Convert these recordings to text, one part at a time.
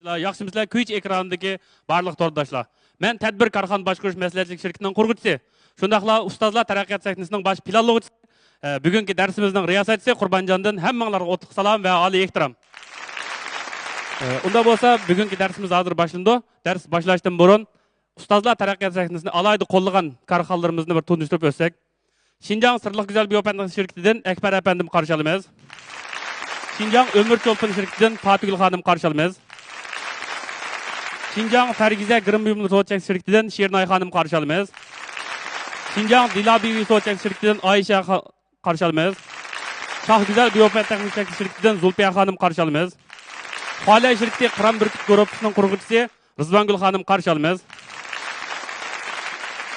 Yaxşımızlar Twitch ekranındaki barlıq tordaşlar. Mən tədbir karxan başquruş məsləhətçilik şirkətinin qurğucusu. Şundaqla Ustazlar Tərəqqiyat Səhnəsinin baş planlovçusu. Bugünkü dərsimizin riyasətçisi Qurbancandan həmmanlarga otluq salam və ali ehtiram. Unda bolsa bugünkü dərsimiz hazır başlandı. Dərs başlaşdan burun Ustazlar Tərəqqiyat Səhnəsini alayda qollagan karxanlarımızı bir tunuşturub ötsək. Şinjan Sırlıq Güzel Biyopendlik şirketinden Ekber Efendim qarşı alımız. Şinjan Ömür Çolpun şirketinden Fatih Hanım qarşı alımız. Şinjan Fergize Gırım Buyumlu Soğutçak şirketinden Şirinay Hanım qarşı alımız. Şinjan Dilabi Soğutçak şirketinden Ayşe qarşı alımız. Şah Güzel Biyopendlik şirketinden Zulpiya Hanım qarşı alımız. Hale şirketi Kıran Bürküt Grupsu'nun kurgucusu Rızvangül Hanım qarşı alımız.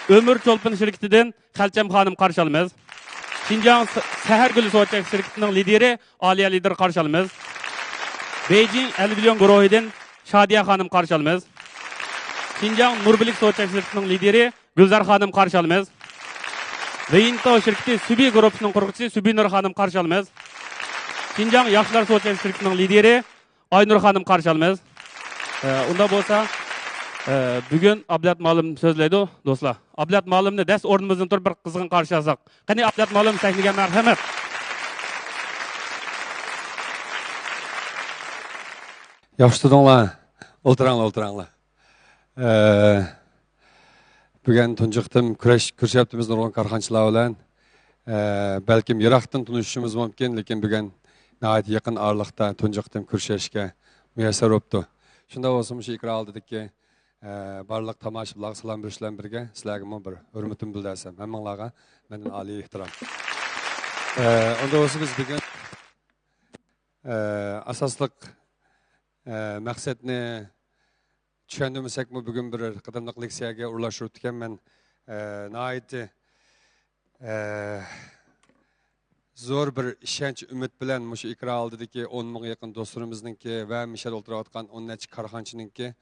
Ömür Çolpun şirketinden Xelçem Hanım qarşı alımız. Şinjan Sehergül Soğutçak şirketinin lideri Aliye Lider qarşı alımız. Beijing 50 milyon Guruhi'den Şadiye Hanım qarşı alımız. Şinjan Nurbilik Soğutçak şirketinin lideri Gülzar Hanım qarşı alımız. Reyinto şirketi Sübi Grupsu'nun kurgucusu Sübi Nur Hanım qarşı alımız. Şinjan Yaşlar Soğutçak şirketinin lideri Aynur Hanım qarşı alımız. Unda bolsa bugün Ablat Malum sözleydi dostlar. Ablat Malum'ni ders ornumuzdan turib bir qizg'in qarshi olsak. Qani Ablat Malum sahnaga marhamat. Yaxşı tutunglar. O'tiranglar. Bugun tunjiqdim kurishyapmiz nurg'un korxonchilar bilan. Balkim yiroqdan tunishishimiz mumkin, lekin bugun nihoyat yaqin oraliqda tunjiqdim kurashishga muyassar bo'libdi. Shunda bo'lsa shu ekran oldidagi barliq tomoshabinlarga salom berish bilan birga sizlarga bir hurmatim bildirsam, hammanglarga mendan oliy ehtirom. Unda bo'lsa biz bugun asosliq maqsadni tushundirmasakmi bugun bir qadamliq leksiyaga urlashib o'tganman. Nihoyat zo'r bir ishonch umid bilan shu ekran oldidagi 10 mingga yaqin do'stlarimizningki va mishal o'tirayotgan 10 necha korxonchininki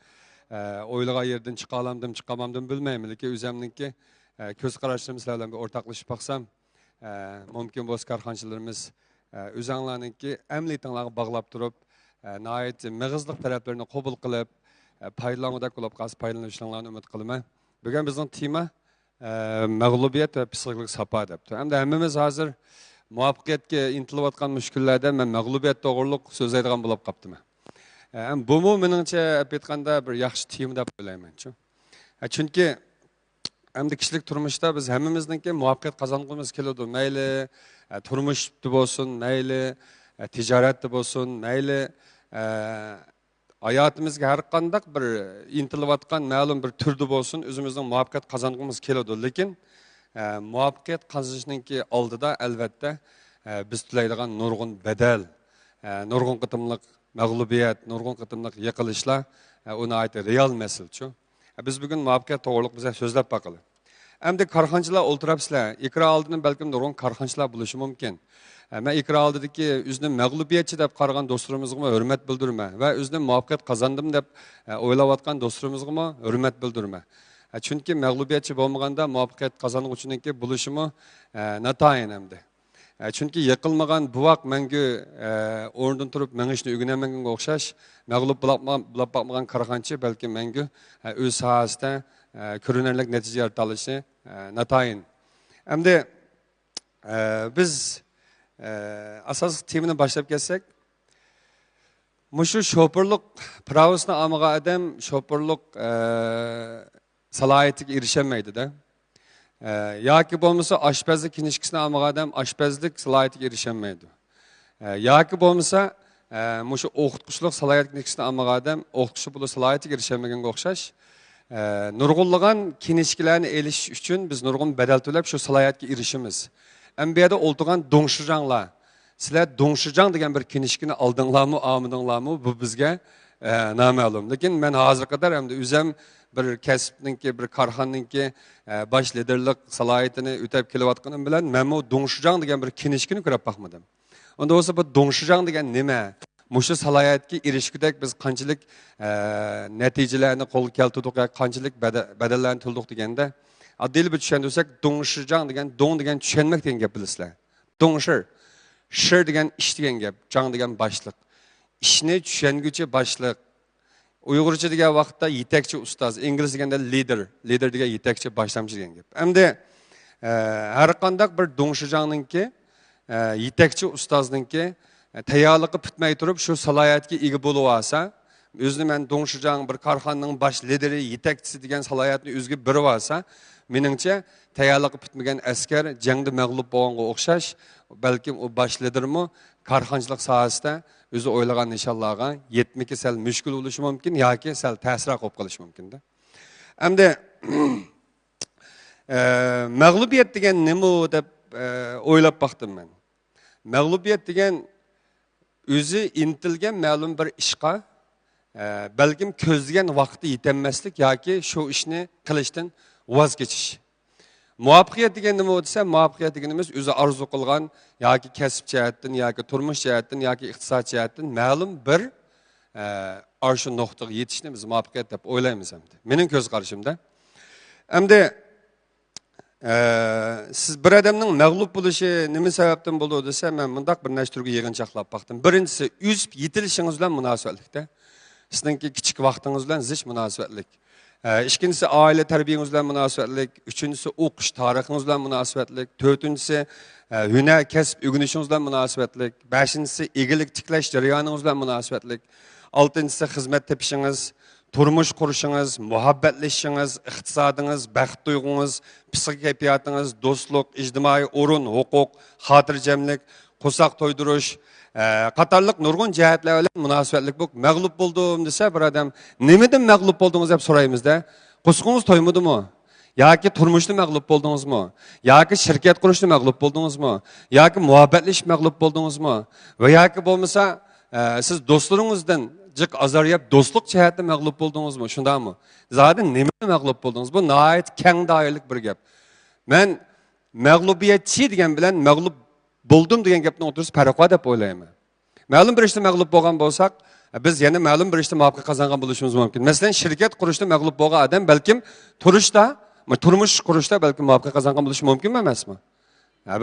o'ylagan yerdan chiqa olamdim, chiqamamdim bilmayman, lekin o'zimninki ko'z qarashlarimiz bilan bir o'rtoqlashib baqsam, mumkin bo'lsa korxonchilarimiz o'zinglarninki amliyatinglarga bog'lab turib, nihoyat mig'izliq taraflarini qabul qilib, foydalanuvdak bo'lib qolsa foydalanishinglarni umid qilaman. Bugun bizning tema mag'lubiyat va psixologik safo debdi. Hamda hammamiz hozir muvaffaqiyatga intilayotgan mushkullarda men mag'lubiyat to'g'riliq so'zlaydigan bo'lib qolibman. Bu meningcha aytganda bir yaxshi tema deb o'ylayman. Chunki hamda kishilik turmushda biz hammamizningki muvaffaqiyat qozonganimiz keladi. Mayli turmushda bo'lsin, mayli tijoratda bo'lsin, mayli hayotimizga har qanday bir intilayotgan ma'lum bir turda bo'lsin, o'zimizning muvaffaqiyat qozonganimiz keladi. Lekin muvaffaqiyat qozonishninki oldida albatta biz to'laydigan nurg'un bedel, nurg'un qitimliq mag'lubiyat, nurg'un qitimliq yiqilishlar uni aytib real masalachu. Biz bugun muvaffaqiyat to'g'riliq biza so'zlab baqalı. Endi korxonchilar o'ltiribsizlar. Ekran oldida balkim nurg'un korxonchilar bo'lishi mumkin. Men ekran oldidagi o'zini mag'lubiyatchi deb qaragan do'stlarimizga hurmat bildiraman va o'zini muvaffaqiyat qozondim deb o'ylayotgan do'stlarimizga hurmat bildiraman. Chunki mag'lubiyatchi bo'lmaganda muvaffaqiyat qozonuvchiniki bo'lishimi natayin hamda. Chunki yiqilmagan buvoq mangu o'rnidan turib mengishni o'rganamaganga o'xshash mag'lub bo'lib boqmagan korxonchi balki mangu o'z sohasida ko'rinarli natija yarata olishi natayin. Hamda biz asosiy temani boshlab kelsak, mushu sho'pirlik pravosini olmagan odam sho'pirlik salohiyatiga erishamaydi-da. Yoki bo'lmasa oshpazlik kinishkasini olmagan odam oshpazlik salohiyatiga erishamaydi. Yoki bo'lmasa mushu o'qituvchilik salohiyatini olmagan odam o'qituvchi bo'lish salohiyatiga erishamaganga o'xshash nurg'unlagan kinishkalarni elish uchun biz nurg'un badal to'lab shu salohiyatga erishimiz. Ambiyada o'ltirgan dongshijanlar, sizlar dongshijan degan bir kinishkani oldinglarmi, olmadinglarmi, bu bizga noma'lum. Lekin men hozir qadar hamda o'zim bir kasbninki, bir korxonninki bosh liderlik salohiyatini o'tab kelayotganim bilan men bu dongshijan degan bir kinishkani ko'rib baqmadim. Unda bo'lsa bu dongshijan degan nima? Mushu salohiyatga erishgudak biz qanchalik natijalarni qo'lga keltirdik, qanchalik badallarni to'ldik deganda, oddiy bir tushuntirsak, dongshijan degan dong degan tushunmak degan gap bilasizlar. Dongshir, shir degan ish degan gap, jang degan boshliq. Ishni tushunguchi boshliq, Uyg'urcha degan vaqtda yetakchi ustoz, ingliz deganda lider degan yetakchi boshlamchi degan gap. Hamda har qanday bir Dongshijangningki yetakchi ustozninki tayyorligi bitmay turib shu salohiyatga ega bo'lib olsa, o'zini men Dongshijan bir korxonaning bosh lideri, yetakchisi degan salohiyatni o'ziga berib olsa, meningcha tayyorligi bitmagan askar jangda mag'lub bo'lganga o'xshash, balkim u bosh lidermi korxonchilik sohasida o'zi o'ylagan nishonlarga yetmiki sal mushkul bo'lishi mumkin yoki sal ta'sirroq bo'lib qolishi mumkin-da. Hamda mag'lubiyat degan nima deb o'ylab baxdim men. Mag'lubiyat degan o'zi intilgan ma'lum bir ishqa balkim ko'zlagan vaqtda yetenmaslik yoki shu ishni qilishdan voz kechish. Muvaffaqiyat degan nima desa, muvaffaqiyat deganimiz o'zi arzu qilgan yoki kasb jihatdan yoki turmush jihatdan yoki iqtisod jihatdan ma'lum bir arshu nuqtaga yetishni biz muvaffaqiyat deb o'ylaymiz hamda. Mening ko'z qarashimda. Hamda siz bir odamning mag'lub bo'lishi nima sababdan bo'ladi desa, men bundaq bir nechta turga yig'inchoqlab baxdim. Birinchisi, o'zib yetilishingiz bilan munosabatlikda. Sizningki kichik vaqtingiz bilan zich munosabatlik. İkincisi aile terbiyeniz bilan munosabatlik. Üçüncüsü o'qish tarixingiz bilan munosabatlik. Dördüncüsü hüner kasb o'rganishingizdan bilan munosabatlik. Beshinchisi egilik tiklash jarayoningiz bilan munosabatlik. Altıncısı xizmat tepishingiz, turmush qurishingiz, muhabbatlashishingiz, iqtisodingiz, baxt tuyg'ungiz, psixik kayfiyatingiz, do'stlik, ijtimoiy o'rin, huquq, xotirjamlik, qo'saq to'ydirish, qatorliq nurg'un jihatlar bilan munosabatlik bo'lib, mag'lub bo'ldim desa bir odam, nimadan mag'lub bo'ldingiz deb so'raymizda, qo'sqingiz to'ymadimi? Yoki turmushda mag'lub bo'ldingizmi? Yoki shirkat qurishda mag'lub bo'ldingizmi? Yoki muhabbatlashib mag'lub bo'ldingizmi? Va yoki bo'lmasa, siz do'stlaringizdan jiq azariyab do'stlik jihatda mag'lub bo'ldingizmi? Shundami? Zaten nimadan mag'lub bo'ldingiz? Bu nihoyat keng doiralik bir gap. Men mag'lubiyatchi degan bilan mag'lub buldum degan gapni o'tirib farqi deb o'ylayman. Ma'lum bir ishda mag'lub bo'lgan bo'lsak, biz yana ma'lum bir ishda muvaffaqiyat qozongan bo'lishimiz mumkin. Masalan, shirkat qurishda mag'lub bo'lgan odam balkim turmush qurishda balkim muvaffaqiyat qozongan bo'lishi mumkin emasmi?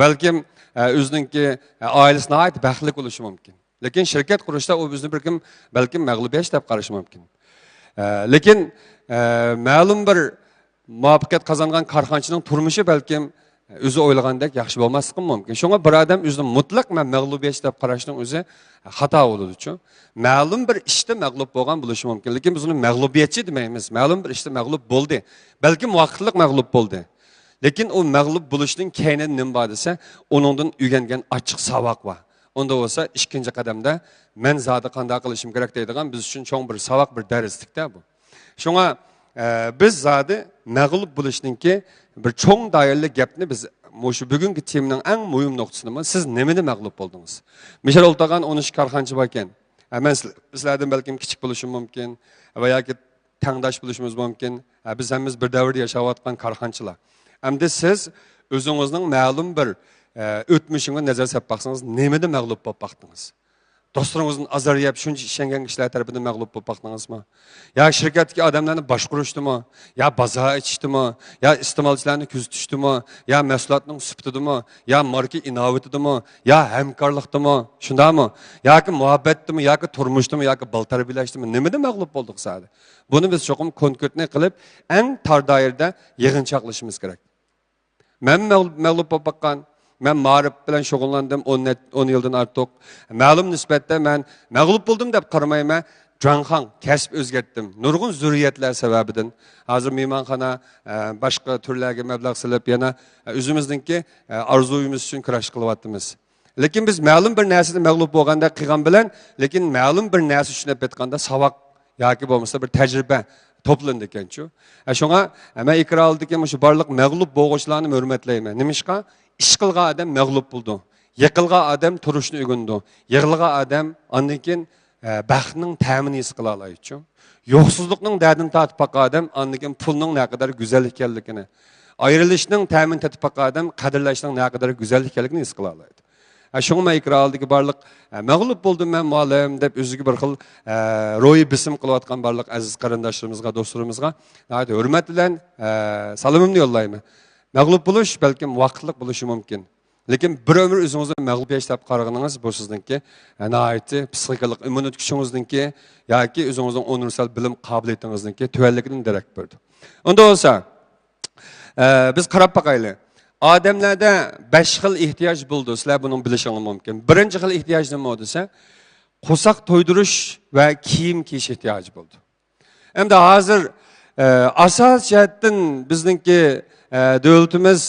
Balkim o'zininki oilasini ait baxtli bo'lishi mumkin. Lekin shirkat qurishda u bizni balkim mag'lubiyat deb qarashi mumkin. Lekin ma'lum bir muvaffaqiyat qozongan korxonchining turmushi balkim o'zi o'ylagandek yaxshi bo'lmasligi mumkin. Shunga bir odam o'zini mutlaq mag'lubiyat deb qarashning o'zi xato bo'ladi-ku. Ma'lum bir ishda mag'lub bo'lgan bo'lishi mumkin, lekin biz uni mag'lubiyatchi demaymiz. Ma'lum bir ishda mag'lub bo'ldi. Balkim vaqtliq mag'lub bo'ldi. Lekin u mag'lub bo'lishning keyinida nima bor desa, uningdan o'rgangan ochiq savoq bor. Unda bo'lsa, ikkinchi qadamda men zodi qanday qilishim kerak deydigan biz uchun cho'ng bir savoq, bir darslikda bu. Shunga biz zodi mag'lub bo'lishninki bir cho'ng doirali gapni biz shu bugungi temaning eng muhim nuqtasini siz nimani mag'lub bo'ldingiz? Misol o'ltagan 13 korxonchi bor ekan. Men sizlardan balkim kichik bo'lishim mumkin va yoki tangdosh bo'lishimiz mumkin. Biz hammamiz bir davrda yashayotgan korxonchilar. Hamda siz o'zingizning ma'lum bir o'tmishingizga nazar solib baqsangiz, nimada mag'lub bo'lib baqdingiz? Dostlarınızın azarlayıp şunca işengen kişiler tarafından mağlup bu baktınız mı? Ya şirketteki adamlarını başkuruştu mu? Ya bazağa içti mi? Ya istimalçılarını küzütüştü mü? Ya mesulatının süptüdü mü? Ya marka inovatidı mı? Ya hemkarlıktı mı? Şunda mı? Ya ki muhabbetti mi? Ya ki turmuştu mu? Ya ki baltarı birleşti mi? Nemede mağlup olduk sadece? Bunu biz çokum konkretine kılıp en tar dairede yığınçaqlaşımız gerek. Ben mağlup bu bakkan. Ben ma'rif bilan shug'ullandim 10 yildan ortiq. Ma'lum nisbatda men mag'lub bo'ldim deb qaramayman. Jonxon kasb o'zgartdim. Nurg'un zurriyatlar sababidan. Hozir mehmonxona boshqa turlarga mablag' silib yana o'zimizningki orzuyimiz uchun kurash qilyapmiz. Lekin biz ma'lum bir narsada mag'lub bo'lganda qilgan bilan, lekin ma'lum bir narsa uchun aytganda savoq yoki bo'lmasa bir tajriba to'plandi ekan-ku. Shunga men iqro oldigan shu barliq mag'lub bo'lg'uvchilarni hurmatlayman. Nimishqa? İş qilgan adam mag'lub bo'ldi. Yiqilgan adam turishni o'rgandi. Yig'ilgan adam ondan keyin baxtning ta'minini his qila oladi. Yo'qsizlikning dardini tatib baqqan adam ondan keyin pulning ne qadar go'zal ekanligini, ayrilishning ta'min tatib baqqan adam qadrlashning ne qadar go'zal ekanligini his qila oladi. Shunga iqro oldigan barliq mag'lub bo'ldim men muallim deb o'ziga bir xil ro'yi bisim qilayotgan barliq aziz qarindoshlarimizga, do'stlarimizga hurmat bilan salomimni yo'llayman. Mag'lub bo'lish balkim vaqtliq bo'lishi mumkin. Lekin bir ömür o'zingizni mag'lubiyat deb qaraganınız bu sizningki nihoyatda psixikalik immunitet kuchingizningki yoki o'zingizning universal bilim qobiliyatingizningki tuvanligidan darak berdi. Unda bo'lsa, biz qarab boqaylik. Odamlarda 5 xil ehtiyoj bo'ldi. Sizlar buni bilishingiz mumkin. Birinchi xil ehtiyoj nima desa, qo'saq to'ydirish va kiyim kiyish ehtiyoji bo'ldi. Endi hozir asos jihatdan bizningki davlatimiz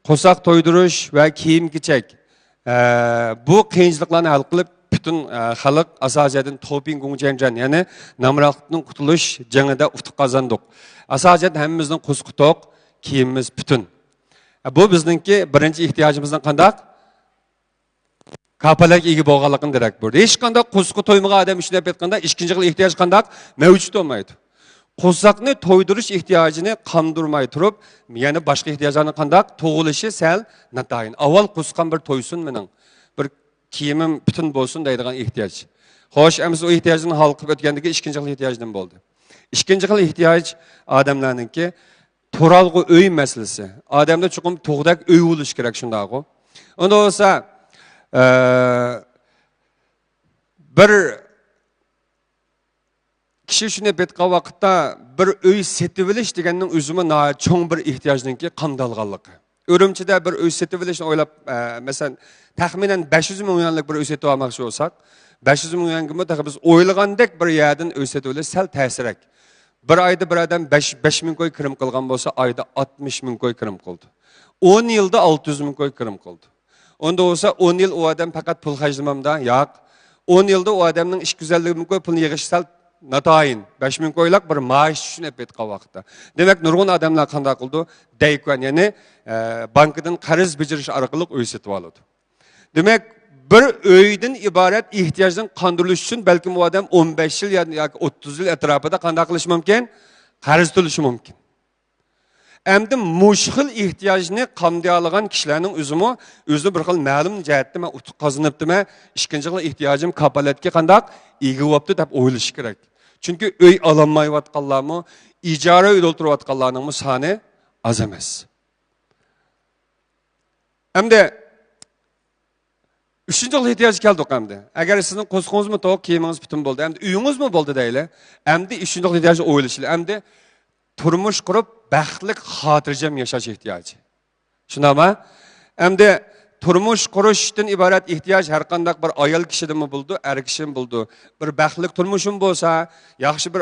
qo'saq to'ydirish va kiyim kechak bu qiyinchiliklarni hal qilib bütün xalq asosan Topin Gungjanjan ya'ni namroqning qutulish jangida utuq qozondik. Asosan hammamizning qo'sqi to'q kiyimimiz bütün. Bu bizningki birinchi ehtiyojimizdan qandaq kapalak ega bo'lganligini darak berdi. Hech qanday qo'sqi to'ymagan odam ishni deb aytganda ikkinchi xil ehtiyoj qandaq mavjud bo'lmaydi. Qo'saqni to'ydirish ehtiyojini qamdurmay turib, yana boshqa ehtiyojlarni qandaq tug'ilishi sal natayin. Avval qo'sqam bir to'ysin mening. Bir kiyimim bütün bo'lsin deydigan ehtiyoj. Xo'sh, emas o ehtiyojni hal qilib o'tgandagi ikkinchi xil ehtiyoj nima bo'ldi? Ikkinchi xil ehtiyoj odamlarningki turalg'u uy masalasi. Odamda chuqur tug'dak uy bo'lish kerak shundaqo. Unda bo'lsa bir kishi shuni betgan vaqtda bir uy setib olish deganning o'zimi cho'ng bir ehtiyojninki qamdalganligi. Urumchida bir uy setib olishni o'ylab, masalan, taxminan 500 millionlik bir uy setib olmoqchi bo'lsak, 500 millionga mutlaqo biz o'ylagandek bir yerdan uy setib olish sal ta'sirrak. Bir oyda bir odam 5 ming ko'y kirim qilgan bo'lsa, oyda 60 ming ko'y kirim qildi. 10 yilda 600 ming ko'y kirim qildi. Onda olsa 10 yil o odam faqat pul xarjlamamda, yo'q. 10 yilda o odamning ish güzelliği ming ko'y pulni yig'ish sal natayin 5 ming ko'ylak bir maaş tushunib etgan vaqtda. Demak, nurg'un odamlar qanday qildi? Daykon, ya'ni bankdan qarz bejirish orqali uy setib oldi. Demak, bir uydan iborat ehtiyojdan qondirilish uchun balki bu odam 15 yil yoki 30 yil atrofida qanday qilish mumkin? Qarz to'lishi mumkin. Endi mushxil ehtiyojni qamday olgan kishilarning o'zi bir xil ma'lum jihatda men utuq qozonibdimi, ikkinchi xil ehtiyojim kapolatga qanday ega bo'libdi deb o'ylash kerak. Chunki uy ololmayotganlarmi, ijara uyda o'tirayotganlarning soni oz emas. Endi uchinchi xil ehtiyoj keldi endi. Agar sizning qo'sqingizmi to'q, kiyimingiz butun bo'ldi, endi uyingizmi bo'ldi deyli. Endi uchinchi xil ehtiyojni o'ylashinglar. Endi turmush qurib baxtli xotirjam yashash ehtiyoji. Shunami? Endi turmush qurishdan iborat ehtiyoj har qanday bir ayol kishidimi bo'ldi, er kishim bo'ldi. Bir baxtli turmushim bo'lsa, yaxshi bir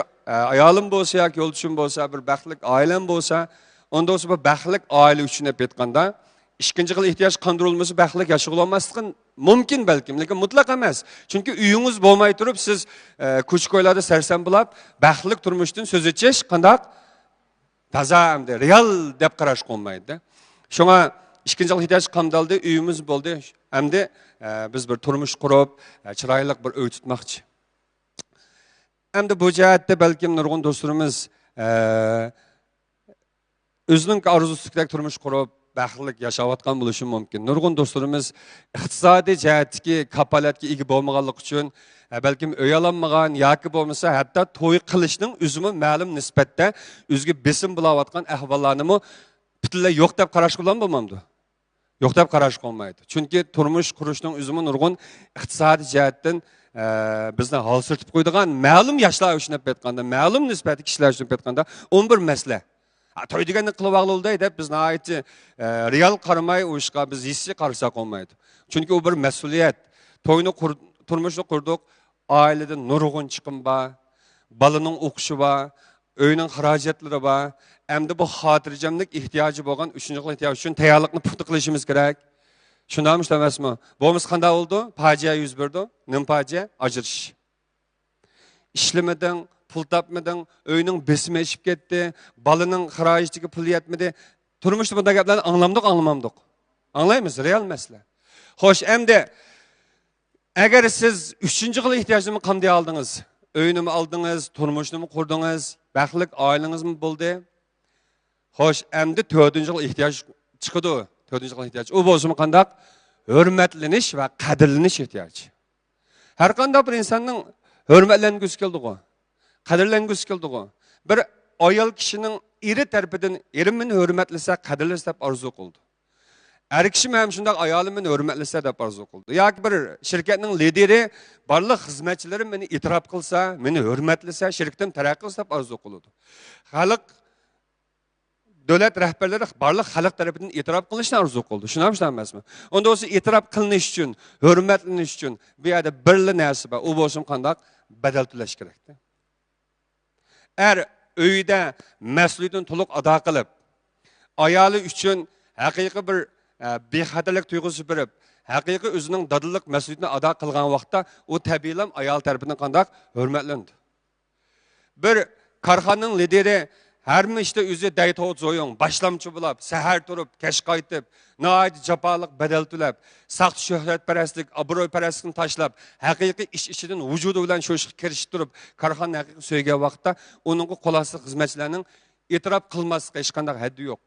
ayolim bo'lsa yoki yo'ldoshim bo'lsa, bir baxtli oilam bo'lsa, onda o'sha bir baxtli oila uchun deb aytganda, ikkinchi xil ehtiyoj qondirilmasa baxtli yashay olmasligin mumkin balkim, lekin mutlaq emas. Chunki uyingiz bo'lmay turib siz ko'ch-ko'ylarda sarsam bo'lib, baxtli turmushdan so'z etish qanday taza hamda real deb qarash qo'ymaydi. Shunga ikkinchi xil ehtiyoj qamdaldi, uyimiz bo'ldi. Hamda biz bir turmush qurib, chiroyli bir uy tutmoqchi. Hamda bu jihatda balkim nurg'un do'stlarimiz o'zining orzusidek turmush qurib, baxtli yashayotgan bo'lishi mumkin. Nurg'un do'stlarimiz iqtisodiy jihatdagi kapolatga ega bo'lmaganlik uchun balkim uy ololmagan yoki bo'lmasa hatto to'y qilishning o'zimi ma'lum nisbatda o'ziga besim bo'layotgan ahvollarni butunlay yo'q deb qarash bilan bo'lmamdi. Yo'q deb qarash qolmaydi. Chunki turmush qurishning o'zimi nurg'un iqtisodiy jihatdan bizni hol surtib qo'ydigan ma'lum yoshlar uchun deb aytganda, ma'lum nisbatli kishilar uchun deb aytganda 11 masala. To'y deganni qilib oldi deb bizni aytdi. Real qaramay u ishga biz hissiy qarasak olmaydi. Chunki u bir mas'uliyat. To'yni turmushni qurdik, oilada nurg'un chiqim bor, balaning o'qishi bor, uyning xarajatlari bor. Endi bu xotirjamlik ehtiyoji bo'lgan 3-chi ehtiyoj uchun tayyorlikni puxta qilishimiz kerak. Shundami, emasmi? Bo'lmasa qanday bo'ldi? Fojia yuz berdi. Nim fojia? Ajrish. Ishlamading, pul topmading, uyning besimi eshib ketdi, balaning xarajiga pul yetmadi. Turmushda bunday gaplarni anglamamdik. Anglaymiz, real masala. Xo'sh, endi agar siz 3-chi xil ehtiyojni qanday oldingiz? Uyni oldingiz, turmushni qurdingiz, baxtli oilangizmi bo'ldi? Xo'sh, endi 4-chi xil ehtiyoj chiqdi. 4-chi xil ehtiyoj. U bo'lsa qanday? Hurmatlanish va qadrlanish ehtiyoji. Har qanday bir insonning hurmatlangisi keldi-ku. Qadrlangisi keldi-ku. Bir ayol kishining eri tarafidan erim meni hurmatlasa, qadrlasa deb orzu qildi. er kişi hem şundak ayalım beni hürmetlese de arzu kıldı. Ya ki bir şirketin lideri barlık hizmetçilerim beni itiraf kılsa, beni hürmetlese, şirketim terakki kılsa arzu kıldı. Halk devlet rehberleri barlık halk tarafından itiraf kılışını arzu kıldı. Şuna mı? Onda olsa itiraf kılınış için, hürmetleniş için bir yerde birli nersi var. O olsun kandak bedel tüleş gerekti. Eğer öyde mesuliyetini toluk ada kılıp, ayalı için hakiki bir bexatarlik tuygusu berip, hakiki özünün dadıllık mesuliyetini ada kılgan vaqtda o tabiilam ayal tarafından kandak hürmetlendi. Bir karxanın lideri her mi işte özü daytov zoyun, başlamçı bulab, seher turup, keş qaytib, naayet japalık bedel tülep, sakt şöhretperestlik, abroyperestlikni taşlap, hakiki iş işinin vücudu bilen şoşuk kirişip turup, karxanın hakiki söyge vaqtda onun kolası hizmetçilerinin itiraf kılması hiç kandak haddi yok.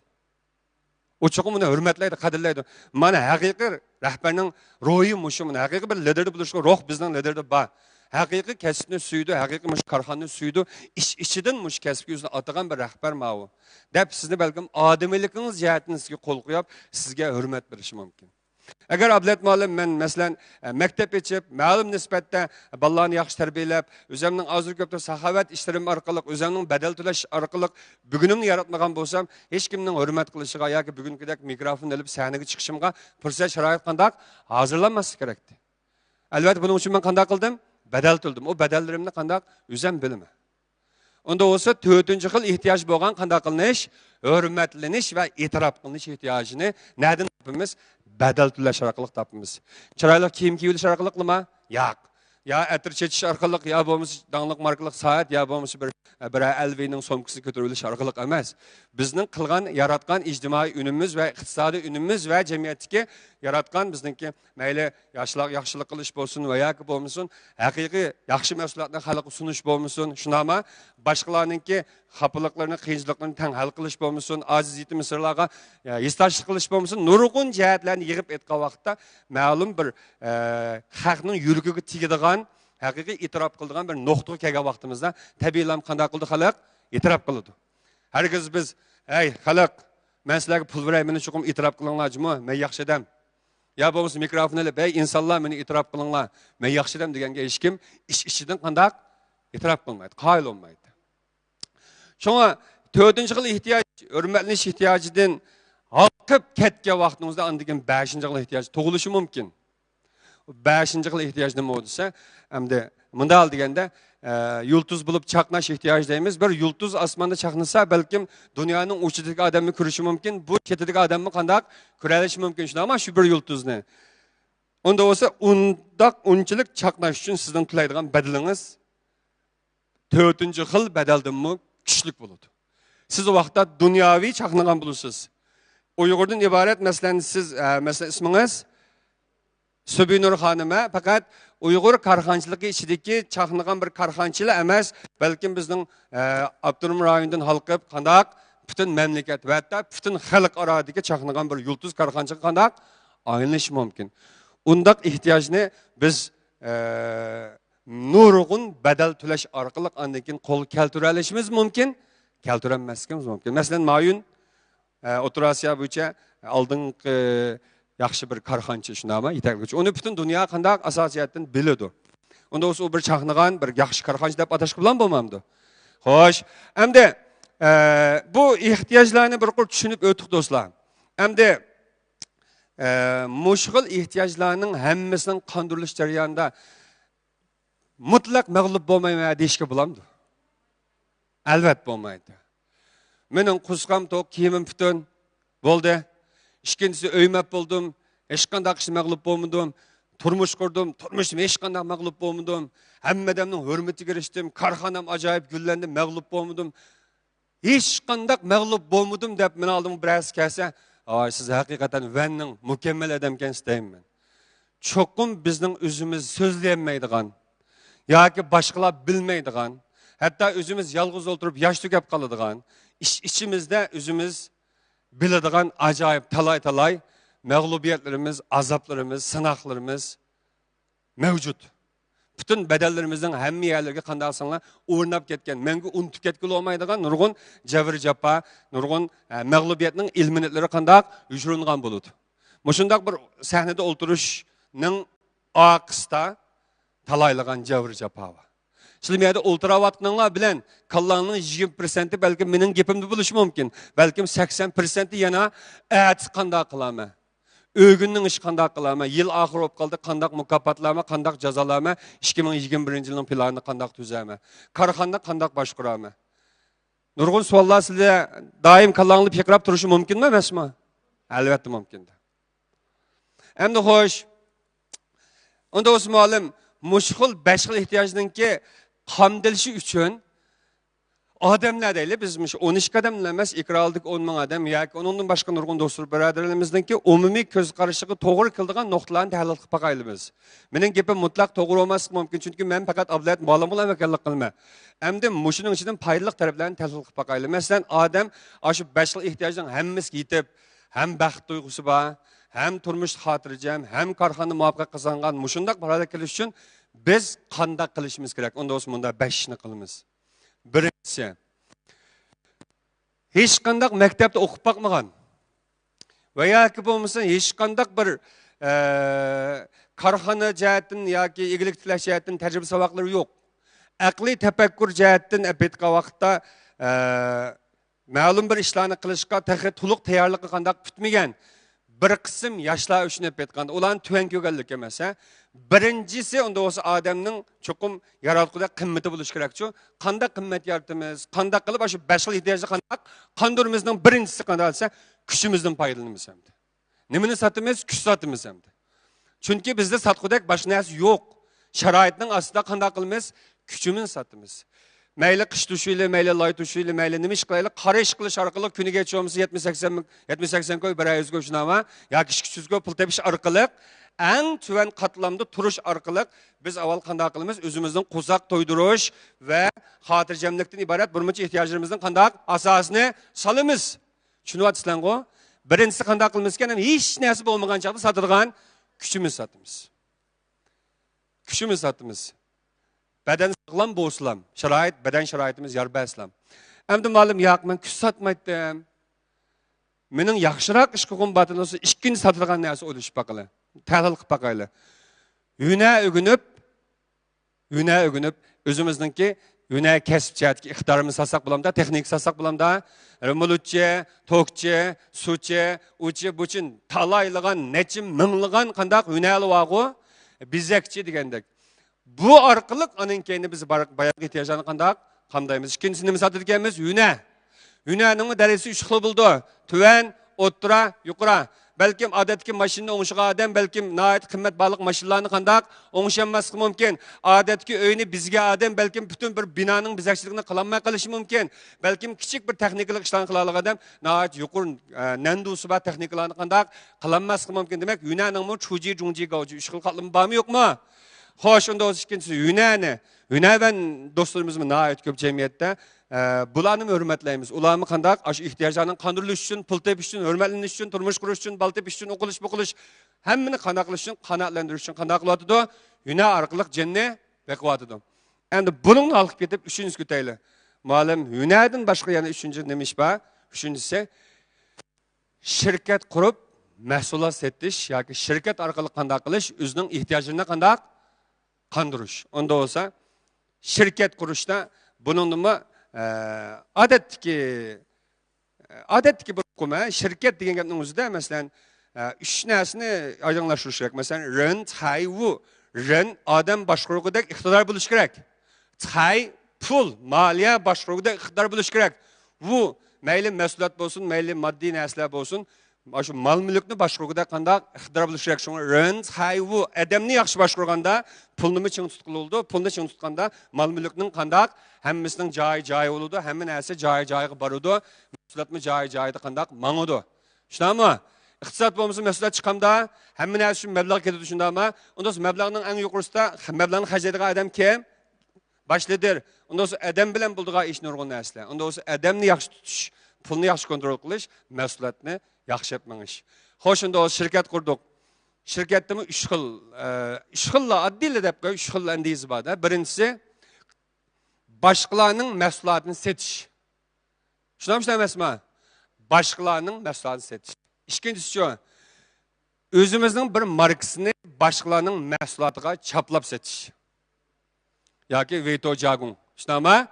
O çok bunu hürmetleydi, kadirleydi. Mana hakiki rehberinin ruhi muşu, hakiki bir lideri buluşu, ruh bizden lideri ba. Hakiki kesibini süydü, hakiki muş karxanını süydü, işçiden muş kesip yüzüne atıgan bir rehber mavu. Dep sizni belki ademilikiniz cihetinizki kol koyup sizge hürmet verişi mümkün. Eğer ablet muallim men mesela mektep içip, ma'lum nisbette ballarını yaxşı terbiyelep, özümün azır köpte sahavet işlerim arkalık, özümün bedel tüleş arkalık, bugünümni yaratmagan bolsam, hiç kimnin hürmet kılışıga, ya ki bugünküdek mikrofon elip sahnege çıkışımga fırsat şarayet kandak hazırlanması gerekti. Elbette bunun için ben kandak kıldım, bedel tüldüm. O bedellerimni kandak özüm bilimi. Onda olsa 4. yıl ihtiyaç boğan kandak kılınış, hürmetleniş ve itiraf kılınış ihtiyacını nereden tapımız? Bedel tüleş arkalık tapımız. Çıraylı kiyim kiyiliş arkalıklı mı? Yok. Ya etir çeçiş arkalık, ya boğumuz dağınlık markalık saat, ya boğumuz bir elveyinin somkusu kötürülüş arkalık emez. Bizning kılgan, yaratgan ictimai ünümüz ve iktisadi ünümüz ve cemiyetteki yaratgan bizninki meyle yaxşılık kılış bolsun veya ki bolmasun, hakiki yaxşı mesulatını halkı sunuş bolmasun, şunama başkalarınınki xapılıklarını, kıyıncılıklarını ten hal kılış bolmasun, aziz yetim mısırlarga yistaşlık kılış bolmasun, nurgun cihetlerini yığıp etken vaqtda ma'lum bir xalqning yürgüge tigadigan, hakiki itiraf kıldıgan bir noktaga kelgan vaqtimizda tabiilam qanday qildi xalq? İtiraf qildi. Herkes biz, ey xalq, men sizlarga pul beray, meni chuqum itiraf qilinglarmi? Men yaxshi odam. Ya bo'lmasa mikrofon olib, ey insonlar, meni itiraf qilinglar. Men yaxshi odam deganga hech kim ichidan qanday itiraf qilmaydi, qoyil olmaydi. Şuna 4. yıl ihtiyaç, hürmetleniş ihtiyacından halkıp ketken vaqtimizda andigan 5. yıl ihtiyaç tug'ilishi mumkin. 5. yıl ihtiyaç nima bo'lsa, hamda mundal deganda yulduz bulup çaknaş ihtiyacdaymiz. Bir yulduz asmanda çaknasa belki dünyanın uçidagi adamni ko'rishi mumkin. Bu chetidagi adamni qanday ko'ralishi mumkin shunda, ama shu bir yulduzni. Onda olsa unchilik çaknaş uchun sizdan to'laydigan bedelingiz 4. yıl bedeldanmi kuchlik bo'ladi. Siz o vaqtda dunyoviy chaqnagan bo'lasiz. Uyg'urdan iborat, masalan siz mesela ismingiz Sübinur Hanım'a, fakat Uyghur karxançılığı içindeki çaqnagan bir karxançılı emas, belki bizning Abdurrahim rayonundan halkıp kandak bütün memleket ve hatta bütün xalq aradagi çaqnagan bir yulduz karxançılığı kandak aynılaş mümkün. Undaq ihtiyacını biz nurgun bedel tüleş arkalık andakin kol keltiralishimiz mümkün, keltirenmezkimiz mümkün. Mesela mayun Otur Asya bo'yicha oldingi yaxshi bir karxanchi shunami yetaklovchi. Uni butun dunyo qanday asosiyatdan biladi. Unda o bir chaqnagan, bir yaxshi karxanchi deb atash bilan bo'lmamdi. Xo'sh, endi bu ehtiyojlarni bir qur tushunib o'tdik do'stlar. Endi mushg'il ehtiyojlarning hammasining qondirilish jarayonida mutlaq mag'lub bo'lmayman deyishga bo'lamdi. Albatta bo'lmaydi. Mening qusqam to'q, kiyimim butun bo'ldi. İkincisi öymep buldum, hiç qanday iş mağlup olmadım, turmuş kurdum, turmuşum hiç qanday mağlup olmadım, hemmedemnin hürmeti giriştim, karxanam acayip güllendi, mağlup olmadım, hiç qanday mağlup olmadım dep men aldım biraz kelse, ay siz hakikaten venning mükemmel adamken isteyim ben. Çokum bizning özümüz sözleyemeydigan, ya ki başkalar bilmeydigan, hatta özümüz yalğız oturup yaş tükep kalıdigan, içimizde özümüz biladigan acayip talay mağlubiyetlerimiz, azaplarımız, sınaklarımız mevcut. Bütün bedellerimizden hemmi yerlerge qanday sanlar o'rnab ketgan, menga unutib ketgili olmaydigan nurg'un jabr japa, nurg'un mag'lubiyatning ilminatları qanday yushringan bo'ladi. Muşundaq bir sahnede o'ltirishning oqisida talaylığan javr japawa. Sizlar o'ltiravatqanlar bilan kallanning 20% balkim mening gapimni bo'lishi mumkin. Balkim 80% yana ats qanday qilaman. Ögünning ish qanday qilaman. Yil oxir bo'lib qoldi, qanday mukofotlarma, qanday jazolarma, 2021-yilning planini qanday tuzaman. Korxonani qanday boshqaraman. Nurg'un savollar sizlar doim kallangni fikrab turishi mumkinmi emasmi? Albatta mumkin. Endi xo'sh. Unda o'z muallim mushkul 5 xil ehtiyojninki qamdilishi uchun odamlar deyli bizmiş 12 odamlar emas, ikra oldik 10 ming odam yoki undan boshqa nurg'un do'stlar birodarlarimizningki umumiy ko'z qarashiga to'g'ri keladigan nuqtalarni tahlil qilib boqaymiz. Mening gapim mutlaq to'g'ri bo'lmasligi mumkin, chunki men faqat avlat ma'lum bilan vakallik qilman. Endi mushuning ichidan foydali taraflarni tahlil qilib boqaylik. Masalan, odam shu 5 xil ehtiyojning hammasiga yetib, ham baxt tuyg'usi bor, hem turmush xotirjam, hem korxona muvaffaqiyat qozongan mushundaq bir kelish uchun biz qanday qilishimiz kerak? Unda o'z munda 5 ishni qilamiz. Birinchisi, hech qanday maktabda o'qib boqmagan va yoki bo'lmasa hech qanday bir korxona jihatdan yoki egilik tilash jihatdan tajriba saboqlari yo'q. Aqliy tafakkur jihatdan apetqa vaqtda ma'lum bir ishlarni qilishga to'liq tayyorlik qanday tutmagan bir qism yoshlar uchun aytganda ularni tuvan ko'rganlik emas. Birinchisi unda o'zi odamning cho'qim yaratquda qimmati bo'lishi kerak-ku. Qanday qimmat yaratamiz? Qanday qilib shu 5 xil ehtiyojni qanday qondirimizning birinchisi qanday bo'lsa, kuchimizdan foydalanamiz hamda. Nimani sotamiz? Kuch sotamiz hamda. Chunki bizda sotqudak boshqa narsa yo'q. Sharoitning ostida qanday qilamiz? Kuchimizni sotamiz. Mayli qish tushuyli, mayli loy tushuyli, mayli nima ish qilaylik, qora ish qilish orqali kuniga cho'msa 70-80 ko'y 100 ko'y shunama yoki 200 ko'y pul tepish orqali eng tuvan qatlamda turish orqali biz avval qanday qilamiz? O'zimizning qo'saq to'ydirish va xotirjamlikdan iborat bir necha ehtiyojlarimizning qanday asosini solamiz. Tushunyapsizlarmi? Birinchisi qanday qilamiz ekan? Hech narsa bo'lmagan chaqda sotadigan kuchimizni sotamiz. Kuchimizni sotamiz. Beden sağlam bo'lsam, sharoit, beden sharoitimiz yar bersam. Endi ma'lum yo'q, men kuch sotmaydim. Mening yaxshiroq ish qilgan batin olsa, ikkinchi sotilgan narsa o'ylashib baqili. Tahlil qilib baqayli. Yuna o'ginib, o'zimizningki yuna kasb jihatga ixtiyorimiz sasak bo'lamda, texnik sasak bo'lamda, mulutchi, tokchi, suvchi, uchi, buchin talayligan, nechim minglagan qandaq yunali vaqo, bizakchi degandek. Bu orqali aning keyini biz bayaqi ehtiyojlarni qandaymiz. İkincisi nima sotib ekanmiz? Yunaning darajasi 3 xil bo'ldi. Tuvan, o'ttira, yuqori. Balkim odatki mashinani o'ng'ishiga odam, balkim nihoyat qimmat baliq mashinalarni qandaq o'ng'ishanmasligi mumkin. Odatki uyni bizga odam, balkim butun bir binoning bizakchiligini qilolmay qolishi mumkin. Balkim kichik bir texnikalik ishlarni qila olgan odam nihoyat yuqori nandusi bor texnikalarni qandaq qilolmasligi mumkin. Demak, yunaning chuji, jungji, gauji 3 xil qatlami bormi yo'qmi? Xo'sh, unda o'z ikkinchisi Yuna ben dostlarımızın nihayet köp cemiyette bularni hurmatlaymiz. Ularni qandaq shu ehtiyojlarni qondirilishi uchun, pul tepish uchun, hurmatlanish uchun, turmush qurish uchun, bal tepish uchun, o'qilish, o'qilish hammani qanday qilish uchun, qanoatlantirish uchun qanday qilyotdi? Yuna orqali jinni beqiyotdi. Endi buni olib ketib uchinchisi ko'tayli. Ma'lum Yunadan boshqa yana uchinchi nima ish bor? Uchinchisi shirkat qurib mahsulot setish yoki shirkat orqali qanday qilish, o'zining ehtiyojlarini qanday qandirish. Onda olsa şirket kuruşta bunun nima odatdagi bir hukuma şirket degan gapning o'zida masalan 3 narsani oydinlashtirish kerak. Masalan, ren, tayvu, ren odam boshqaruvidagi iqtidor bo'lish kerak. Tay pul, moliya boshqaruvida iqtidor bo'lish kerak. Bu mayli mas'uliyat bo'lsin, mayli moddiy narsalar bo'lsin, shu mol mulkni boshqaruvida qanday iqtidor bo'lish kerak. Shunga ren, tayvu odamni yaxshi boshqarganda pulni ching tutqildi, pulni ching tutganda mol mulkning qanday hammasining joyi bo'ladi, hamma narsa joyiga boradi, mas'uliyatmi joyida qanday mangadi. Tushunami? Iqtisod bo'lmasa mas'uliyat chiqamda, hamma narsa uchun mablag' ketadi shundami? Unda mablag'ning eng yuqorisida mablag'ni xarjlaydigan odam kim? Boshlidir. Unda odam bilan bo'ladigan ish nurg'un narsalar. Unda odamni yaxshi tutish, pulni yaxshi kontrol qilish, mas'uliyatni yaxshi yapmangish. Xo'sh, unda shirkat qurdik. Shirkatda 3 xil oddiylar deb qo'y, 3 xil andizi bor. Birinchisi boshqalarning mahsulotini setish. Tushunamizmi emasmi? Boshqalarning mahsulotini setish. Ikkinchisi özümüzün bir markasını başkalarının mahsulatına çaplap setiş. Yoki veto jagung. Şunama?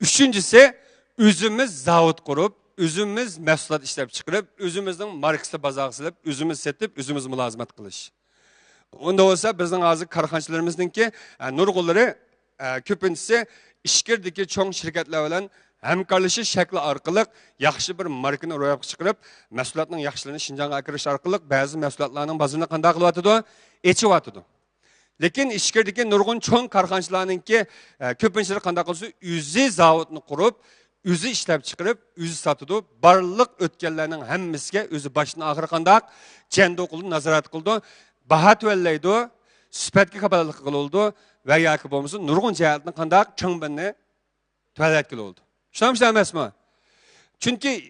Üçüncüsü, özümüz zavod kurup, özümüz mahsulat işlep çıkarıp, özümüzün markasını bazarga silip, özümüz setip, özümüz mülazimat kılış. Onda olsa bizning hozir korxonchilarimizningki nurg'unlari ko'pinchisi ishkirdagi cho'ng shirkatlar bilan hamkorlashish shakli orqali yaxshi bir markani ro'yobga chiqarib, mahsulotning yaxshilanishini Shinjongga kirish orqali ba'zi mahsulotlarning bozorini qanday qilyotidi? Echyotidi. Lekin ishkirdagi nurg'un cho'ng korxonchilarningki ko'pinchisi qanday qilsa, o'zi zavodni qurib, o'zi ishlab chiqarib, o'zi sotadi. Barliq o'tganlarning hammasiga o'zi boshdan oxiri qanday jando qildi, nazorat qildi. Baha tüvellaydı, süpetki kapalık kılıldı ve yakı olmasın nurgun cihatının kandak çınbını tüvellet oldu. Şunlamışlar emesmi? Çünkü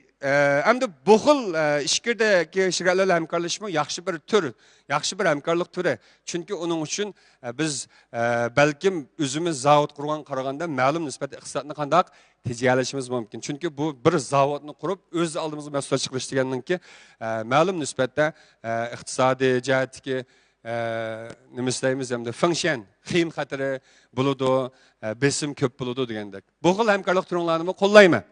hem de bu xil işkirdeki şirketlerle hemkarlaşma yaxşı bir tür, yaxşı bir hemkarlık türü. Çünkü onun için biz belki özümüz zavod kurgan karaganda ma'lum nisbet iqtisodni kandak tijarlaşımız mümkün. Çünkü bu bir zavodni kurup öz aldığımız mahsulot çıkış degandan ki ma'lum nisbette iqtisodiy jihatdagi nima istaymiz hamda funksiyon qiyin xatiri bo'ladi, besim ko'p bo'ladi degandek. Bu xil hamkorlik turlarini qo'llayman.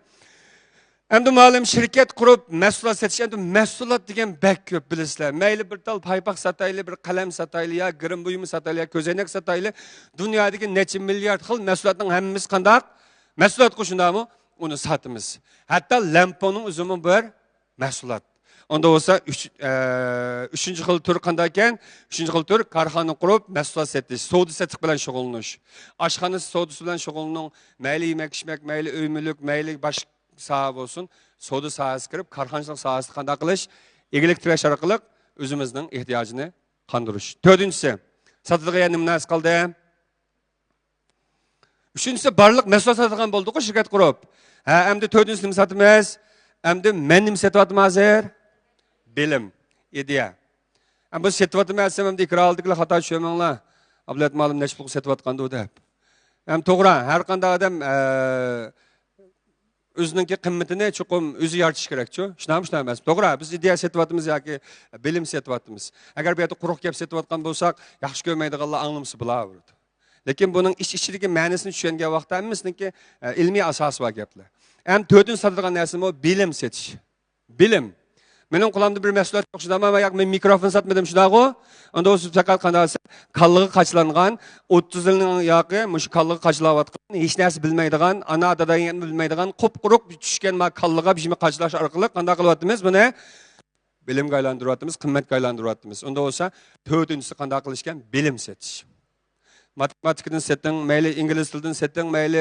Endi ma'lum şirket kurup mahsulot setish, endi mahsulot degan bak ko'p bilasizlar. Mayli bir tal paypoq satayli, bir qalam satayli, ya girim buyumi satayli, ya ko'zoynak satayli, dunyodagi necha milliard xil mahsulotning hammasi qanday mahsulot qo'shindami? Uni satimiz. Hatta lamponing o'zimi bir mahsulot. Onda olsa üçüncü xil tür qanday ekan? Üçüncü xil tür korxona qurib, mahsulot setish, savdo setiq bilan shug'ullanish. Oshxona savdosi bilan shug'ullaning, mayli yemak-ichmak, mayli uy-mulk, mayli boshqa saha olsun, savdo sahasiga kirib, korxonchilik sahasida qanday qilish, egilik tirash orqali o'zimizning ehtiyojini qondirish. To'rtinchisi, sotadigan nima narsa qoldi? Üçüncüsü barliq mahsulot sotadigan bo'ldi-ku shirkat qurib. Ha, endi to'rtinchisi nima sotamiz? Endi men nima sotyapman hozir? Bilim, ideya. Bu setyapman endi ikraldikilar xato tushunmanglar. Ablat ma'lum necha pul setyapganda u deb. Ham to'g'ri, har qanday odam özününki qimmatini chuqum o'zi yaratish kerak-ku. Shunday emas. To'g'ri, biz ideya setyapmiz yoki bilim setyapmiz. Agar bu yerda quruq gap setyapgan bo'lsak, yaxshi ko'rmaydiganlar anglamasa bo'laveradi. Lekin buning ichidagi ma'nosini tushungan vaqtda hammasiniki ilmiy asosi bor gaplar. Ham to'rtinchi sotadigan narsa bu bilim setish. Bilim. Mening qo'limda bir mahsulot yo'q, shunday men men mikrofon sotmadim shunday-ku. Unda o'zi faqat qanday qallig'i qachlangan, 30 yilning yoqi mush qallig'i qachlayotgan, hech narsa bilmaydigan, ana dadadan bilmaydigan, qop-quruq tushgan ma qallig'a bijimi qachlash orqali qanday qilyapmiz buni? Bilimga aylantiryapmiz, qimmatga aylantiryapmiz. Unda bo'lsa, to'rtinchisi qanday qilishgan? Bilim setish. Matematikdan setding, mayli ingliz tilidan setding, mayli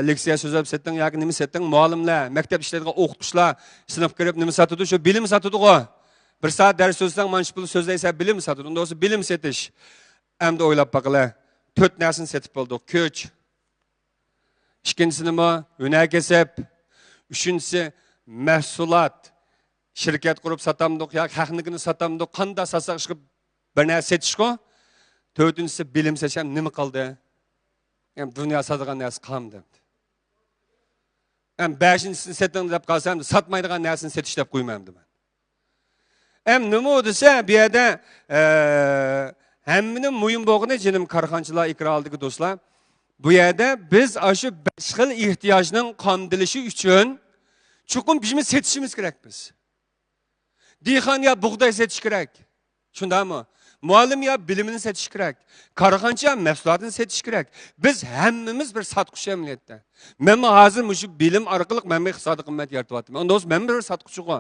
leksiya so'zlab setding, yoki nima setding, muallimlar, maktab ishlaydigan o'qituvchilar sinf kirib nima sotadi? Shu bilim sotadi-ku. Bir soat dars so'zsang, mana shu pul so'zlaysa bilim sotadi. Unda o'zi bilim setish. Endi o'ylab baqinglar. 4 narsani setib bo'ldik. Kuch. Ikkinchisi nima? Hunar kasb. Uchinchisi mahsulot. Shirkat qurib sotamdik yoki texnikani sotamdik, qanday sotsak chiqib bir narsa setish-ku. To'rtinchisi bilim seçsem nima qoldi? Hem dünya sotadigan narsa qolmadi. Hem beshinchisini seting deb qolsam, sotmaydigan narsani setish deb qo'ymayman men. Hem nima desa, bu yerda hammaning muhim bo'lgani jinim korxonchilar ikraldagi do'stlar. Bu yerda biz shu 5 xil ehtiyojning qondilishi uchun chuqur bizmi setishimiz kerak biz. Dehqon ya bug'doy setish kerak. Shundaymi? Muallim ya bilimini setish kerak. Korxonchi ham mahsulotini setish kerak. Biz hammamiz bir sotquchi jamiyatda. Men hozir shu bilim orqali men iqtisodiy qimmat yaratyapman. Unda o'z men bir sotquchi-ku.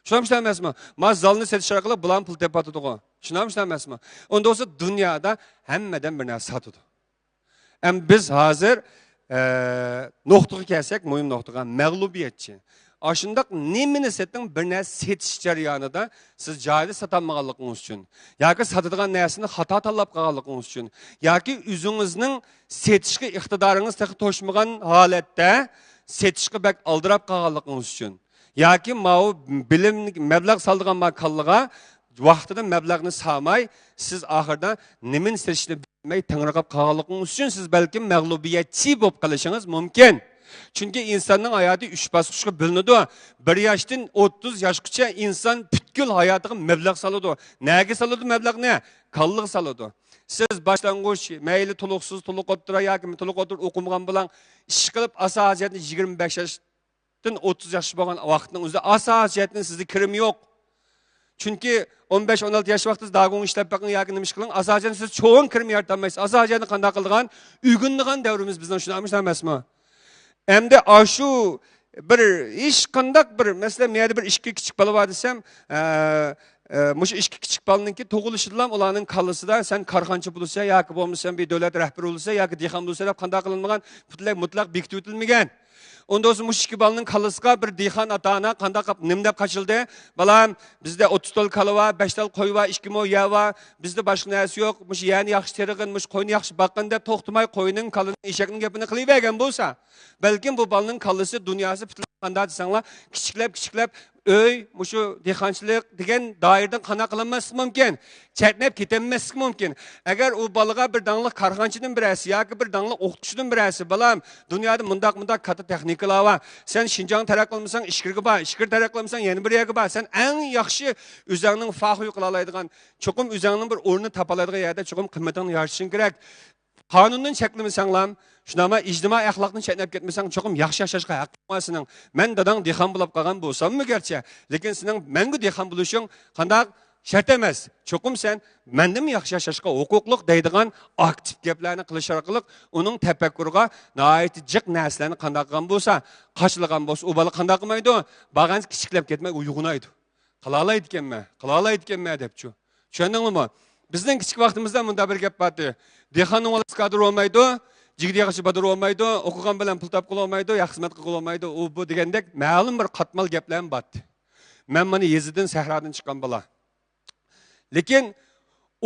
Shunday emasmi? Men zalni setish orqali bilan pul tepatadi-ku. Shunday emasmi? Unda o'zi dunyoda hammadan bir narsa sotadi. Ham biz hozir nuqtaga kelsak, muhim nuqtaga mag'lubiyatchi. Aşındaq nemini setding bir narsa setish jarayonida siz joyida sotolmaganligingiz uchun yoki sotadigan narsani xato tanlab qolganligingiz uchun yoki o'zingizning setishga iqtidoringiz to'shmagan holatda setishga bak aldirab qolganligingiz uchun yoki mau bilim mablag' soldigan makalliga vaqtida mablag'ni solmay siz oxirida nimani setishni bilmay tangraqab qolganligingiz uchun siz balkim mag'lubiyatchi bo'lib qolishingiz mumkin. Çünkü insanın hayatı 3 basqıchga bo'linadi. 1 yoshdan 30 yoshgacha inson butkul butkul hayotiga mablag' soladi. Nega soladi mablag' ne? Kalliga soladi. Siz boshlang'ich mayli to'liqsiz to'liq o'tira yoki to'liq o'tirib o'qimagan bilan ish qilib asosiyatni 25 yoshdan 30 yosh bo'lgan vaqtning o'zida asosiyatni sizda kirim yo'q. Chunki 15-16 yosh vaqtida dagon ishlab bakın yoki nima ish qiling, asosiyatni siz cho'ng kirim yaratolmaysiz. Asosiyatni qanday qilgan? Uygunligan davrimiz bizning shunamiz emasmi? Endi ashu bir ish qandaq bir, masalan, menda bir ishki kichik bola bor desam, mush ishki kichik bolaninki tug'ilishidan ularning kallasida sen korxonchi bo'lsa yoki bo'lmasa bir davlat rahbari bo'lsa yoki dehqon bo'lsa deb qanday qilinmagan, mutlaq bekitib o'tilmagan. Ondan sonra muş iki balının kalısıqa bir dehqon ata-ana qanday qilib nim deb qaçıldı. Balam bizde 30 tol kalı var, 5 tol qo'y var, 2 mo yer var. Bizde boshqa narsa yo'q. Mush yani yaxshi terig'in, mush qo'yni yaxshi baqqan deb to'xtamay qo'yning kalının eshakning gapini qilavergan bo'lsa, balkim bu balının kalısı dunyosi qanday desanglar, kichiklab öy, mushu dehqonchilik degan doiradan qana qilinmasi mumkin. Chetnab ketilmasi mumkin. Agar u balaga bir danglik korxonchidan birasi yoki bir danglik o'qituvchidan birasi, balam, dunyoda mundaq katta texnikalar var. Sen Şinjan taraq qilmasang ishkirga bor, ishkir taraq qilmasang yana bir yerga bor. Sen eng yaxshi o'zingning faxriy qila oladigan, cho'qim o'zingning bir o'rni topa oladigan yerda cho'qim qimmatingni yoritishing kerak. Qonundan cheklamasanglar, shunama ijtimoiy axloqni chetlab ketmasang, cho'qim yaxshi yashashga haqqing bor sening. Men dadang dehqon bo'lib qolgan bo'lsammi garchi, lekin sening menga dehqon bo'lishing qanday shart emas. Cho'qim sen mendan yaxshi yashashga huquqliq deydigan aktiv gaplarni qilish orqali uning tafakkuriga nihoyat jiq narsalarni qanday qilgan bo'lsa, qochilgan bo'lsa, u bola qanday qilmaydi? Bag'an kichiklab ketmay uyg'unaydi. Qila olaydiganman debchi. Tushundingmi? Bizning kichik vaqtimizda bunda bir gap bordi. Dehqonning olasi qadr olmaydi, jigdi yaxshi badr olmaydi, o'qigan bilan pul topib olmaydi, yaxshi xizmat qila olmaydi, u bu degandek ma'lum bir qatmal gaplar bordi. Men mana Yezidan, Sahrodan chiqqan bola. Lekin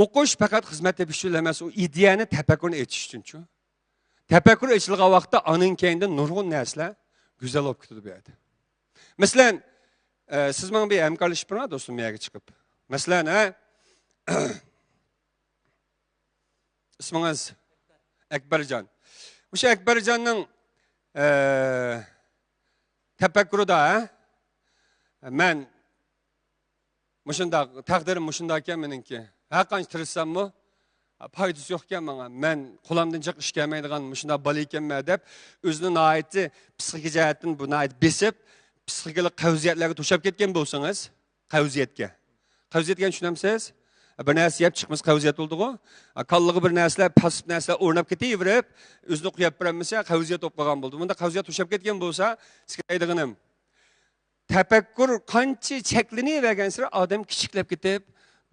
o'qish faqat xizmat tepish uchun emas, u ideyani tafakkurni etish uchun-chi. Tafakkur etilgan vaqtda aning keyinda nurg'un narsalar go'zal bo'lib ketadi bu yerda. Masalan, siz menga bir hamkorlashib turadi do'stim yerga chiqib. Masalan, ismingiz Akbarjon. O'sha Akbarjonning tafakkurida men mushundaq taqdirim mushundaq ekan meniki. Har qancha tirishsammi, foydasi yo'q ekan menga. Men qo'limdan chiq ish kelmaydigan mushundaq bola ekanman deb o'zini noiti psixik jihatdan bu noit besib, psixik qavziyatlarga to'shab ketgan bo'lsangiz, qavziyatga tushunamsiz? Bir narsa yeb chiqmas qavziyat bo'ldi-ku. Qalliga bir narsalar, pasib narsalar o'rnab ketaverib, o'zini qo'yib beramasa, qavziyat bo'lib qolgan bo'ldi. Bunda qavziyat to'shab ketgan bo'lsa, sizga aytadiganim, tafakkur qancha cheklanavergan sira odam kichiklab ketib,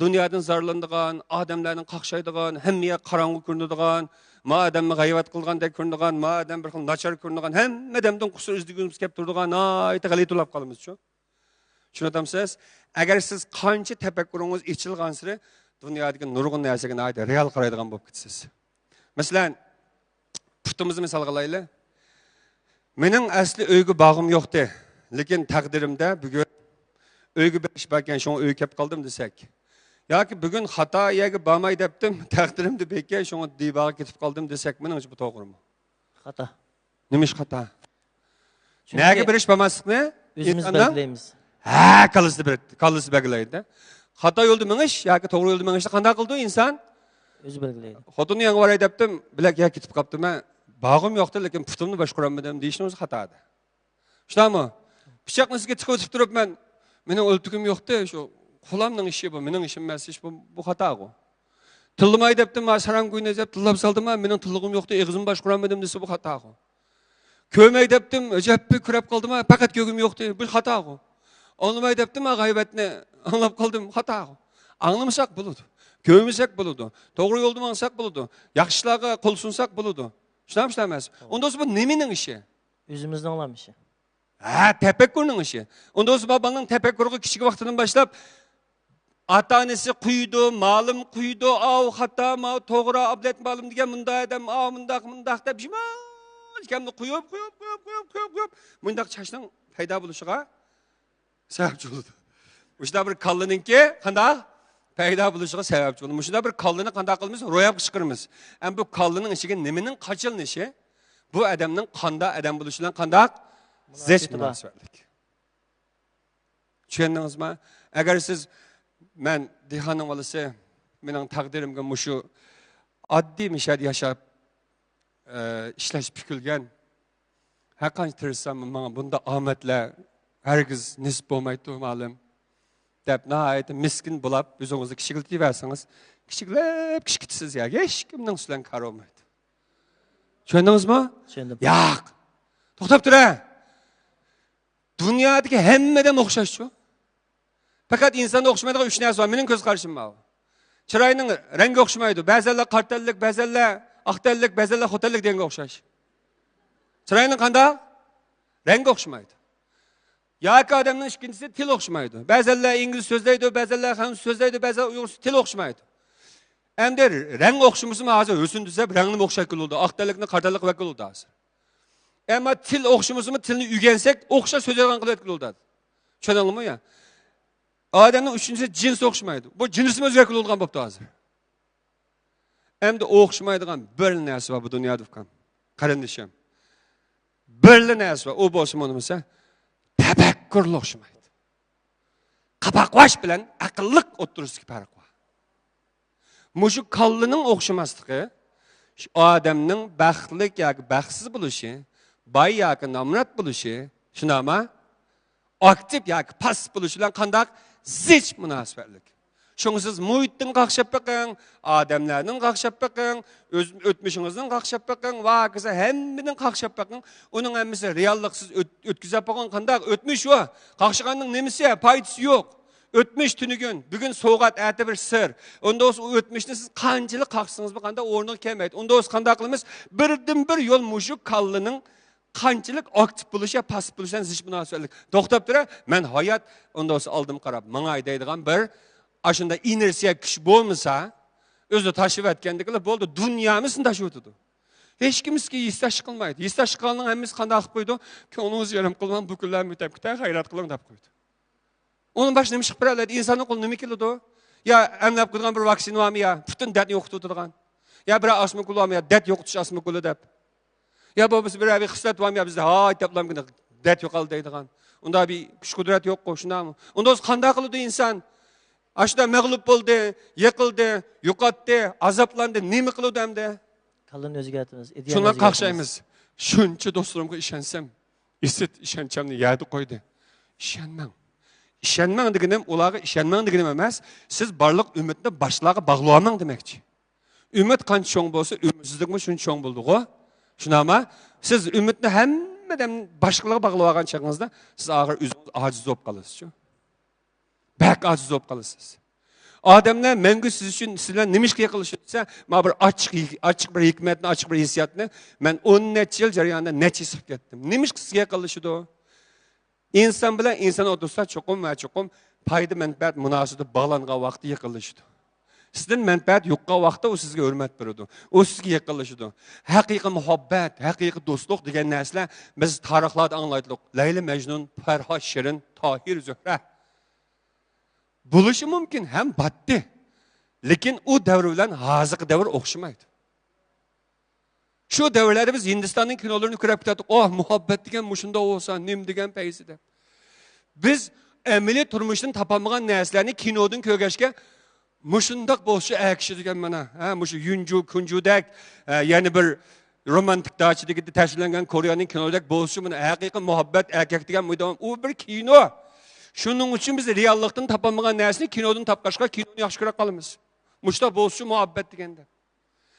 dunyodan zarlanadigan, odamlarning qaqshaydigan, hammaga qorong'u ko'rinadigan, ma odamni g'ayvat qilgandek ko'rinadigan, ma odam bir xil nachar ko'rinadigan, hamma odamdan qusur izdigimiz kelib turadigan, ayta g'alitulab qolamiz-chu. Tushunamsiz? Agar siz qancha tafakkuringiz ichilgan sira dunyodagi nurg'un narsaga ayta real qaraydigan bo'lib ketasiz. Masalan, putimizni misol qilaylik. Mening asli uyga bog'im yo'qdi. Lekin taqdirimda bugun uyga berish bo'lgan shunga uy kelib qoldim desak. Yoki bugun xato yerga bormay debdim, taqdirimda bekkan shunga dibaga ketib qoldim desak, meningcha bu to'g'rimi? Xato. Nima ish xato? Nega berish bo'lmaslikni O'zimiz belgilaymiz. Ha, kallısı belgilaydi. Xato yo'lda menish yoki to'g'ri yo'lda menishni qanday qildi inson? O'zi belgilaydi. Xotinni yangi boray debdim, bilak yer ketib qolibdi. Men bog'im yo'qdi, lekin putimni boshqarolmadim deyishni o'zi xato edi. Shunami? Pichoqni sizga tiqib o'tib turibman. Mening o'ltigim yo'qdi, shu qo'limning ishi bu, mening ishim emas, ish bu xato-ku. Tillamay debdim, men saram qo'yni deb tillab saldim, mening tillig'im yo'qdi, eg'izimni boshqarolmadim desa bu xato-ku. Ko'may debdim, jabbi kurab qoldim, faqat ko'gim yo'qdi, bu xato-ku. Anlamay debdim, g'aybatni anlab qoldim, xato. Anglamasak bo'ladi. Ko'rmasak bo'ladi. To'g'ri yo'lda mansaq bo'ladi. Yaxshilarga qo'l sunsak bo'ladi. Tushunamsiz? Unda bu nimaning ishi? O'zimizning olamishi. Ha, tafakkurning ishi. Unda babaning tafakkuriga kichik vaqtidan boshlab ota-onasi quydi, ma'lum quydi, xato, to'g'ri, ablat ma'lum degan bunday adam, mundaq deb shimol quyib, mundaq chashning paydo bo'lishiga sababchi bo'ldi. O'shda bir kallininki qanday paydo bo'lishiga sababchi bo'ldi. O'shda bir kallini qanday qilamiz? Ro'yobga chiqaramiz. Ham bu kallining ichiga nimaning qachilnishi, bu odamning qanday odam bo'lishi bilan qanday zech munosabatlik. Tushundingizmi? Agar siz men Dihanning bolasi mening taqdirimga mushu oddiy mishad yashab ishlash bukilgan. Har qancha tirishsam menga bunda omadlar hargiz nisb bo'lmaydi ma'lum. Deb nihoyat miskin bo'lib o'zingizni kichikiltiraversangiz, kichikitasiz ya. Hech kimning sizdan kar olmaydi. Tushundingizmi? Tushundim. Yo'q. To'xtab turing. Dunyodagi hammadan o'xshash-ku. Faqat insonga o'xshamaydigan 3 narsa bor. Mening ko'z qarashim bor. Chiroyning rangi o'xshamaydi. Ba'zanlar qartallik, ba'zanlar oqtallik, ba'zanlar xo'tallik deganga o'xshash. Chiroyning qanday? Rangi o'xshamaydi. Yoki odamning ikkinchisi til o'xshamaydi. Ba'zanlar ingliz so'zlaydi, ba'zanlar fransuz so'zlaydi, ba'zan uyg'ur til o'xshamaydi. Endi rang o'xshamasimi hozir o'sin desa rangni o'xshayib bo'ldi. Oqtallikni qartallik vakil bo'ldi hozir. Ama til o'xshamasimi tilni o'rgansak, o'xshash so'zlaydigan qilib bo'ldi. Tushundingizmi ya? Odamning uchinchisi jins o'xshamaydi. Bu jinsimiz o'zgarib bo'lgan bo'pti hozir. Endi o'xshamaydigan bir narsa bor bu dunyoda ham. Qarindishim. Bir narsa bor, u bo'lsa bo'lmasa, tafakkurli o'xshamaydi. Qabaqvash bilan aqlliq o'tirishga farq bor. Mushu qallining o'xshamasligi odamning baxtli yoki baxtsiz bo'lishi, boy yoki nomrat bo'lishi, shunami? Aktiv yoki passiv bo'lishi bilan qanday zich munosabatlik. Şunu siz muhittin qaqshab bakın, adamlarning qaqshab bakın, o'tmishingizning qaqshab bakın, vaqiza hammaning qaqshab bakın. Uning hammasi realliksiz o'tkazib qo'ygan qanday o'tmish o. Qaqshiganning nimasi, foydasi yo'q. O'tmish tunigun, bugun so'g'at ati bir sir. Unda o'z o'tmishni siz qanchalik qaqsangiz bu qanday o'rniga kelmaydi. Unda o'z qanday qilamiz? Birdan bir yo'l mushu qallining qanchalik aktiv bo'lishi, passiv bo'lishidan zich munosabatlik. To'xtab tura, men hayot unda o'z oldim qarab, menga aytadigan bir aşında inersiya kuch bo'lmasa, o'zi tashib etgandikilar bo'ldi, dunyomizni tashib o'tadi. Hech kimski istash qilmaydi. Istash qilganning hammasi qanday qilib qo'ydi? Ko'nglingiz yarim qilgan bu kunlarni o'tab ketay, xayrat qiling deb qo'ydi. Onun başına nima chiqib beradi? Insonning qo'li nima keladi? Ya emlab qo'ygan bir vaksina bormi ya? Butun dardni yo'qotib o'tirgan. Ya bir asma kul bormi ya? Dard yo'qotish asma kuli deb. Ya bo'lmasa bir xislat bormi ya bizda hay deblamgina dard yo'qoldi deydigan. Unda bir kuch qudrat yo'q qo'shnami? Unda o'zi qanday qiladi inson? Aşda mağlup oldu, yıkıldı, yuqatdı, azaplandı, nima qiladi hamda? Qalin o'zgartimiz. Şuna qaqshaymiz. Shuncha do'stlarimga ishonsam, ishonchamni yadi qo'ydi. Ishonmang. Ishonmang deganim ularga ishonmang deganim emas, siz barliq umidni boshlarga bog'lamang demoqchi. Umid qancha cho'ng bo'lsa, umidsizlikmi shuncha cho'ng bo'ldi-ku. Shunami? Siz umidni hammadan boshqalarga bog'lab olgan chog'ingizda siz og'ir o'zingiz ojiz bo'lib qolasiz-ku. Bak aciz olup kalırsınız. Adamlar mengü siz için sizden nimişki yakılışırsa, ma bir açık bir hikmetini, açık bir hissiyatını, ben 10 neçe yıl jarayanda neçe sık ettim. Nimişki size yakılışırdı o? İnsan bile insan otursa çokum ve çokum payda menfaat münasıbeti bağlanğan vakti yakılışırdı. Sizden menfaat yokka vakti o sizge hürmet verirdi. O sizge yakılışırdı. Hakiki muhabbet, hakiki dostluk degen nesler biz tarihlarda anlaydık. Leyla Mecnun, Ferhat Şirin, Tahir Zühre. Buluşu mümkün hem battı. Lekin o devr bilen hazırki devr o'xshamaydi. Şu devrlerde biz Hindistan'ın kinolarını kurab ketdik. Oh muhabbet degen mushunda olsa, nim degen peyside. Biz emeli turmuşdan tapamagan narsalarni kinodan ko'rgashga mushundaq bo'lsa akshi degan mana, ha, mushu Yunju Kunjudak, yani bir romantik dachidagi tashlangan Koreyaning kinodagi bo'lsa mana haqiqiy muhabbet erkak degan muydon, u bir kino. Şunun için biz reallıktan tapamagan nersini kinodan tapqaşqa kinonu yaxshi ko'ra qolamiz. Mushta bo'lsa muhabbet deganda.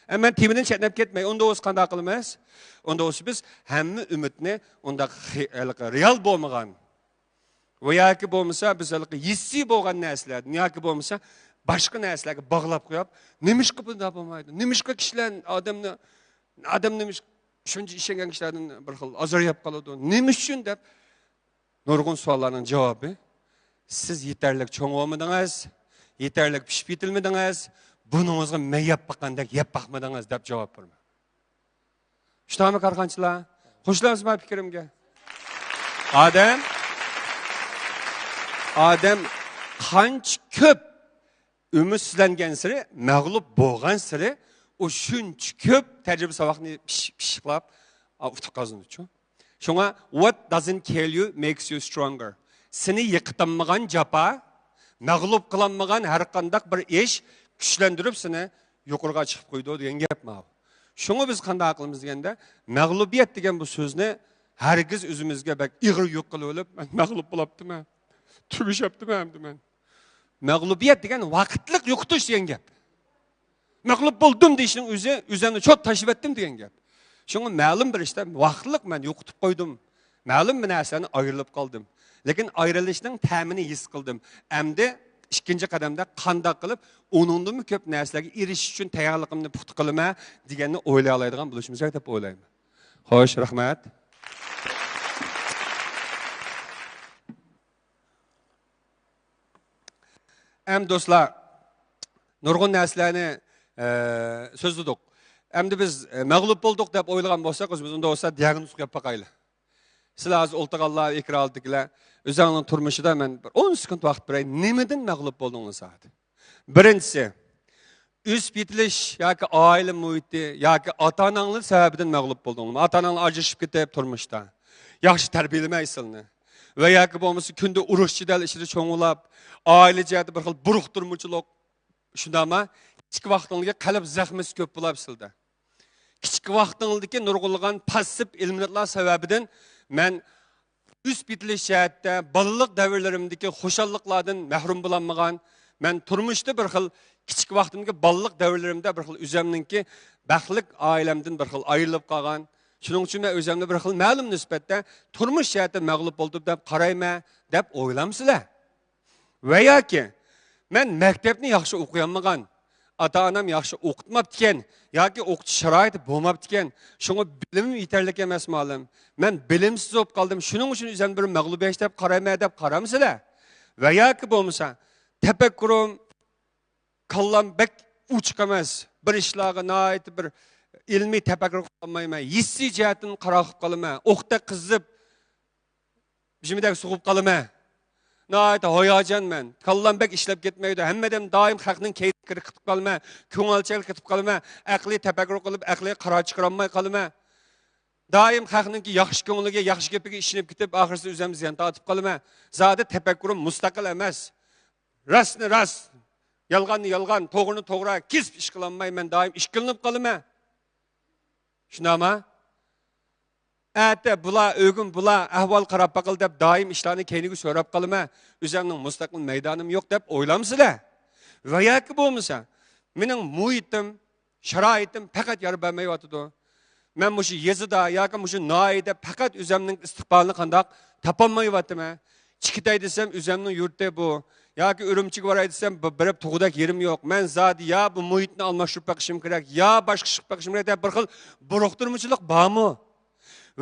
Ama temidan chetnab ketmay, unda o'z qanday qilamiz? Unda o'z biz hamma umidni unda real bo'lmagan va yoki bo'lmasa biz hissiy bo'lgan narsalar, yoki bo'lmasa boshqa narsalarga bog'lab qo'yib, nimishqa bunda bo'lmaydi? Nimishqa kishilar odam nimish shuncha ishlagan kishilardan bir xil azrayib qoladi. Nima uchun deb nurg'un savollarning javobi siz yetarli cho'ng olmadingiz, yetarli pishib yetilmadingiz, buningizga mayab baqandek yeb baqmadingiz deb javob berma. Shunaqa qarg'anchilar, xushlamsizmi fikrimga? Odam qancha ko'p umidsizlangan siri, mag'lub bo'lgan siri, o shuncha ko'p tajriba saboqni pishiqlab o'tib qoldi. Şuna what doesn't kill you makes you stronger. seni yıqıtamagan japa, mag'lub qilinmagan har qandaq bir ish kuchlantirib seni yuqoriga chiqib qo'ydi degan gap ma'lum. Şunu biz qanday qilamiz deganda, mag'lubiyat degan bu so'zni hargiz o'zimizga bak ig'ir yo'q qilib olib, men mag'lub bo'libdiman, tugishyaptiman deman. Mag'lubiyat degan vaqtlik yo'qotish degan gap. Mag'lub bo'ldim deyishning o'zi o'zimni cho't tashib etdim degan gap. Şunu ma'lum bir ishda vaqtlik men yo'qotib qo'ydim. Ma'lum bir narsani ayrilib qoldim. Lekin ayrilishning ta'mini his qildim. Endi ikkinchi qadamda qanday qilib o'ningdan ko'p narsalarga erishish uchun tayyorligimni puxta qilaman deganni o'ylay oladigan bo'lishimiz kerak deb o'ylayman. Xo'sh, rahmat. Hem do'stlar, nurg'un narsalarni so'zladik. Endi biz mag'lub bo'ldik deb o'ylagan bo'lsak, o'zimiz unda bo'lsa diagnoz qo'yib boqaylik. Sizlar hozir o'ltirganlar, ekrandagilar, o'zingizning turmushida men 10 sekund vaqt beray, nimadan mag'lub bo'ldingiz hozir? Birinchisi, üst bitilish yoki oila muhiti yoki ota-onanglar sababidan mag'lub bo'ldingizmi? Ota-onanglar ajrashib ketib turmushda. Yaxshi tarbiyalamaysizni. Va yoki bo'lmasa kunda urush chidal ishida cho'ng'ilab, oila jihati bir xil buruqtirmuchilik shundami? Kichik vaqtingizga qalb zahmisi ko'p bo'libsizda. Kichik vaqtingizdagi nurg'ulg'an passiv ilmlar sababidan men üst bitilish jihatda balalik davrlarimdagi xushalliqlardan mahrum bo'lmagan, men turmushda bir xil kichik vaqtimga balalik davrlarimda bir xil o'zimninki baxtlik oilamdan bir xil ayrilib qolgan. Shuning uchun men o'zimni bir xil ma'lum nisbatda turmush jihatda mag'lub bo'ldim deb qarayman deb o'ylamsizlar. Va yoki men maktabni yaxshi o'qiolmagan, ota-onam yaxshi o'qitmabdi-ken yoki o'qitish sharoiti bo'lmabdi-ken, shunga bilimim yetarli emas ma'lum. Men bilimsiz bo'lib qoldim. Shuning uchun o'zim bir mag'lubiyat deb qarayman deb qaramsizlar. Va yoki bo'lmasa, tafakkurim kallam bek uchiq emas. Bir ishlarga noit bir ilmiy tafakkur qilmayman. Hissiy jihatdan qarab qolaman. O'qda qizib jimidagi sug'ib qolaman. Noit hayajonman. Kallam bek ishlab ketmaydi. Hammadan doim xalqning kayfiyati qitib qolma, ko'ngilchalik qitib qolma, aqliy tafakkur qilib, aqliy qaror chiqarolmay qolma. Doim xalqningki yaxshi ko'ngliga, yaxshi gapiga ishinib ketib, oxirida o'zim ziyon tortib qolma. Zodi tafakkurim mustaqil emas. Rastni rast, yolg'onni yolg'on, to'g'rini to'g'ri, kesib ish qilolmay men doim ish qilinib qolaman. Shunami? Ata bular o'g'im bular ahvol qarab baqil deb doim ishlarni keyniga so'rab qolaman. O'zimning mustaqil maydonim yo'q deb o'ylamsizlar. Va yoki bo'lmasa, mening muhitim, sharoitim faqat yarab bermayotdi. Men bu yezida yoki bu noida faqat o'zimning istiqbolini qandoq topolmayapman. Chikitay desam o'zimning yurtda bu yoki Urumchiga boray desam birib tug'udak yerim yo'q. Men zodi ya bu muhitni almashtirib baqishim kerak, ya boshqa ish baqishim kerak deb bir xil buruqtirmuchilik bormi?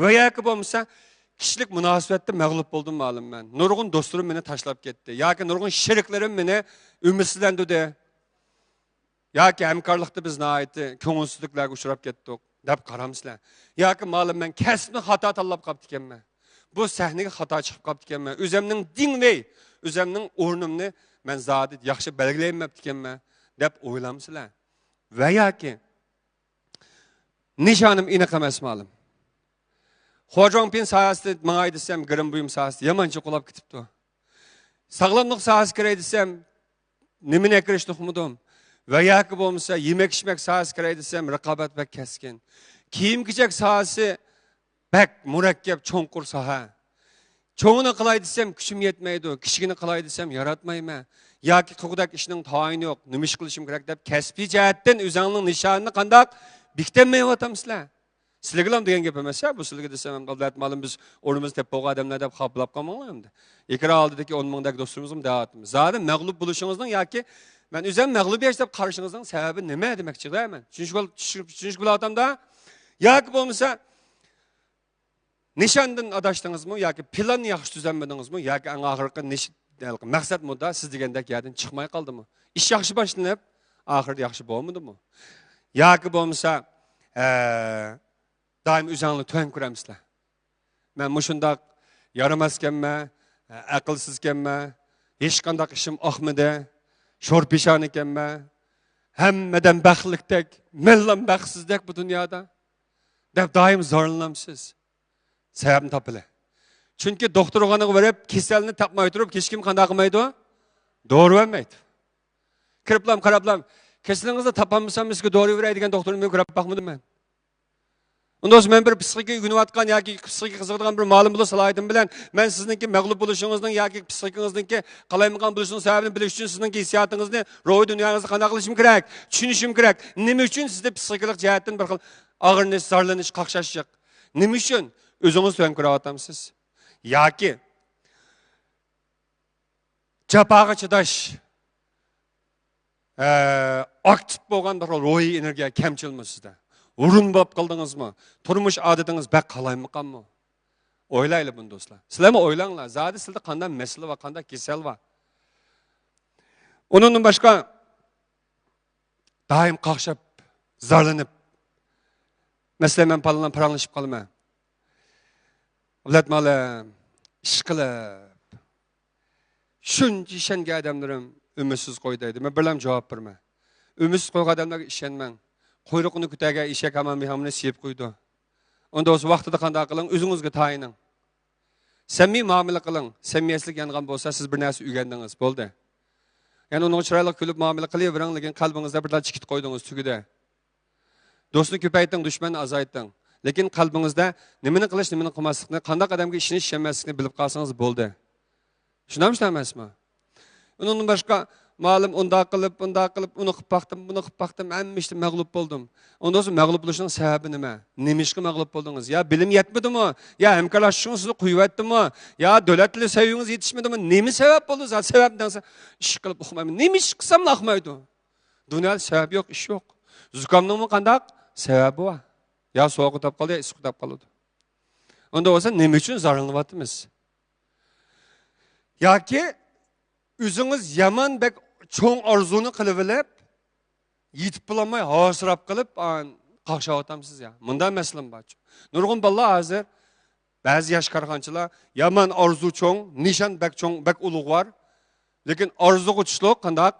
Va yoki bo'lmasa, kishilik munosabatda mag'lub bo'ldim ma'lum men. Nurg'un do'stlarim meni tashlab ketdi. Yoki nurg'un sheriklarim meni umidsizlantirdi. Yoki hamkorlikda biz nihoyatda ko'ngilsizliklarga uchrab ketdik deb qaramsizlar. Yoki ma'lum men kasbni xato tanlab qolib ekanman. Bu sahnaga xato chiqib qolib ekanman. O'zimning dingvey, o'zimning o'rnimni men zodi yaxshi belgilayapti ekanman deb o'ylamsizlar. Va yoki nishonim aniq emas ma'lum. Xo'jongpin sahasida mangay desam, girim buyum sahasida yamancha qulab ketibdi. Sog'lomlik sahasi kerak desam, nimani kirishni uqmadim. Va yoki bo'lmasa, yemak-ichmak sahasi kerak desam, raqobat bak keskin. Kiyim-kechak sahasi bak murakkab, cho'nqur saha. Cho'ngini qilay desam, kuchim yetmaydi. Kichigini qilay desam, yaratmayman. Yoki qilgudak ishning tayini yo'q. Nima ish qilishim kerak deb kasbiy jihatdan o'zingning nishonini qandoq bekitolmayapsizlar. Sizlarga ham degan gap emas, bu sizlarga desam ham davlat ma'lum biz o'rnimizda tep bo'lgan odamlar deb qoplab qolmanglar endi. Ekran oldidagi 10 mingdagi do'stlarimiz ham da'vatimiz. Zodi mag'lub bo'lishingizning yoki men o'zim mag'lubiyat deb qarashingizning sababi nima demoqchiman? Tushunishga bo'latamda yoki bo'lmasa nishondan adashdingizmi yoki planni yaxshi tuzolmadingizmi yoki eng oxirgi maqsad mudda siz degandek yerdan chiqmay qoldimi? Ish yaxshi boshlanib, oxirida yaxshi bo'lmadimi? Yoki bo'lmasa daim o'zingni to'ng ko'ramsizlar. Men mushundaq yaramaskanman, aqlsizkanman, hech qanday ishim oqmadi, sho'rpeshon ekanman. Hammadan baxtlikdek, menlam baxtsizdek bu dunyoda. Deb doim zorlanamsiz. Sababni topinglar. Chunki doktorxonaga berib, kasalni topmay turib, hech kim qanday qilmaydi? Dori vermaydi. Kiriblam, qarablam, kasalingizni topolmasam, sizga dori beray degan doktorni men ko'rib baxmadim men. Ondan sonra ben bir psikika ügünüvatkan ya ki psikika kızıqdıgan bir malum bulu salaydım bilen ben sizinki məğlub buluşunuzdan ya ki psikikanızdaki qalaymagan buluşunuz sebebini biliş üçün sizinki hissiyatınızını, ruhi dünyanızı qanday qilishim kerak, tushunishim kerak. Nima uchun sizda psikikalik jihatdan bir xil og'irlanish, zarlanish, qaqshashchiq? Nima uchun o'zingiz tuyan ko'ryapsiz? Yoki jafoga chidash aktiv bo'lgan bir ruhiy energiya kamchilmi sizda? Urun bop qildingiz mı? Turmuş adetiniz bak qalaymiqan mı? Oylaylı bunu dostlar. Sizler mi oylanlar? Zadi sizde qanday mesele var, qanday kesel var. Onun başka daim qaqshab, zarlanıp mesela men palandan paranlaşıp qalıma. Ulatmalım, iş qilib. Shuncha ishongan adamlarim umidsiz qo'ydaydi. Men birlam javob berma. Umidsiz qo'ygan adamlarga ishonmang. Quyruqni kutaga eshak hamon mehamni siyib qo'ydi. Onda o'sha vaqtida qanday qiling? O'zingizga tayining. Samimiy muomala qiling. Samimiyatlik yangan bo'lsa, siz bir narsa o'rgandingiz, bo'ldi. Ya'ni uni chiroyli kulib muomala qilavering, lekin qalbingizda birdan chikit qo'ydingiz tugida. Do'stni ko'payting, dushmanni azayting. Lekin qalbingizda nimani qilish, nimani qilmaslikni, qanday odamga ishonish, ishonmaslikni bilib qolsangiz bo'ldi. Shunammi, emasmi? Undan boshqa malum unda qilib, uni qilib baxtim, buni qilib baxtim, hamma ishda mag'lub bo'ldim. Ondan so'ng mag'lub bo'lishning sababi nima? Nima ishga mag'lub bo'ldingiz? Ya bilim yetmadimi? Ya hamkorlashishingiz sizni quyvatdimi? Ya davlatli saviyangiz yetishmadimi? Nima sabab bo'ldi? Sababdan ish qilib o'qimayman. Nima ish qilsam o'qimaydi? Dunyoda sabab yo'q, ish yo'q. Zukamning qandaq sababi bor? Ya sovuq o'tib qoldi, ya issiq o'tib qoldi. Onda bo'lsa nima uchun zararlanyapmiz? Yoki o'zingiz yomon bek cho'ng orzuni qilib olib, yetib bo'lmay hasrab qilib, qaqshayotamsiz ya. Bunda masalan bor. Nurg'un bolalar hozir ba'zi yosh qarg'anchilar yomon orzu cho'ng, nishon bek cho'ng, bek ulug' bor. Lekin orzu uchishliq qandaq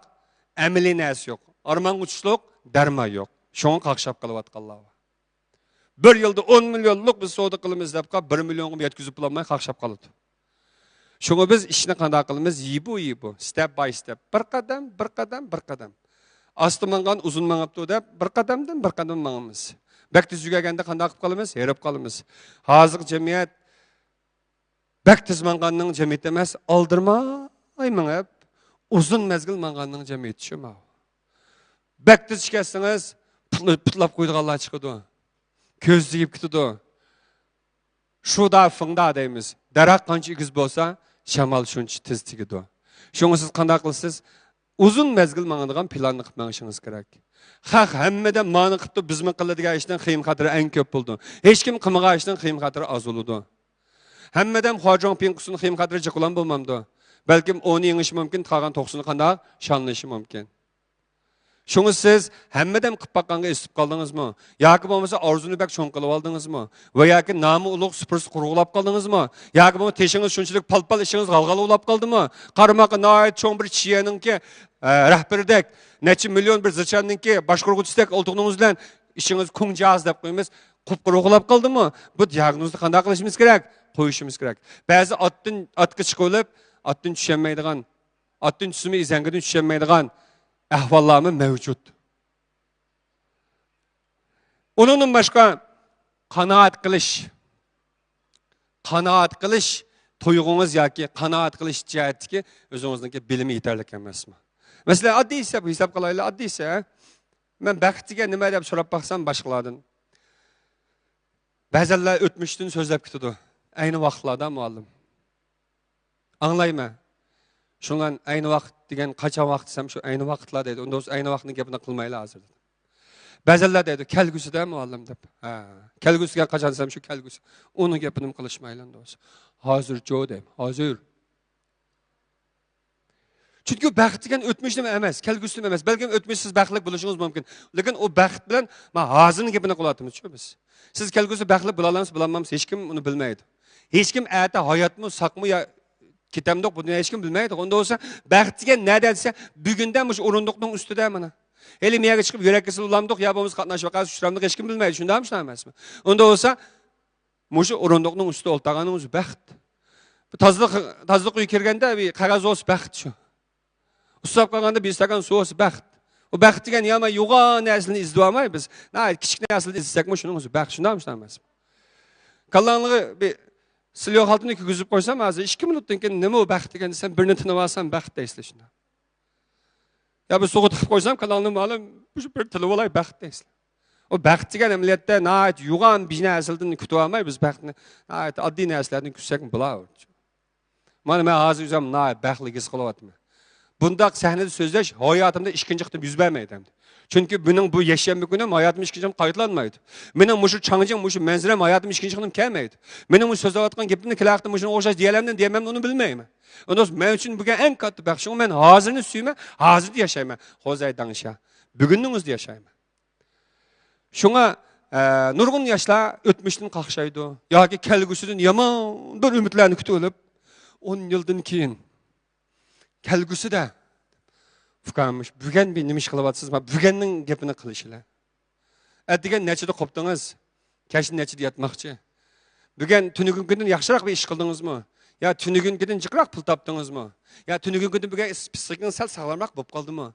amaliy narsa yo'q. Armon uchishliq darmon yo'q. Shuni qaqshab qilayotganlar. Bir yilda 10 milyonlik biz savdo qilamiz deb qab 1 millionga yetkazib bo'lmay qaqshab qoladi. Şunu biz işini qanday qilamiz? Yibu, step by step. Bir qadam. Asты mangan, uzun mangapti deb bir qadamdan bir qadam mangamiz. Bak tez yugaganda qanday qilib qolamiz? Herib qolamiz. Hozir jamiyat bak tez manganning jamiyati emas, oldirmay mangab, uzun mezgil manganning jamiyati shu. Bak tez chiqasangiz, putlab qo'ydiganlar chiqadi. Ko'z yeyib ketadi. Şuda fыңda deymiz. Daraxt qancha igiz bo'lsa, shamol shuncha tez tegadi. Shuni siz qanday qilasiz? Uzun mezgil mangadigan planni qilib mangishingіз kerak. Haq hammadan ma'ni qilib bizmi qiladigan ishdan qiyin xatiri eng ko'p bo'ldi. Hech kim qilmagan ishdan qiyin xatiri az bo'ldi. Hammadan hojong pinqusini qiyin xatiri jiqlan bo'lmamdi. Balkim 10 yengish mumkin, qolgan 90'ını qanday shonlashi mumkin. Şunu siz hammadan qilib baqqanga esib qoldingizmi? Yoki bo'lmasa orzuni bak cho'ng qilib oldingizmi? Va yoki nomi ulug' supursi qurg'ulab qoldingizmi? Yoki bo'lmasa teshingiz shunchalik palpal ishingiz g'alg'alolab qoldimi? Qarmoqqa noyat cho'ng bir chiyaninki rahbardek necha million bir zirchanninki boshqaruvchisidek o'ltiqningiz bilan ishingiz kunjaz deb qo'yamiz. Qurg'ulab qoldimi? Bu diagnozni qanday qilishimiz kerak? Qo'yishimiz kerak. Ba'zi otga chiqib olib, otdan tushunmaydigan, otdan tushmay izangidan tushunmaydigan ahvallarımı mevcut. Onun başka kanaat kılış tuyğunuz yoki kanaat kılış cihetki özünüzdeki bilimi yeterlik emasmi? Mesela addi hesap qilaylik, addi ise men baxtiga nima deb so'rab baxsam boshqalardan. Ba'zilar o'tmishdan so'zlab ketadi. Ayni vaqtlarda muallim. Anglayman. Şundan aynı vaqt degan qachon vaqt desam shu ayni vaqtlar deydi. Unda ayni vaqtning gapini qilmaylar hozir. Ba'zilar deydi, kelgusida muallim deb. Ha, kelgusiga qachon desam shu kelgusi. Uni gapini qilishmaylar do'st. Hozir jo deyim, hozir. Chunki baxt degan o'tmishni emas, kelgusini emas. Balkim o'tmishsiz baxtli bo'lishingiz mumkin. Lekin o baxt bilan men hozirning gapini qilyapmiz, shu biz. Siz kelgusi baxtli bo'la olasiz, bo'la olmaysiz, hech kim uni bilmaydi. Hech kim ata hayotmi, saqmi ya kitamdoq bu hech kim bilmaydi. Onda olsa baxt degan nima desa, bugundan mush o'rindiqning ustida mana. Hali miyaga chiqib yurakka sulamdiq, ya bo'lmasa qatnashib qolsa shuramdiq hech kim bilmaydi. Shundami, shunday emasmi? Onda olsa mush o'rindiqning ustida o'ltirganingiz baxt. Tazlık uyu kirgende bir qog'oz olsa baxt shu. Ustab qolganda bir stakan suv olsa baxt. O baxt degan yama yo'g'on narsani izlab olmay biz. Kichik narsani izlasakmi shuning o'zi baxt shundaymi emasmi? Kallanlığı bir silyoq altını kuzib qo'ysam, hozir 2 minutdan keyin nima u baxt degan desam, birini tinib olsam baxt deysizlar shunda. Ya bir so'g'it qilib qo'ysam, kallanni ma'lum bir tilib olay baxt deysizlar. O baxt degan amaliyotda nayt yo'g'on bir narsadan kutib olmay biz baxtni nayt oddiy narsalardan kutsak bo'laveradi. Mana men hozir o'zim nayt baxtli his qilyapman. Bundaq sahnada so'zlash hayotimda ikkinchi qitim yuz bermaydi. Chunki buning bu yashanma kunim hayotim ikkinchi qitim qaytlanmaydi. Mening mushu changjim, mushu manziram hayotim ikkinchi qitim kelmaydi. Mening bu so'zlayotgan gapimni kelaqda mushuni o'xshash diyalamdan deyman, uni bilmayman. Ondan men uchun bugun eng katta baxt shu, men hozirni suyman, hozirda yashayman. Hozir dangsha, bugunning o'zida yashayman. Shunga nurg'un yoshlar o'tmishdan qaqshaydi yoki kelgusidan yomon bir umidlarni kutib olib 10 yildan keyin kelgusida fuqarmış bugun bir nima ish qilyapsiz, bugunning gapini qilishlar. Degan nechida qopdingiz? Kashin nechida yatmoqchi? Bugun tunugundan yaxshiroq bir ish qildingizmi? Ya tunugundan jiqroq pul topdingizmi? Ya tunugundan bugun psixikning sal sog'lomroq bo'lib qoldimi?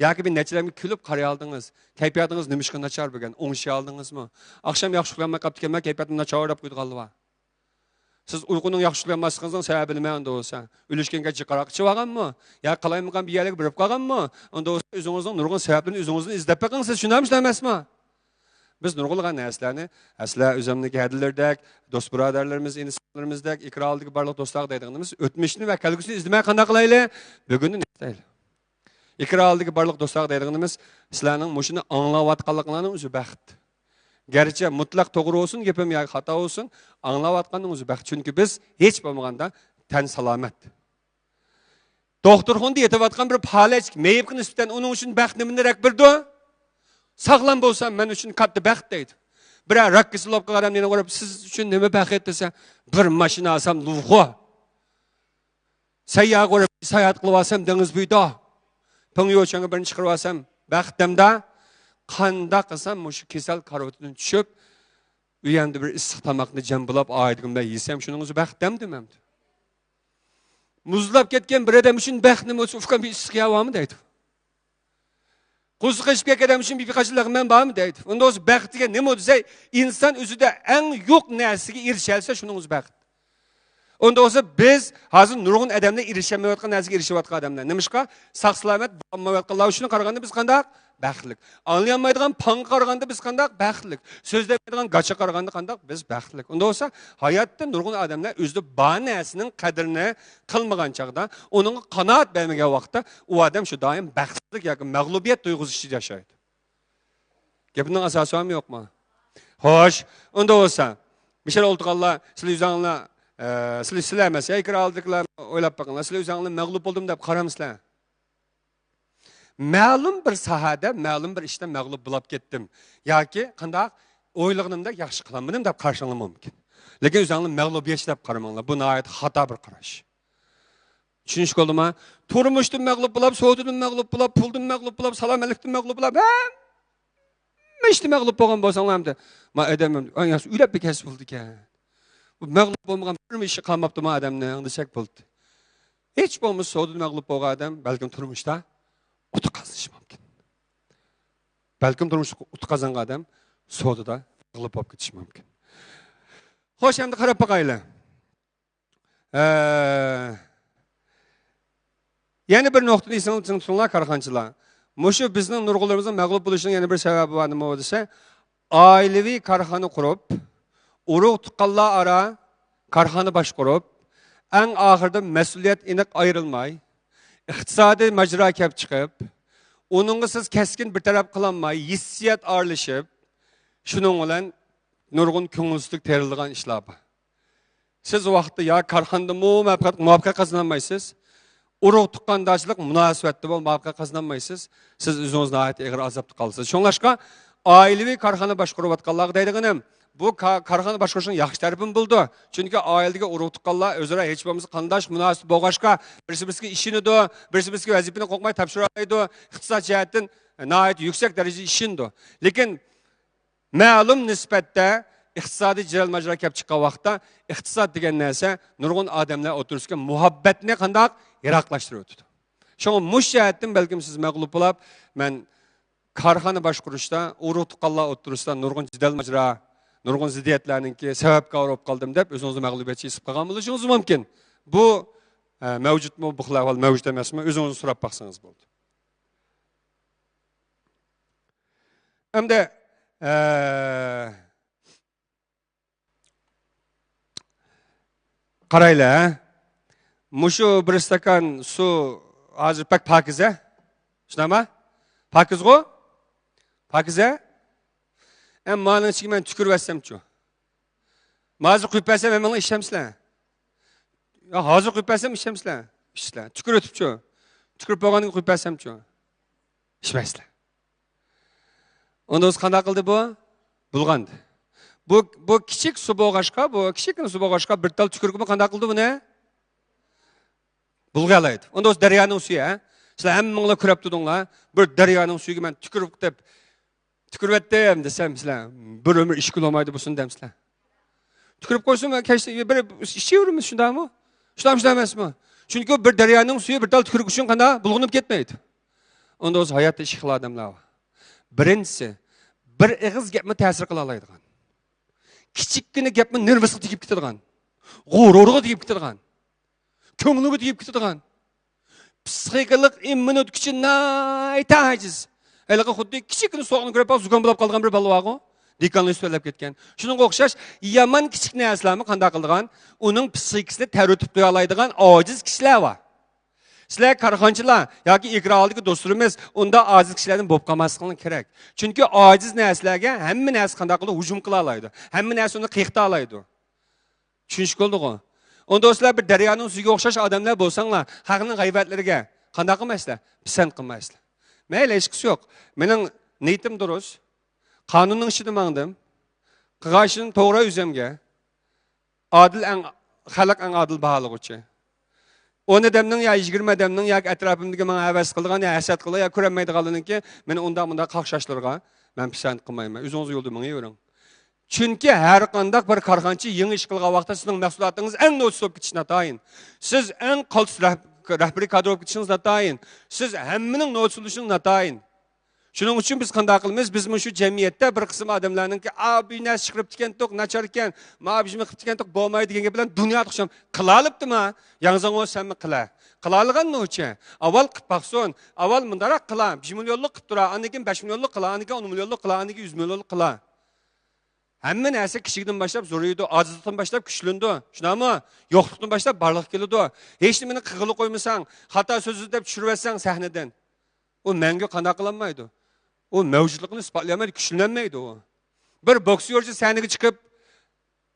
Yoki bir nechilarga kulib qaray oldingiz? Kayfiyatingiz nima ishga nachar bugun? O'ngshay oldingizmi? Akşam yaxshi uxlamay qolibdi, men kayfiyatim nachar deb qo'ydi qoldi. Siz uyquning yaxshi uxlamasligingizning sababini men unda bo'lsa, o'lishganga jiqroq ichib olganmi? Ya qalaymagan bir yerga birib qolganmi? Unda o'zingizning nurg'un sababini o'zingizni izlab beqing, siz tushunamsiz emasmi? Biz nurg'ulgan narsalarni asla o'zimniki hadilardek, do'st birodarlarimiz, insonlarimizdek, ikraldagi barliq do'stlar deydigimiz, o'tmishni va kelgusini izlamay qanday qilayli? Bugunni istayli. İkraldagi barliq do'stlar deydigimiz, sizlarning mushuni anglayotganliklaringiz o'zi baxt. Gerçi mutlak to'g'ri olsun, gapim yoki xato olsun, anglayotganingiz o'zi baxt. Chunki biz hech bo'lmaganda tan salomat. Doktorxonada yetayotgan bir palach meyibga nisbatan uning uchun baxt nimadiraq birdi? Sog'lom bo'lsam men uchun katta baxt deydi. Biroq rak kasalib qolgan meni ko'rib, siz uchun nima baxt desa, bir mashina olsam lug'o. Sayyoh ko'rib, sayohat qilib olsam dengiz bo'yida. Pengyochanga birini chiqarib olsam baxtimda qanday qilsam mushu kasal karotidan tushib, u yerda bir issiq tomoqni jambilab oydigimda yesam shuning o'zi baxtim demamdi. Muzlab ketgan bir odam uchun baxt nima o'zi ufqan bir issiq havomi deydi. Qo'ziqishib ketgan odam uchun bir qachliq men bormi deydi. Unda o'zi baxt degan nima desa, inson o'zida eng yo'q narsaga erishalsa shuning o'zi baxt. Onda olsa biz hozir nurg'un odamlar erishamayotgan narsaga erishayotgan odamlar. Nimishqa sog' salomat bo'lmayotganlar uchun qaraganda biz qanday baxtlik. Anlayolmaydigan pan qaraganda biz qanday baxtlik. So'zlamaydigan gacha qaraganda qanday biz baxtlik. Unda olsa hayotda nurg'un odamlar o'zida bor narsaning qadrini qilmagan chaqda, uning qanoat bermagan vaqtda u odam shu doim baxtsizlik yoki mag'lubiyat tuyg'usi ichida yashaydi. Gapning asosi ham yo'qmi? Xo'sh, unda olsa Mishal o'ltirganlar, sizlar o'zingizlar sizlar emas, ikraldıklar o'ylab bakinglar. Sizlar o'zingizlar mag'lub bo'ldim deb qaramsizlar. Ma'lum bir sahada, ma'lum bir ishda mag'lub bo'lib ketdim yoki qanday o'ylaganimda yaxshi qilamadim deb qarashingiz mumkin. Lekin o'zingizlar mag'lubiyat deb qaramanglar. Bu nihoyat xato bir qarash. Tushunish bo'ldimi? Turmushdan mag'lub bo'lib, savdodan mag'lub bo'lib, puldan mag'lub bo'lib, salomatlikdan mag'lub bo'lib, ishda mag'lub bo'lgan bo'lsanglar-da, men adamim, yaxshi uylab bekasib bo'ldi ekan. Bu mag'lub bo'lmagan bir ishi qolmabdi men odamning desak bo'ldi. Hech bo'lmasa savdodan mag'lub bo'lgan odam balkim turmushda utuq qazanishi mumkin. Balkim turmushda utuq qazangan odam savdoda mag'lub bo'lib ketishi mumkin. Xo'sh, endi qarab boqaylik. Yana bir nuqtani tushunlar korxonchilar. Mushu bizning nurg'unlarimizning mag'lub bo'lishining yana bir sababi bor nima desa, oilaviy korxona qurib, urug' tuqqanlar ara korxona boshqarib, eng oxirida mas'uliyat aniq ayrilmay, iqtisodiy majro kelib chiqib, uningga siz keskin bir taraf qilinmay, hissiyat aralashib, shuning bilan nurg'un ko'ngilsizlik terilgan ishlar bor. Siz vaqtda ya korxonada muvaffaqiyat qozonolmaysiz, urug' tuqqandochilik munosabatda bo'l muvaffaqiyat qozonolmaysiz, siz o'zingizni nihoyat og'ir azobda qolasiz. Shunglashqa oilaviy korxona boshqarayotganlar deydiganim, bu korxona boshqarishning yaxshi tarafim bo'ldi. Chunki oiladagi urug' tuqqanlar o'zaro hech bo'lmasa qandash munosabat bo'lg'ashqa, birisi-birisiga ishini-do, birisi-birisiga vazifani qo'ymay topshiradi, iqtisodiy jihatdan nihoyat yuksak darajada ishindi. Lekin ma'lum nisbatda iqtisodiy jiral majra kelib chiqqan vaqtda iqtisod degan narsa nurg'un odamlar o'tirishga muhabbatni qandoq yiroqlashtirib o'tdi. Şoň muş jihatdan balkim siz mag'lub bo'lib, men korxona boshqarishda, urug' tuqqanlar o'tirishda nurg'un jidal majra, nurg'un ziddiyatlarningki sababkor bo'lib qoldim deb o'zingizni mag'lubiyatga his qilgan bo'lishingiz mumkin. Bu mavjudmi, bu xil ahvol mavjud emasmi? O'zingizni so'rab baqsangiz bo'ldi. Hamda qaraylar, mushu bir stakan su hozir pek pakize. Shunami? Pakizg'u? Pakize? Mana ichiga men tükürüp etsem-chu. Hozir quyib bersam, menga ishlamsizlar. Ya hozir quyib bersam ishlamsizlar. Ishlar. Tükürüp o'tibchu. Tükürüp bo'lgandan quyib bersam-chu. İşmaysizlar. Onda o'zi qanday qildi bu? Bulg'andi. Bu kichik su bo'g'ashqa, bu kichikgina su bo'g'ashqa bir tal tükürükmi qanday qildi buni? Bulg'alaydi. Onda o'zi daryoning suvi, ha? Sizlar hammanglar ko'rib turdinglar. Bir daryoning suviga men tükürüp deb tükürüp etdim desem sizlar bir ömür iş kılamaydı busun demsizlar. Tükürüp koysun ben bir işçiyorumuz şundaymi? Şundaymış demesmi? Çünkü bir daryoning suvi bir tal tükürük üçün qanday bulg'unib ketmaydi. Onda o'zi hayotda ish qilgan odamlar bor. Birinchisi, bir ig'iz gapni ta'sir qila oladigan. Kichikkina gapni nervisiga tegib ketadigan. G'ururiga tegib ketadigan. Ko'ngliga tegib ketadigan. Psixologik immuniteti naytajiz. Haliga xuddi kichikgina so'g'ni ko'rib zugon bo'lib qolgan bir bola bor-ku. Dekanlar so'ylab ketgan. Shuningga o'xshash yomon kichik narsalarni qanday qildigan, uning psixikasini tartib qo'ya oladigan ojiz kishilar bor. Sizlar korxonchilar yoki ikra oldagi do'stlarimiz unda ojiz kishilardan bo'lib qolmasligini kerak. Chunki ojiz narsalarga hamma narsa qanday qilib hujum qila oladi. Hamma narsa uni qiyiqta oladi. Tushunish bo'ldi-ku. Onda sizlar bir daryoning suviga o'xshash odamlar bo'lsanglar, haqning g'aybatlariga qanday qilmaysizlar? Pisand qilmaysizlar. Mayli, hech qisi yo'q. Mening niyatim durust. Qonunning ishida mangdim. Qilg'ashini to'g'ri o'zimga. Adil xalq adil baholag'uchi. 10 adamning ya 20 adamning yoki atrofimdagi menga havas qilgan ya hasad qilgan ya ko'rmaydiganlarniki meni unda qaqshashlarga men pisand qilmayman. O'zingiz yo'lda menga yuring. Chunki har qanday bir korxonchi yangi ish qilgan vaqtda sizning mahsulotingiz eng no'tis bo'lib ketishini tayin. Siz eng qaltis rahbariy kadr bo'lib ketishiniz tayin. Siz hammaning no'tis bo'lishini tayin. Shuning uchun biz qanday qilamiz? Biz shu jamiyatda bir qism odamlarningki, "Abi nas chiqib ketgan-to'q, nachar ekan, ma'bishmi qilib ketgan-to'q bo'lmaydi" degan gaplar dunyo tusham. Qila olibdimi? Yangzang o'sanmi qila. Qila olgan nocha. Avval qilib baqson, avval mundaroq qila. 1 millionlik qilib tura, undan keyin 5 millionlik qila, undan keyin 10 millionlik qila, undan keyin 100 millionlik qila. Hamma narsa kichikdan boshlab zo'raydi, ojizlikdan boshlab kuchlandi. Shunami? Yo'qlikdan boshlab barliq keladi. Hech nimani qig'ilib qo'ymasang, xato so'zni deb tushirib etsang sahnadan, u menga qanday qilinmaydi. O mevcutluğunu ispatlayamaydı, güçlənməydi o. Bir boksyorcu sahnaga chiqib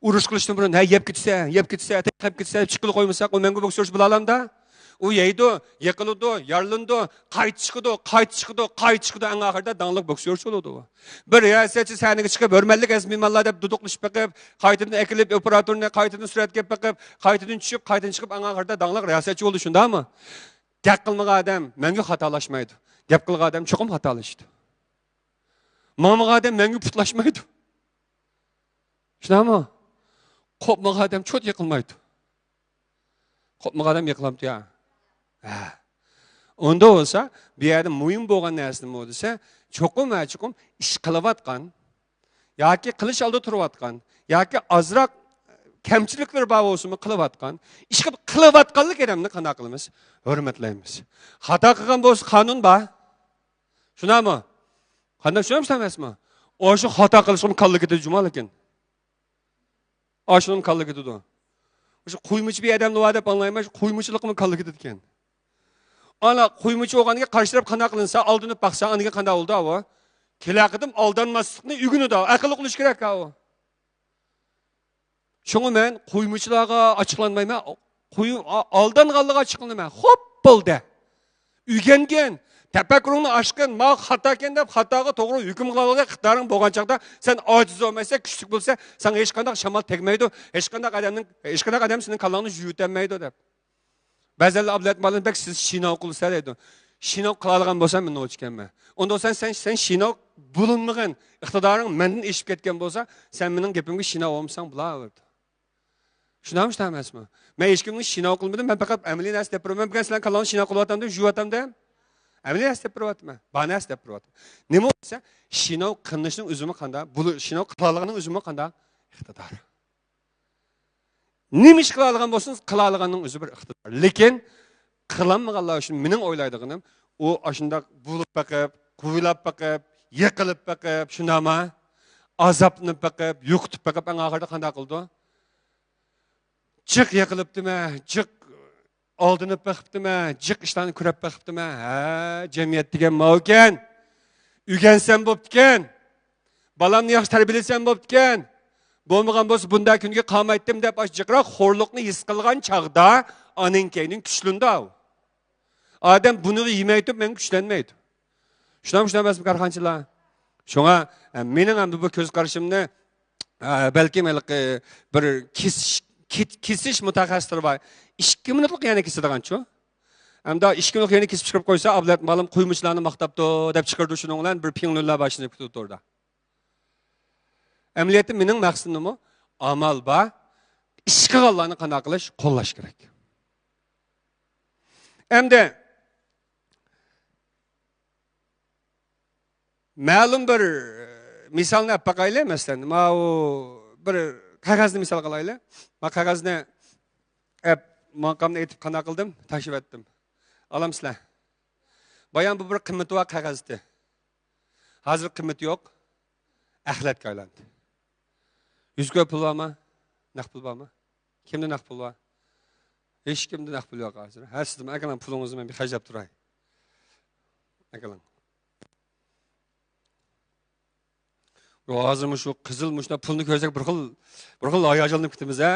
urush qilishdan burun, "Ha, yeb ketsa, taqib ketsa, chiqib qo'ymasak, o menga boksyorchi bo'la olamda?" U yeydi, yiqiladi, yarlandi, qaytib chiqadi, eng oxirida dangliq boksyorchi bo'ladi o. Bir riyosatchi sahnaga chiqib, "Hurmatli azmimonlar" deb duduqlashib baqib, qaytadan akilib operatorni qaytadan suratga baqib, qaytadan tushib, qaytadan chiqib, eng oxirida dangliq riyosatchi bo'ldi, shundami? Gap qilmagan odam menga xatolashmaydi. Gap qilgan odam cho'qim xatolashdi. Mamaga adam menga putlaşmaydı. Şunami? Qopmaga adam cho't yiqilmaydi. Qopmaga adam yiqilamdi ya. Onda olsa, bu yerda muhim bo'lgan narsa nima desa, cho'qim ish qilayotgan yoki qilish oldi turayotgan yoki ozroq kamchiliklar bor bo'lsa-mi qilayotgan, ish qilayotganlik odamni qanday qilamiz? Hurmatlaymiz. Xato qilgan bo'lsa qonun bor. Shunami? Qanday tushunamiz emasmi? O'sha xato qilishim qalli ketadi jumal ekan. O'shaning qalli ketadi. O'sha qo'ymichi bir odamni va'da qilmayman, qo'ymichilikmi qalli ketadi ekan. Ana qo'ymichi o'g'aniga qarshilab qanday qilinsa, oldinib baqsa, aniga qanday bo'ldi o? Kelaqidim aldanmaslikni ugunida aql qilish kerak o. Shunga men qo'ymichilarga ochiqlanmayman, aldanganlarga ochiqlanmayman. Xo'p bo'ldi. Uygangan tafakkurni oshgan, "Ma xato ekan" deb xatoga to'g'ri hukm qilishga iqtidoring bo'lgan chaqda, sen ojiz bo'lmasa, kuchli bo'lsa, sen hech qanday shamol tegmaydi, hech qanday odam sening kallangni yutolmaydi deb. Ba'zilar ablat malınbek siz şinav qilsa deydi. Şinav qila olgan bo'lsam men o'chganman. Unda sen şinav bulunmagan iqtidoring mendan eshib ketgan bo'lsa, sen mening gapimga shinov olmasang bo'laverdi. Shunammi, emasmi? Men hech kimni shinov qilmadim, men faqat amaliy narsa deb turaman. Men sizlarning kalonni shinov qilyapman deb yuvatamda. Amaliy narsa deb turyapman. Bana narsa deb turyapman. Nima bo'lsa, shinov qilishning o'zimi qanday? Bu shinov qiladiganning o'zimi qanday? Iqtidor. Nima ish qila olgan bo'lsin, qila olganning o'zi bir iqtidor. Lekin qilinmaganlar uchun mening o'ylaydiganim u ashundoq bo'lib baqib, quvilab baqib, yiqilib baqib, shunama azoblanib baqib, yo'qitib baqib, eng oxirida qanday qildi? Jiq yiqilibdimi? Jiq oldinib baqibdimi? Jiq ishlarni ko'rib baqibdimi? Ha, jamiyat degan mavkan. Uygansam bo'ptikan. Balamni yaxshi tarbiyalasam bo'ptikan. Bo'lmagan bo'lsa bunday kunga qolmaydim deb jiqroq xo'rliqni his qilgan chaqda aninkayning kuchlunda. Adam buni yemaydi, men kuchlanmaydi. Shunam emasmi qarxanchilar? Shunga mening ham bu ko'z qarashimni balki bir kesish mutaxassislari bor. 2 minutlik yana kesadigan-chu. Hamda 2 minutlik yana kesib chiqib qo'ysa, ablat malim quymuchlarni maqtabdi deb chiqirdi shuning bilan bir pinglular boshini kutib turdi. Amaliyotda mening maqsadim nima? Amal ba, ish qilganlarni qanday qilish, qo'llash kerak. Endi ma'lum bir misolni olib baqaylik, masalan, mana u bir qog'ozni misol qilaylik. Men qog'ozni maqomni aytib qanday qildim, tashlab etdim. Olamsizlar. Bayan bu bir qimmati va qog'ozdi. Hozir qimmati yo'q, axlatga aylandi. 100 ko'p pul bormi? Naqd pul bormi? Kimda naqd pul bor? Hech kimda naqd pul yo'q hozir. Har sizning akalang pulingizni men bir xajlab turay. Akalang. Hozir shu qizil mushna pulni ko'rsak bir xil hayajonlanib ketamiz, ha?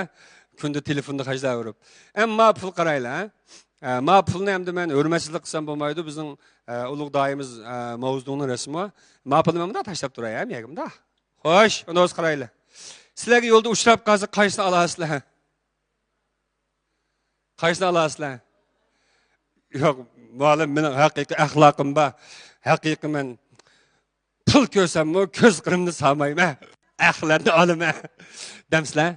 Kunda telefonda xajlayverib. Ammo pul qaraylar, ha? Ma pulni hamda men hurmatsizlik qilsam bo'lmaydi. Bizning ulug' doimiz Mavzuning rasmi. Ma pulni men bunda tashlab turay, ham yagimda. Xo'sh, uni o'z qaraylar. Sizlarga yo'lda uchrab qolsa qaysini olasizlar? Qaysini olasizlar? Yo'q, ma'lum mening haqiqiy axloqim bor. Haqiqiy men pul ko'rsammi, ko'z qirimni solmayman. Axlatni olaman. Demsizlar?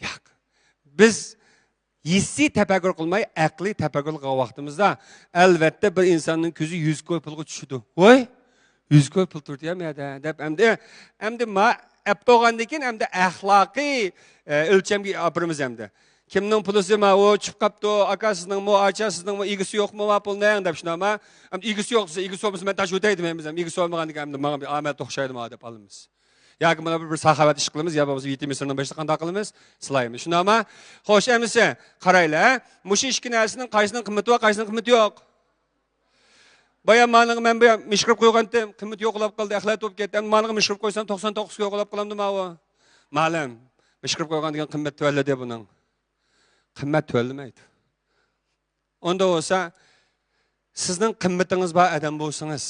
Yo'q. Biz hissiy tafakkur qilmay, aqliy tafakkur qilgan vaqtimizda albatta bir insonning ko'zi 100 ko'p pulga tushdi. Voy, 100 ko'p pul turdi ham ya deb endi ma bo'lgandan keyin endi axloqiy o'lchamga olib hamda. Kimning pulisi ma o chiqib qapti, akasizning mo, achasizning igisi yo'qmi, ma pulni deb shunama. Endi igisi yo'qsa, igisi bo'lmasa men tash o'taydim biz ham. Igisi olmagandan keyin menga bir amal to'xshaydi ma deb olamiz. Yoki mana bir saxovat ish qilamiz, yo bo'lmasa vitaminlarning 5ta qanday qilamiz? Silaymiz. Shunama. Xo'sh, emisi qaraylar, mush ishki narsaning qaysining qimmati va qaysining qimmati yo'q. Bayan men mishqirib qo'ygandim, qimmat yo'qlab qoldi, axlat bo'lib ketdi. Menga mishqirib qo'ysam 99 ga yo'qlab qolamdi ma u. Ma'lum, mishqirib qo'ygan degan qimmat tuvalladi buning. Qimmat tuvalmaydi. Onda bo'lsa, sizning qimmatingiz bor odam bo'lsangiz,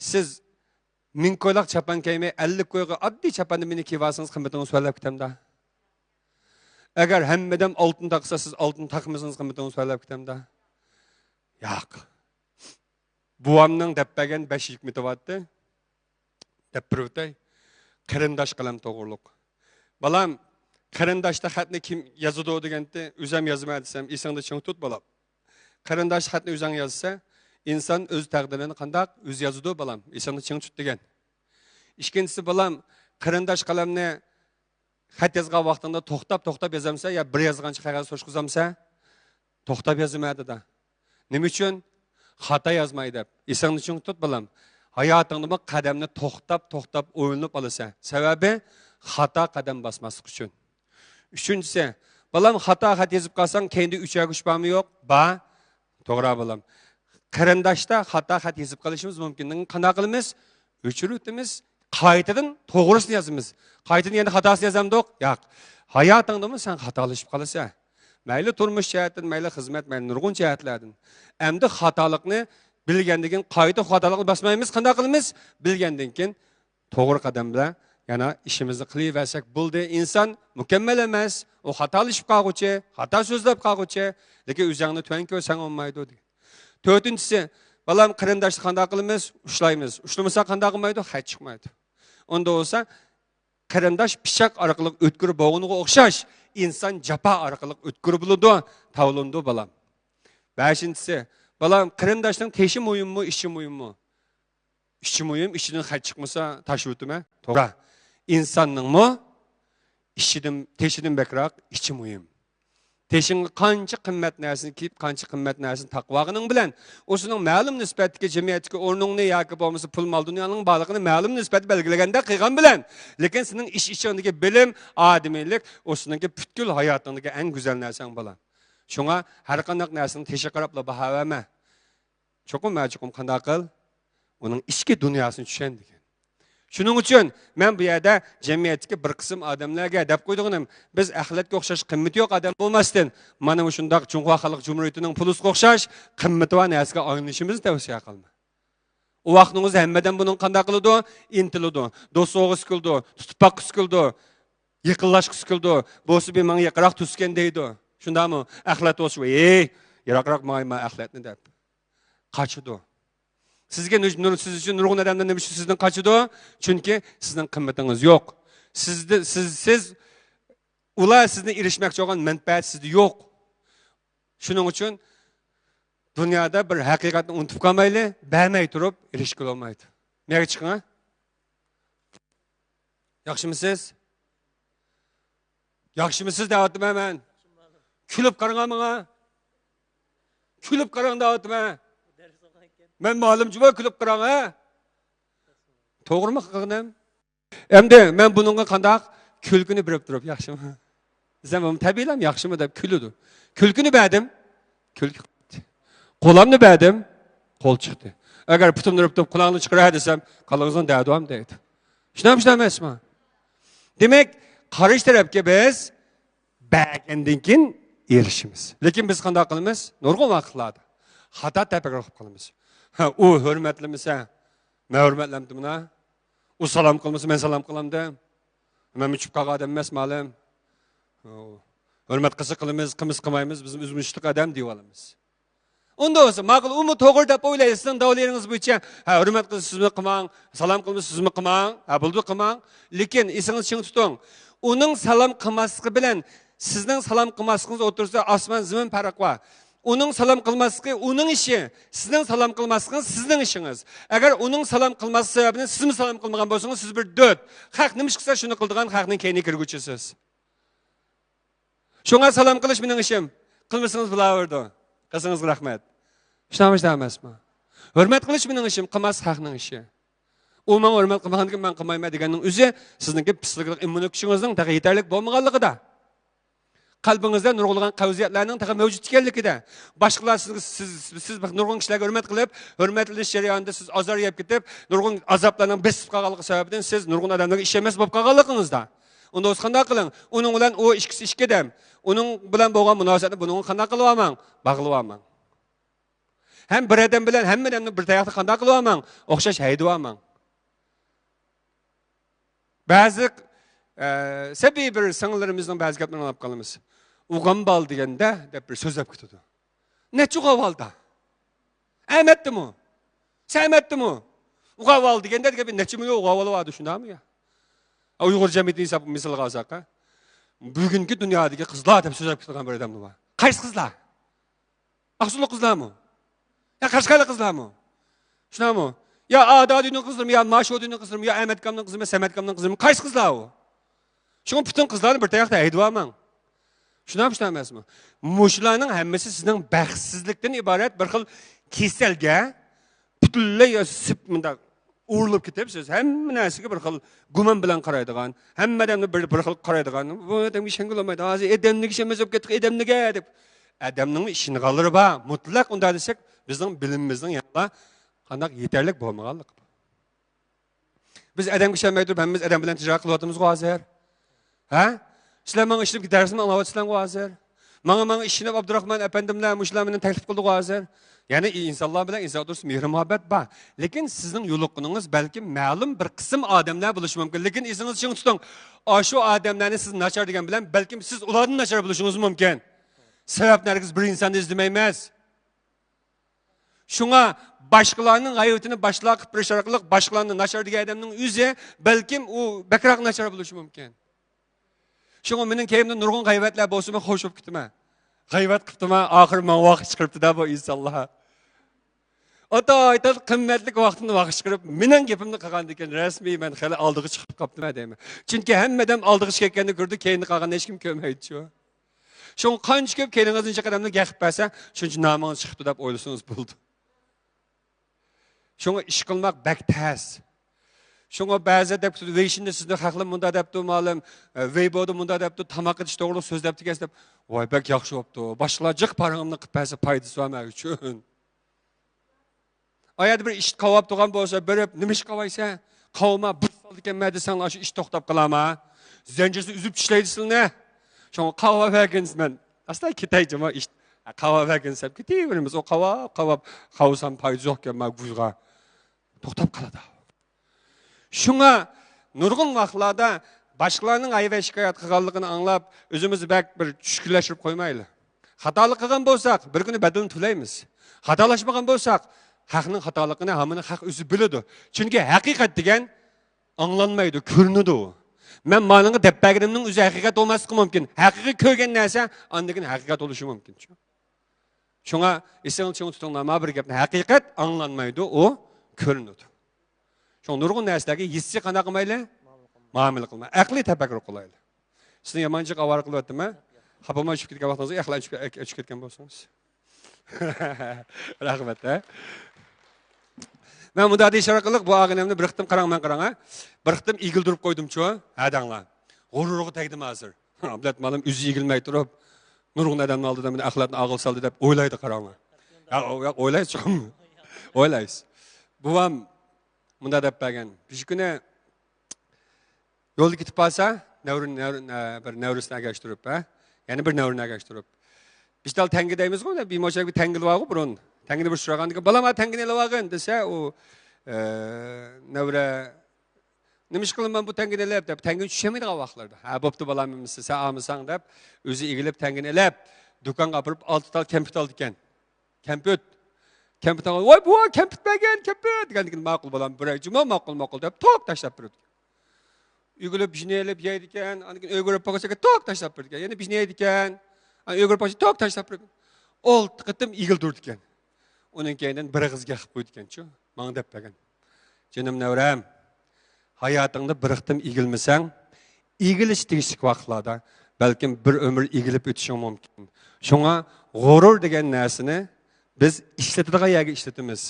siz ming ko'ylak chapan kiymay 50 ko'yga oddiy chapanni meni kiyib olsangiz qimmatingiz tuvallab ketamda. Agar hammadan oltin taqsa, siz oltin taqmasangiz qimmatingiz tuvallab ketamda. Yo'q. Buvamning deppagan 5 hikmati bo'tdi. Deb turibdi. Qarindosh qalam to'g'riliq. Balam, qarindoshda xatni kim yozadi deganda, o'zim yozma desam, esingda ching tut balam. Qarindosh xatni o'zing yozsa, inson o'z taqdirini qanday o'z yozadi balam, esingda ching tut degan. Ikkinchisi balam, qarindosh qalamni xat yozgan vaqtida to'xtab yozamsa, yo bir yozgancha qog'oz so'shqizamsa, to'xtab yozmaydi-da. Nima uchun? Xata yazmay deb. Esingni ching tut balam. Hayotingda qadamni to'xtab o'ylanib olasan. Sababi xata qadam basmaslik uchun. Üçüncüsü, balam xata yozib qolsang, kendi uchagish bormi yo'q? Ba, to'g'ri balam. Qarindoshda xata yozib qolishimiz mumkinligini qanday qilamiz? O'chirib qaytadan to'g'risini yozamiz. Qaytadan endi xatosini yozamdiq? Yo'q. Hayotingda sen xatolashib qolasan. Mayli turmush jihatdan, mayli xizmat, mayli nurg'un jihatlardan. Endi xatolikni bilgandan keyin qayta xatolikni basmaymiz, qanday qilamiz? Bilgandan keyin to'g'ri qadam bilan yana ishimizni qilaversak bo'ldi. Inson mukammal emas, u xatolashib qolguchi, xato so'zlab qolguchi, lekin o'zingni tuan ko'rsang olmaydi. To'rtinchisi, balam qarindoshni qanday qilamiz? Ushlaymiz. Ushlamasa qanday qilmaydi? Hech chiqmaydi. Onda bo'lsa qarindosh pichoq orqali o'tkir bo'g'iniga o'xshash, inson japa orqali o'tkir bo'ladi, tavlindi balam. 5-si, balam qarindoshning teshi muhimmi, ishi muhimmi? İşçi mühim, işçiden hal çıkmasa taşı ötüme. Toğra. İnsanның mı? İşçiden, teşidin bekrak, işçi mühim. Teşin kançı kımmet nərsini kiyip, kançı kımmet nərsini takvağının bilen, osunun məlum nispetki cemiyetki ornunu yakıp olması pul mal dünyanın bağlıqını məlum nispet belgilegende kıygan bilen. Lekin senin iş içindeki bilim, adimilik, osununki pütkül hayatındaki en güzel nərsen balan. Şuna her kandak nərsini teşi qarapla baha verme. Çokum məcukum kandak kıl. Onun işki dünyasını düşen degan. Şunun için ben bu yerde cemiyetki bir kısım adamlarga dep koyduğum biz ahlatga o'xshash qimmati yo'q adam bo'lmasdan mana shundoq Jumhur Xalq Cumhuriyatining pulisiga o'xshash qimmati va narsaga oynashimizni tavsiya qilma. O vaqtingiz hammadan buning qanday qiladi? Intiladi, do'stog'is qildi, tutib boqis qildi, yiqinlashqis qildi, bo'lsa bir menga yaqinroq tusgan deydi. Shundami? Ahlat bo'lsa, "Ey, yiroqroq mayma ahlatni" deb qochidi. Sizge siz için nurgun adamdan demiş sizden kaçıdı? Çünkü sizden kıymetiniz yok. Siz ular sizden erişmek olan menfaat sizde yok. Şunun için dünyada bir hakikatini unutup kalmaylı, beğenmeyi durup erişkili olmaydı. Nereye çıkın ha? Yakşı mısınız? Yakşı mısınız dağıttım hemen. Külüp karın mı? Külüp karın dağıttım ha. Ben malumcu var külüp kıran ha. Doğru mu kıgınım? Hem de ben bununla kandak külgünü birip durup yakşı mı? Zemim tabiylem yakşı mı da külüdü. Külgünü beğendim. Külgü çıktı. Kolamını beğendim. Kol çıktı. Eğer putum durup durup kulağını çıkırar desem kalağınızdan değerduam deydi. Şunam esma. Demek karış tarafki biz beğendinkin erişimiz. Lekin biz kandak kılımız nurgun vakıtladı. Hata tepek rakıp kılımız. O hürmetlimse, ben hürmetlemdim buna. O salam kılmışsa ben salam kılamdım. Ben müçüp kağa adam emas malum. Hürmet kısı kılımız, kımız kımayımız, bizim üzmüşlük adam diyorlarımız. Onda olsa, mağıl umu toğur da oylaysın, davullarınız bu için, hürmet kısı siz mi kıman, salam kılmış siz mi kıman, buldu kıman. Lekin, isiniz için tutun. Onun salam kılması bilen, sizden salam kılmasınız otursa asman zimin parak var. Onun salam kılması, onun işi. Sizden salam kılması, sizden işiniz. Eğer onun salam kılması sebebini siz mi salam kılmagan bolsanız, siz bir döt. Hak neymiş kısa şunu kıldığın hakının keyini kirgüçüsüz. Şuna salam kılış benim işim. Kılmışsınız bulavurdu. Kızınız rahmet. Şunamış demez mi? Hürmet kılış benim işim. Kılmaz hakının işi. O bana hürmet kılmagan ki ben kılmayma degenin üzü, sizdeki psikolojik immunokşinizin daha yeterlik bolmaganlığı da. Kalbinizde nurgulgan kavziyatlarının tağı mevcut ekanligi de. Başkalar siz nurgun kişilerge hürmet kılıp, hürmetli şeriatında siz azar yiyip gidip, nurgun azaplarının besip kağalığı sebebinden siz nurgun adamlarga işemez bolup kağalığınızda. Onda o qanday qiling? Onun bilan o işkisi işke dem. Onun bilan bo'lgan munosabatni bunun qanday qilib olmang? Bag'lab olmang. Hem bir adam bilan hamma odamni bir tayoqda qanday qilib olmang? O'xshash haydab olmang. Ba'zi sebebi bir singillerimizning ba'zi gaplarini olib qolamiz. Uğam bal degende deb bir so'z olib ketadi. Necha uğavalda? Emetdimi? Sevmetdimi? Uğaval degende bir necha million uğavalı vardı shundami ya? Uyg'ur jamiyatini hesab misol olsak, bugungi dunyodagi qizlar deb so'z olib ketgan bir odam bor. Qaysi qizlar? Aqsulli qizlarmi? Ya Qashqarli qizlarmi? Shunami? Ya Adadiyning qizlarmi, ya Mashhudiyning qizlarmi, ya Ahmadkamning qizlarmi, Samadkamning qizlarmi? Qaysi qizlar u? Shuni butun qizlarni bir tayoqda haydab olmang. Shunam emasmi? Mushlarning hammasi sizning baxtsizlikdan iborat bir xil kasalga butunlay sip bunda uğurlup ketibsiz. Hamma narsaga bir xil gumon bilan qaraydigan, hammadan bir xil qaraydigan. Bu odam ishonga olmaydi. Hozir edamniki ishimiz bo'lib ketdi, edamniga deb. Adamning ishini qoldirib ba, mutlaq unda desak, bizning bilimimizning yanada qanday yetarlik bo'lmaganlik. Biz adamga ishonmay turib, hammamiz adam bilan tijorat qilyapmiz hozir. Ha? Sizlar menga ishlab gidarsizmi? Anlayapsizlar hozir. Menga ishlab Abdurahmon efendimlar mushlar meni taklif qildi hozir. Yani insanlar bilen insan otursun mehr muhabbet var. Lekin sizin yoluqunuz belki ma'lum bir kısım adamlar buluş mümkün. Lekin isiniz için tutun. Şu adamlarını siz naçar degen bilen belki siz ulardan naçar buluşunuz mümkün. Sebep nergiz bir insanı izlemeymez. Şuna başkalarının hayatını başlığa qilib berish orqali başkalarını nachar degan odamning o'zi balkim u bakroq nachar bo'lishi mumkin. Şoňa mening keyimde nurg'un g'aybatlar bo'lsa men xo'sh bo'lib ketman. G'aybat qilibman, oxir men vaqt chiqiribdi-da bu insonlar. Ota aytadi qimmatli vaqtini vaqt chiqirib, mening gapimni qilgandan keyin rasmiy men hali oldiga chiqib qolibman deyman. Chunki hammadan oldiga chiqqanini ko'rdi, keyin qolganda hech kim ko'rmaydi-ku. Şoň qancha ko'p kelingizning qadamni gaqib bersa, shuncha nomingiz chiqibdi deb o'ylasangiz bo'ldi. Şoňa ish qilmoq bak tas. Şoňa ba'zi deb veyshinde sizni haqli munda debdi, ma'lum Weibo'da munda debdi, tamoq idish to'g'ri so'z debdi ekan deb. Voy bak yaxshi bo'pti. Boshqalar jiq paramni qilib bersa foydasi bo'lmag uchun. Ayada bir ish qavab turgan bo'lsa, berib, nima ish qavaysa, qavma bir sol ekanman desanglar, shu ish to'xtab qolama. Zanjirni uzib tishlaydi sizlarni. Şoňa qavab berginsizman. Asla ketayjima ish qavab berginsizlar. Ketaveramiz. O qavab qavsam foydasi yo'q ekan mag'uzga. To'xtab qoladi. Şuna nurg'un vaqtlarda başkalarının ayıp ve şikayet qilganligini anlab, özümüzü bek bir tushkunlashib qo'ymaylik. Xatolik qilgan bo'lsak, bir kuni bedelini to'laymiz. Xatolashmagan bo'lsak, haqning xatoligini hamini haq o'zi biladi. Chunki haqiqat degan anglanmaydi, ko'rinadi. Men maningga deb berganimning o'zi haqiqat bo'lmasligi mumkin. Haqiqiy ko'rgan narsa andan haqiqat bo'lishi mumkin. Shunga esingizga tutinglar, ma bir gapni haqiqat anglanmaydi, o ko'rinadi. Şoň nurg'un narsalarga hissiy qana qilmayli, muomala qilma. Aqliy tafakkur qilayli. Sizni yomonchiq avor qilyaptimi? Xapama tushib ketgan vaqtingizda yaxlanib tushib ketgan bo'lsangiz. Rahmat. Men bunda ishora qilib bu og'inimni bir qitim qarang, men qarang. Bir qitim egildirib qo'ydim-chu, hadanglar. G'ururga tegdim hozir. Bilat malim o'zi egilmay turib, nurg'un odamning oldida meni axlatni og'il soldi deb o'ylaydi qaranglar. Yo'q, o'ylaysiz-ku. O'ylaysiz. Bu ham bunda deb bergan. Bir kuni yo'lda ketib qolsa, bir navrusni agashtirib, yana bir navruni agashtirib. Biz dal tangi deymiz-ku, bir mo'shak bir tangil bor-ku, burun. Tangini bir so'ragandan keyin, "Balam, tangini olagin" desa, u navra nima ish qilaman bu tangini olib deb, tangini tushamaydigan vaqtlarda. "Ha, bo'pti balam, sen olmasang" deb, o'zi egilib tangini olib, do'konga olib 6 tal kempit oldi ekan. Kempit olib, "Voy, bu kempit bergan, kempit" degandan keyin ma'qul balam, bir juma ma'qul deb tok tashlab berdi. Egilib bishni olib yeydi ekan, andan keyin o'g'irib qolsa tok tashlab berdi ekan. Yana bishni yeydi ekan, o'g'irib qolsa tok tashlab berdi. Olti qitim egildirdi ekan. Onun keyinden bir qizga qilib qo'ydi ekan-chu, menga deb bergan. Jinim navram, hayotingda bir qitim egilmasang, egilish tegishli vaqtlarda balkim bir umr egilib o'tishing mumkin. Shunga g'urur degan narsani biz ishlatadigan yerga ishlatamiz.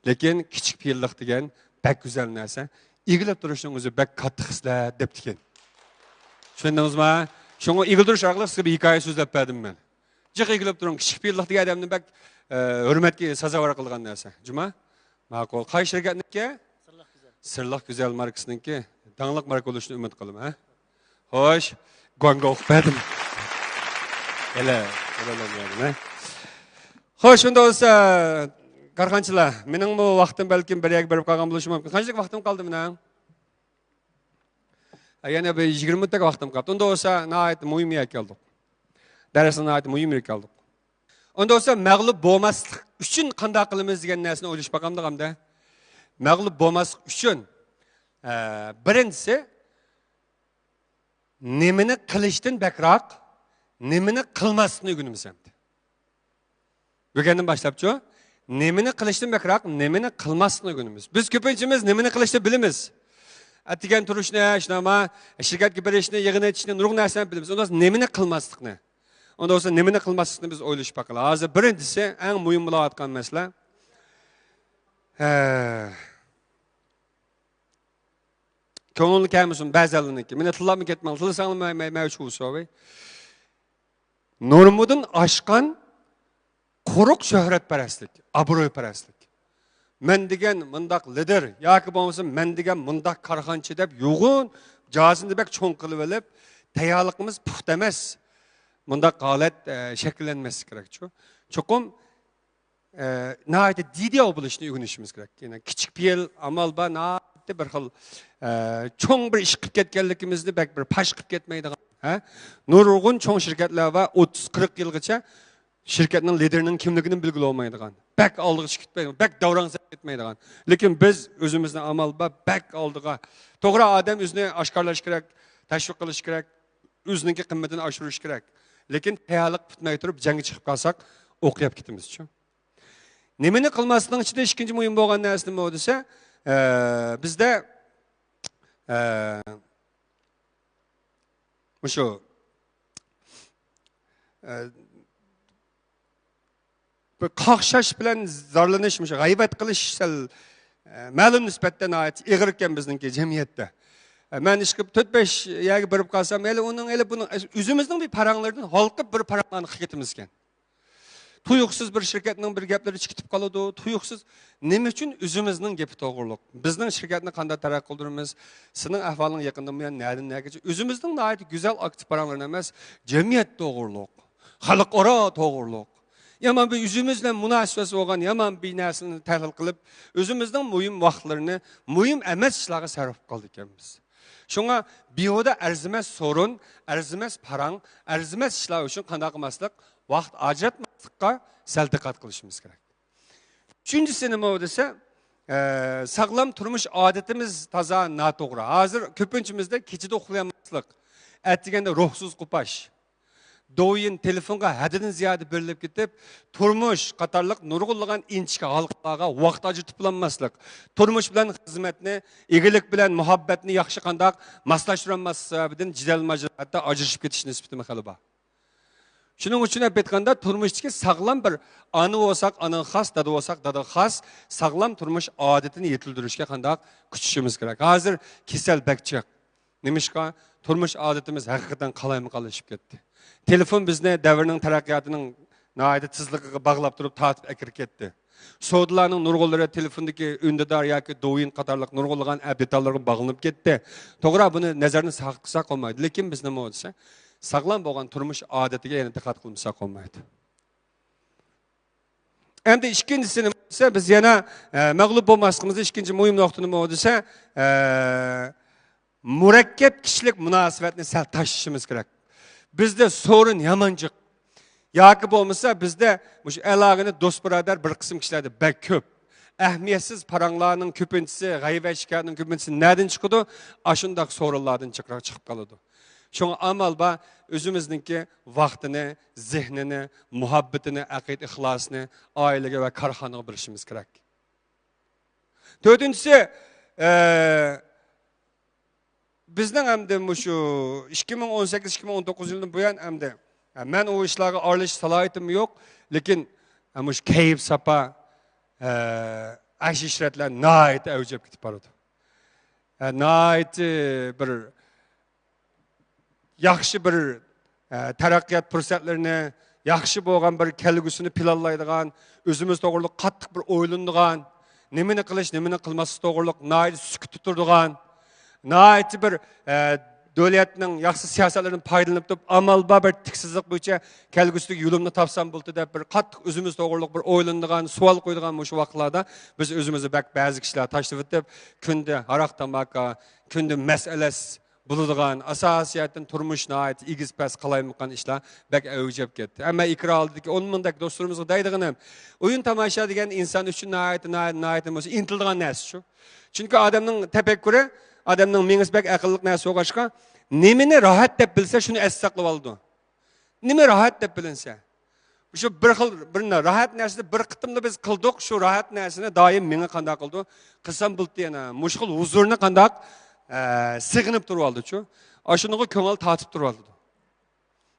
Lekin kichik piyillik degan bak go'zal narsa. Egilib turishning o'zi bak katta hislat debdi ekan. Tushundingizmi? Shunga egildirish orqali sizga bir hikoya so'zlab berdim men. Jiq egilib turing, kichik piyillik degan odamni bak hurmatga sazovor qilgan narsa. Juma? Ma'qul. Qaysi shirkatniki? Sirliq go'zal markasiniki. Dangliq marka bo'lishini umid qilaman, ha? Xo'sh, gonga o'qidim. Hele. Xo'sh, shunda bo'lsa, qarg'anchilar, mening bu vaqtim balkim bir yak berib qolgan bo'lishi mumkin. Qanchalik vaqtim qoldi mening? Yana bir 20 minutlik vaqtim qoldi. Unda bo'lsa, nihoyat muhim yak keldik. Darsni nihoyat muhim yak keldik. Onda olsa mag'lub bo'lmaslik uchun qanday qilamiz degan narsani o'ylash baqamda. Mag'lub bo'lmaslik uchun birinchisi nimani qilishdan bakroq, nimani qilmaslikni o'rganamiz hamda. Bugundan boshlabchi nimani qilishdan bakroq, nimani qilmaslikni o'rganamiz. Biz ko'pinchimiz nimani qilishni bilamiz. Atigan turishni, shnama, shirkatga berishni, yig'in etishni, nurg'un narsani bilamiz. Onda nimani qilmaslikni Onda olsa nimani qilmaslikni biz o'ylash baqala. Hozir birinchisi eng muhim bo'layotgan masala ko'ngilni kelmasin ba'zilarniki. Meni tillamay ketmang, tilsanglamay mavshu so'ray. Normadan oshgan quruq shuhratparastlik, obro'yparastlik. Men degan mundaq lider yoki bo'lmasa men degan mundaq korxonchi deb yo'g'un jazini bek cho'ng qilib olib, tayyorligimiz puxta emas. Bunda holat shakllanmasi kerak-ku. Cho'qim nihoyat didiyo bo'lishni o'rganishimiz kerak. Ya'ni kichik piyil amal ba nihoyat bir xil cho'ng bir ish qilib ketganligimizni bak bir pash qilib ketmaydigan, ha? Nurg'un cho'ng shirkatlar va 30-40 yilgacha shirkatning liderining kimligini bilgili olmaydigan. bak aldığı çıkıtmaydigan, bak davransa etmeydigan. Lekin biz özümüzni amalba bak aldığa. To'g'ri odam o'zini oshkorlash kerak, tashviq qilish kerak, o'zining qimmatini oshirish kerak. Lekin tayyorlik tutmay turib jangga chiqib qolsak, o'qiyib ketamiz-chi. Nimani qilmasdan ichida ikkinchi muhim bo'lgan narsa nima desa, bizda shu bir qaqshash bilan zorlanish, g'aybat qilish ma'lum nisbatdan ig'ir ekan bizningki jamiyatda. Men ishqib 4-5 yerga borib qolsam, uning buning o'zimizning bir paranglardan halqib bir paranglarni qilib ketamiz ekan. Tuyuqsiz bir şirketning bir gaplari chiqib qoladi, tuyuqsiz nima uchun o'zimizning gapi to'g'riliq. Bizning shirkatni qanday taraqqiy qildiramiz? Sizning ahvoling yaqindami, nerdan nergacha? O'zimizning nihoyat go'zal aktiv paranglar emas, jamiyat to'g'riliq, xalqaro to'g'riliq. Yaman bir o'zimizdan munosabati bo'lgan yaman bir narsani tahlil qilib, o'zimizning muhim vaqtlarini muhim emas ishlarga sarf qildik ekanmiz. Shunga biyoda arzimas sorun, arzimas parang, arzimas ishlar uchun qanday qilmaslik, vaqt ajratmaslikqa sal diqqat qilishimiz kerak. Uchinchisi nima desa, sog'lom turmush odatimiz toza noto'g'ri. Hozir ko'pinchimizda kechada uxlayolmaslik, atganda ruhsiz qupash, do'yin telefonga haddidan ziyoda berilib ketib, turmush qatorliq nurg'unlagan inchki halqalarga vaqt ajratib bo'lmaslik, turmush bilan xizmatni, egilik bilan muhabbatni yaxshi qandoq moslashtirolmas sababidan jidal-majal hatto ajrashib ketish nisbati hali bor. Shuning uchun aytganda turmushdagi sog'lom bir ona bo'lsak, ona xos, dada bo'lsak, dada xos, sog'lom turmush odatini yetildirishga qandoq kuchishimiz kerak. Hozir kasal bakchiq. Nimishqa turmush odatimiz haqiqatan qalaymi-qalashib ketdi. Telefon bizni davrning taraqqiyotining nihoyat tezligiga bog'lab turib tortib akirib ketdi. Sodlarning nurg'unlari telefondagi undidor yoki do'yin qatorliq nurg'unlagan detallarga bog'lanib ketdi. To'g'ri, buni nazardan saqlasa qolmaydi. Lekin biz nima bo'lsa, sog'lom bo'lgan turmush odatiga yana diqqat qilmasa qolmaydi. Endi ikkinchisi nima desa, biz yana mag'lub bo'lmasligimizda ikkinchi muhim nuqta nima desa, murakkab kishilik munosabatni sal tashishimiz kerak. Bizda sorun yamanchiq yoki bo'lmasa bizda shu aloqani do'st birodar bir qism kishilarda bak ko'p. Ahmiyatsiz paranglarning ko'pinchisi, g'aybat shikoyatning ko'pinchisi nereden chiqadi? Ashundaq sorunlardan chiqib qoladi. Şuna amal ba özümüzdeki vaxtını, zihnini, muhabbetini, aqid ixlasını ailege ve karxanaga bilishimiz kerak. Dördüncüsü, bizden hem de şu 2018-2019 yılından bu yan hem de ben o işlere aralış salahiyetim yok, lekin şu keyif sapa aş işretler nait evcep gitip baradı. Nait bir yaxshi bir taraqqiyot fursatlarini, yaxshi bo'lgan bir kelgusini planlaydigan, o'zimiz to'g'riliq qattiq bir o'ylanadigan, nimani qilish, nimani qilmaslik to'g'riliq nihoyat sukut turadigan, nihoyat bir davlatning yaxshi siyosatlaridan foydalanib turib, amalba bir tiksizlik bo'yicha kelgusidagi yo'limni topsam bo'ldi deb bir qattiq o'zimiz to'g'riliq bir o'ylanadigan, savol qo'yadigan shu vaqtlarda biz o'zimizni ba'zi kishilar tashlab o'tib, kunda aroq tamaka, kunda mas'alas buladigan asosiyatin turmush nihoyat egiz pas qalaymiqqan ishlar bak avjab ketdi. Ammo ikra oldiki 10 mingdak do'stlarimizga deydiganim, o'yin tomosha degan inson uchun nihoyat intildigan narsa shu. Chunki odamning tafakkuri, odamning miyasi bak aqlliq narsa bo'lg'achqa, nimani rohat deb bilsa, shuni esda saqlab oladi. Nima rohat deb bilinsa, shu bir xil bir rohat narsani bir qitimda biz qildik, shu rohat narsani doim menga qanday qildi? Qilsam bo'ldi yana, mushkul huzurni qanday sig'inib turib oldi chu. Ashunga ko'ngil tatib turib oldi.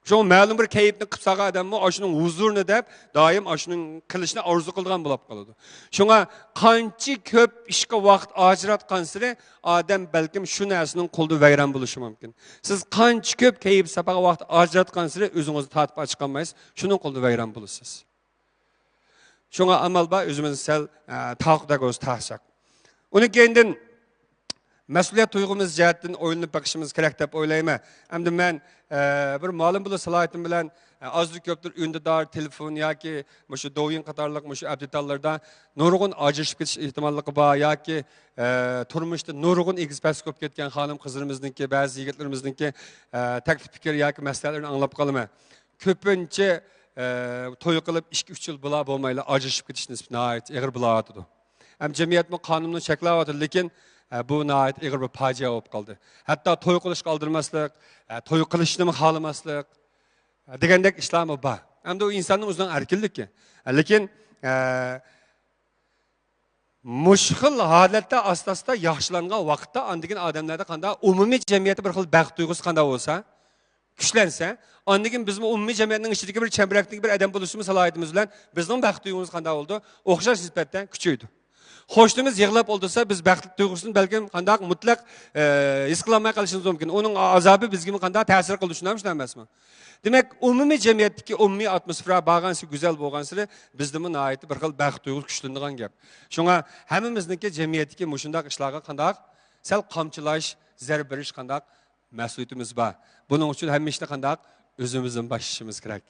Shu ma'lum bir kayfni qilsaga odammi ashuning huzurni deb doim ashuning qilishni orzu qilgan bo'lib qoladi. Shunga qancha ko'p ishga vaqt ajratgan siri odam balkim shu narsaning qo'lda vayron bo'lishi mumkin. Siz qancha ko'p kayf sapaga vaqt ajratgan siri o'zingizni tatib chiqolmaysiz, shuning qo'lda vayron bo'lasiz. Shunga amal ba o'zimizni sal taqda ko'z taqsak. Uni keyindan mas'uliyat tuyg'umiz jihatdan o'ylanib bakishimiz kerak deb o'ylayman. Hamda men bir ma'lum bo'lgan salohiyatim bilan ozlik ko'pdir undidor telefon yoki shu do'yin qatorliq shu abdetallarda nurg'un ajrashib ketish ehtimolligi bor yoki turmushda nurg'un egiz pas ko'p ketgan xonim qizlarimizniki, ba'zi yigitlarimizniki taklif fikr yoki maslahatlarni anglab qolaman. Ko'pincha to'y qilib 2-3 yil bular bo'lmaylar ajrashib ketish nisbati nihoyat ig'ir bo'layotdi. Ham jamiyatmi qonunni cheklayotdi, lekin bu nihoyat ig'ir bir fojia bo'lib qoldi. Hatto to'y qilishga oldirmaslik, to'y qilishni xohlamaslik degandek ishlarmi bor. Hamda u insonning o'zining erkinligi. Lekin mushkil holatda asosda yaxshilangan vaqtda andigan odamlarda qanday umumiy jamiyatda bir xil baxt tuyg'usi qanday bo'lsa, kuchlansa, andigan bizning umumiy jamiyatning ichidagi bir chambarakdagi bir odam bo'lishimiz salohiyatimiz bilan bizning baxt tuyg'umiz qanday bo'ldi? O'xshash nisbatda kuchaydi. Xo'shnimiz yig'lab o'ldirsa, biz baxt tuyg'usini balkim qanday mutlaq his qilmay qolishimiz mumkin. Uning azobi bizga qanday ta'sir qildi, tushunamizmi emasmi? Demek umumiy jamiyatdagi umumiy atmosfera bağlansa güzel bo'lgansi bizde nihoyat bir xil baxt tuyg'usi kuchlanadigan gap. Shunga hammamizniki jamiyatdagi mushundaq ishlarga qanday sal qamchilash, zarb berish qanday mas'uliyatimiz bor. Buning uchun hamma ishni qanday o'zimizdan boshlashimiz kerak.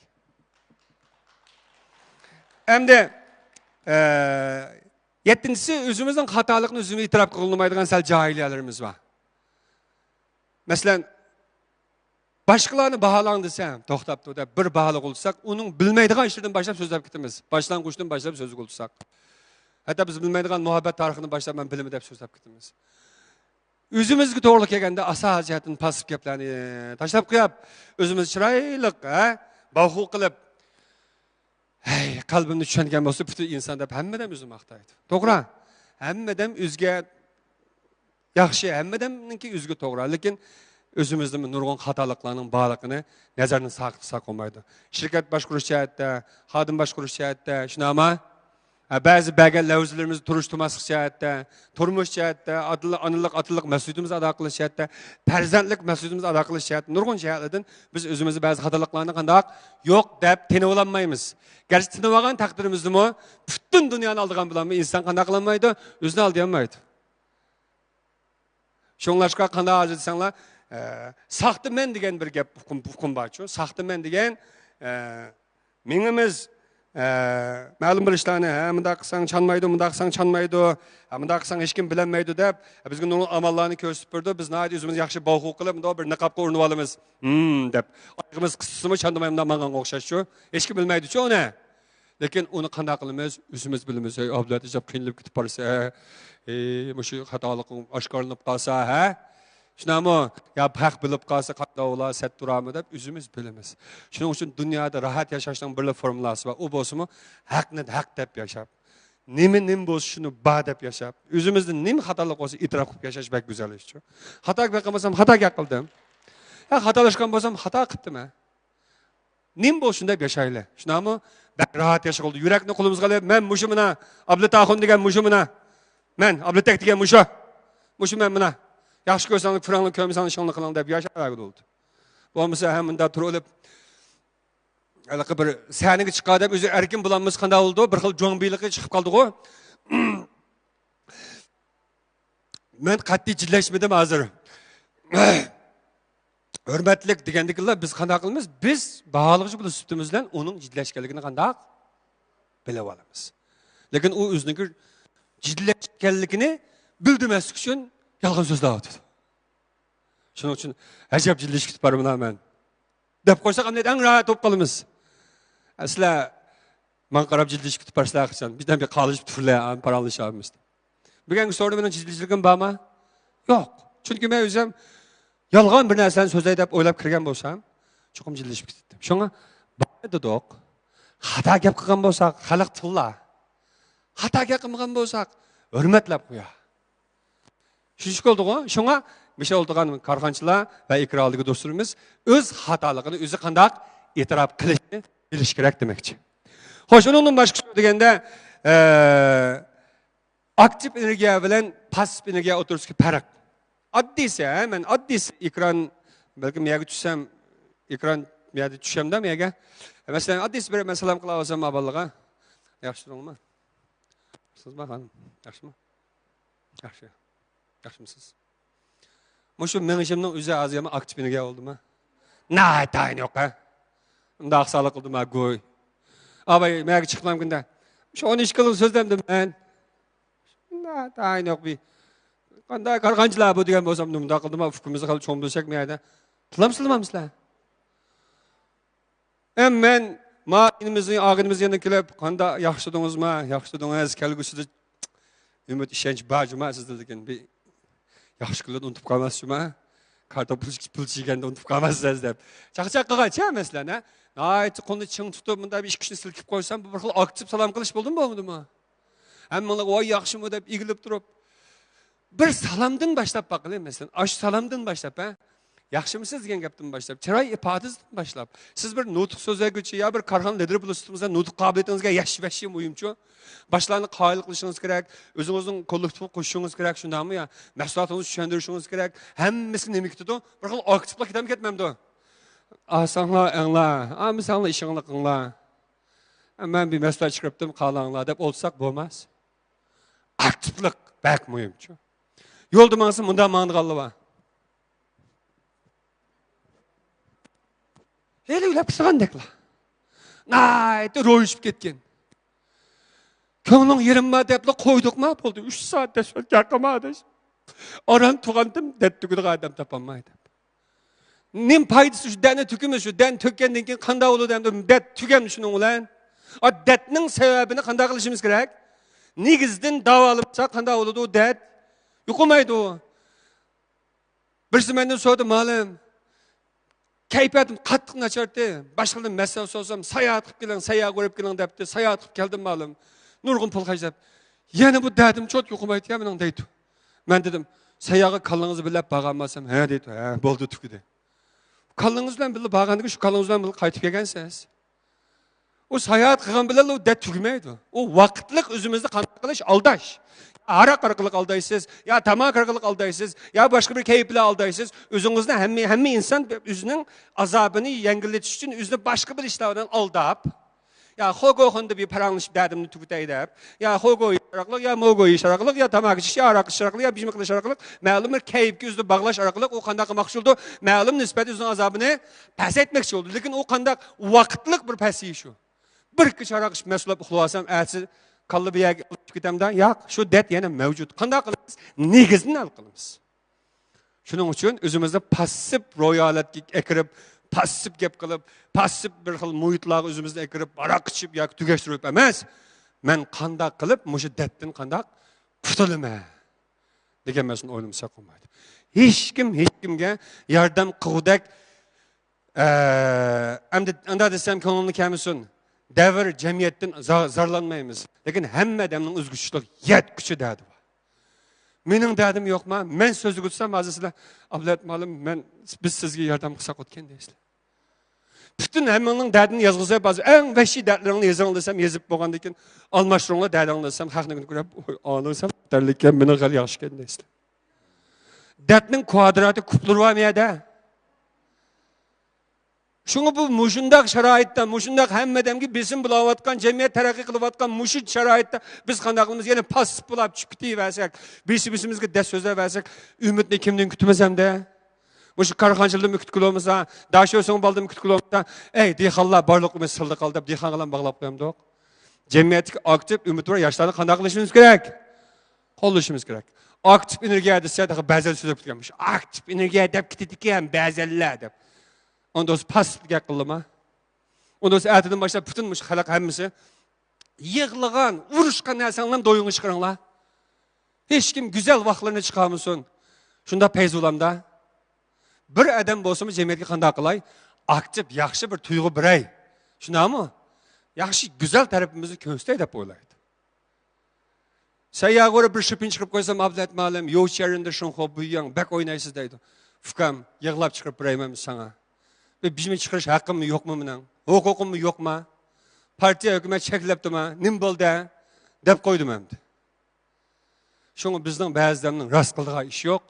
Hamda yettinchisi o'zimizning xatolikni o'zimiz e'tirof qilolmaydigan sal jahiliyalarimiz bor. Masalan, başkalarını bahalan desem, toxtapdı da bir bahalı olursak, onun bilmeydiğin işlerden başlayıp sözlep gitimiz. Başlangıçtan başlayıp sözlük olursak. Hatta biz bilmeydiğin muhabbet tarixini başlayıp ben bilimi de sözlep gitimiz. Üzümüzü doğruluk yegende asa haciyatın pasif keplerini taşlap kıyap, özümüz çıraylık, bağhu kılıp, kalbimde düşengen olsa bütün insan da hemmeden üzüm aktaydı. Doğru. Hemmeden üzge yaxşı, hemmedenki üzgü doğru. Lakin özümüzün nurgun hatalıklarının bağlılığını nazarını sakıtsak olmaydı. Şirket başkuruş şahette, hadım başkuruş şahette, şuna ama bazı belge levzilerimizi turuşturmasıq şahette, turmuş şahette, anılık, atıllık mesuliyetimiz ada kılış şahette, perzentlik mesuliyetimiz ada kılış şahette, nurgun şahitlerden biz özümüzü bazı hatalıklarını kandak yok deyip tenivlanmayımız. Gerçi tenivlagan takdirimizde mi, bütün dünyanın aldığın bulanma insan kandak kılanmaydı, özünü aldayamaydı. Şonlaşka kandak arz etsenler, saxtı men degen bir gap hukum var şu. Saxtı men degen menimiz ma'lum bir ishlarni munda qilsang chanmaydi, munda qilsang chanmaydi, munda qilsang hech kim bilinmaydi deb bizga nurli amallarni ko'rsatib berdi. Biz nihoyat o'zimiz yaxshi boxu qilib, bunda bir niqobga o'rnib olamiz. Deb. Oyog'imiz qisimi chandamayman manga o'xshash shu. Hech kim bilmaydi-ku uni. Lekin uni qanday qilamiz? O'zimiz bilamiz. Ablat ijab qiynalib ketib qolsa, mushu xatolik oshkorlanib qolsa, ha? Şunamı ya haq bilib qalsa qanday olar, set turamı deb özümüz bilamiz. Shuning uchun dunyoda rahat yashashning bir formulasi bor. U bo'lsa-mu haqni haq deb yashab, nim bo'lsa shuni ba deb yashab, o'zimizning nim xatolik bo'lsa e'tirof qilib yashash bak go'zal ish. Xato qilmasam xato qildim. Ha xatolashgan bo'lsam xato qildim. Nim bo'lsin deb yashaylik. Shunami bak rahat yashab oldi. Yurakni qo'limizga olib, men mushu mana Abdultaxon degan mushu mana. Men Abdultak degan mushu. Mushu men mana yaxshi ko'rsangiz Kur'an'ın kömüsanı şanlı kılan deb yaşarak oldu. Bu olmasa heminde turulup bir sahneye çıkardı, özü erkin bulanımız qanday oldu, bir xil jo'ngbiyligi chiqib qoldi o. Men qat'iy jidlashmadim hozir. Hurmatlik degandikilar biz qanday qilamiz? Biz baholig'i bu suhbatimiz bilan uning jidlashganligini qanday bilib olamiz. Lekin u o'zining jidlashganligini bildirmaslik uchun yalğın sözler atıyor. Şunun için acayip ciddi kitap var buna hemen. Dep koysak amnet en rahat top kalımız. Asla man qarab ciddi kitap var silah için. Bizden bir kalıcı türlüğe paralı şahımızdı. Bir gün sordu benim ciddiliğim var mı? Yok. Çünkü ben özüm yalğan bir neslen söz edip oylap kirgen bolsam çok ciddi kitap. Şuna bana da yok. Hata gap qilgan bolsak xalq tilla. Hata gap qilgan bolsak hurmatlab qo'yar. Şuşuk oldu o. Şuna bir şey olduğun karxançılar ve ikrarlığı dostlarımız öz hatalıqını özü qanday e'tirof qilishni bilish kerak demekçi. Xo'sh, onun başka deganda aktif energiya bilan pasif energiya o'tirishga farq. Oddiysi, men oddiysi ekran balki menga tushsam ekran menga tushamda menga. Masalan, oddiysi bir masalam qila olsam aballiga. Yaxshiroqmi? Sizmi xonim? Yaxshimi? Yaxshi. Yaxshimisiz? Mushu menimchimning o'zi aziyami aktiv energiya oldimi? Na, tayin yo'q ha. Unda aqsaliq qildim ha, go'y. Abay, menga chiqmam kunda. Shu 12 yil so'zlamdim men. Na, tayin yo'q bi. Qanday qarg'anchilar bu degan bo'lsam, bunda qildim, fikrimizni qilib cho'mbilsak meyda. Qilamsizlar? Men Ma inimizin ağınımız yanına kelip qanda yaxşıdыңızmı? Yaxşıdыңız kelgüsüde ümit işenç bacıma sizlerken bir yaxşı kılın unutup kalmazsınız. Kartopul pulçigende unutup kalmazsınız dep. Çaqçaq qıgaça mesela ne? Ay, konu çın tutup bunda bir iş kişini silkip koysam bu bir xil aktif salam qilish bo'ldi mu bo'lmadi mi? Hammalar oy yaxshimi deb egilib turib bir salamdan başlap baqılayım mesela. Aş salamdan başlap ha. Yaxshimisiz degan gapdan başlap, chiroy ifodasidan başlap. Siz bir nutq so'zlaguchi ya bir Karxan lider bo'lishingizda nutq qobiliyatingizga yaxshi muhimchu. Başlarını qoyil qilishingiz kerak, o'zingizning kollektiv qo'shishingiz kerak, shundaymi ya? Mahsulotingizni tushuntirishingiz kerak. Hammasi nima ketadi? Bir xil aktivlik ketam ketmamdi. Sanlar anglar, misalni ishingni qilinglar. Men bir maslahat chiqaribdim, qalanglar deb olsak bo'lmas. Aktivlik bak muhimchu. Yo'lda mangsa bunda mang'alli va. Hele öyle pısıgandakla. Naydı royuşup ketken. Köңнің yerim ma depli koyduk ma oldu. 3 saatte şöyle yakamadı. Aran tuğandım dettüküdük adam tapanmaydı. Nim paydası şu dene tükümüz şu den tökkenden ki kanda olu demdim. Det tükem şunun ulan. O detnin sebebini kanda kılışımız gerek. Nigizden davalımsa kanda oludu o det. Yukumaydı o. Birisi menden sordu malum. Kayfiyatim qattiq nachardi. Boshqalardan masala so'zam, sayohat qilib keling, sayohat ko'rib keling debdi. Sayohat qilib keldim ma'lum. Nurg'un pul qajab. Yana bu dadim cho't yuqmaydi ya mening deydi. Men dedim, sayohatga kallangizni bilib borganmasam, ha deydi. Ha, bo'ldi tukdi. Kallangiz bilan bilib borgandiki shu kallangiz bilan bilib qaytib kelgansiz. O sayohat qilgan bilan u dat tugmaydi. O vaqtlik o'zimizni qanday qilish aldash. Arak arkalık aldaysız, ya tamak arkalık aldaysız, ya başka bir keyifle aldaysız. Özünüzde hem insan özünün azabını yengilletiş için özünü başka bir işlerden aldap. Ya hogoğunda bir paranlış derdimini tüküteydep. Ya hogo işaraklık, ya mogo işaraklık, ya tamak işi arak işaraklık, ya bijmek işaraklık. Məlum bir keyifki özünü bağlaş araklıq, o kandak maksul oldu. Məlum nispet özünün azabını pes etmek oldu. Lakin o kandak vaktlik bir pesi işi. Bir kış arak iş mesulap uxulasam, ətsi kallı bir yer tüketemde, yok, şu det yine mevcut. Kandak kılımız, negizini al kılımız. Şunun için özümüzde pasif royalet ekirip, pasif gep kılıp, pasif bir xil muhitlağı özümüzde ekirip, barak içip, ya tügeştirip emez. Men kandak kılıp, muşu dettin kandak, kutulma. Dikemezsin oynamısa koymaydı. Hiç kimge yardım kıvdek, anda desem konunu kemisin. Devir cemiyetten zarlanmayımız. Lakin hem adamın özgüçlük yet güçü derdi var. Benim derdim yok mu? Ben sözü gütsem azısıyla ablet malım biz sizge yardım kısak otken deyiz. Bütün hemenin derdini yazgıza bazı en vahşi dertlerini yazan desem yazıp boğandakin almaşronla derdini desem hakını görüp anlarsam derlikken beni gal yaşken deyiz. Dertinin kuadratı kuplur var mı ya da? Şunu bu muşundak şaraittan, muşundak hemmedem ki bizim bulavatkan, cemiyet terakki kılıvatkan muşut şaraitta biz kandakımız yine pas bulap çıkıtıyı versek, birimizge des sözler versek, ümitli kimden kütümezem de, muşu karxançılığı müküt kılığımıza, daşı olsun baldı müküt kılığımıza, ey diyxallah barlıqımız sıldı kaldı, diyxangalan bağlap koyamdı ok. Cemiyetik aktif ümit var, yaşlarını kandaklaşımız gerek. Kollaşımız gerek. Aktif enerjiye edilse daha bəzel sözler tutulmuş. Aktif enerjiye edip kititiken bəzeller edip. Onda o pasiflik yakılma. Onda o erteden başta bütünmüş halak hemmisi. Yığılgan, vuruşkan nersanlar doyunu çıkarınlar. Hiç kim güzel vaxtlarını çıkarmışsın. Şunda peyz olamda. Bir adam bolsa mı cemiyetki qanday qılay? Aktif, yaxşı bir tuyğu birey. Şunda mı? Yaxşı, güzel tarafımızı köstey dep oylaydı. Sayyağa göre bir şüpin çıkıp koysam ablet malım, yoğuş yerinde şunxo büyüyen, bek oynaysız deydi. Fukam, yığılap çıkıp bireyim sana. Ve bizime çıkış hakkım mı yok mu bunun? Hukukum mu yok mu? Partiya hükümet çekilipti mi? Nim boldu? Dep koydum hem de. Şunu bizden bazılarının rast kıldığı iş yok.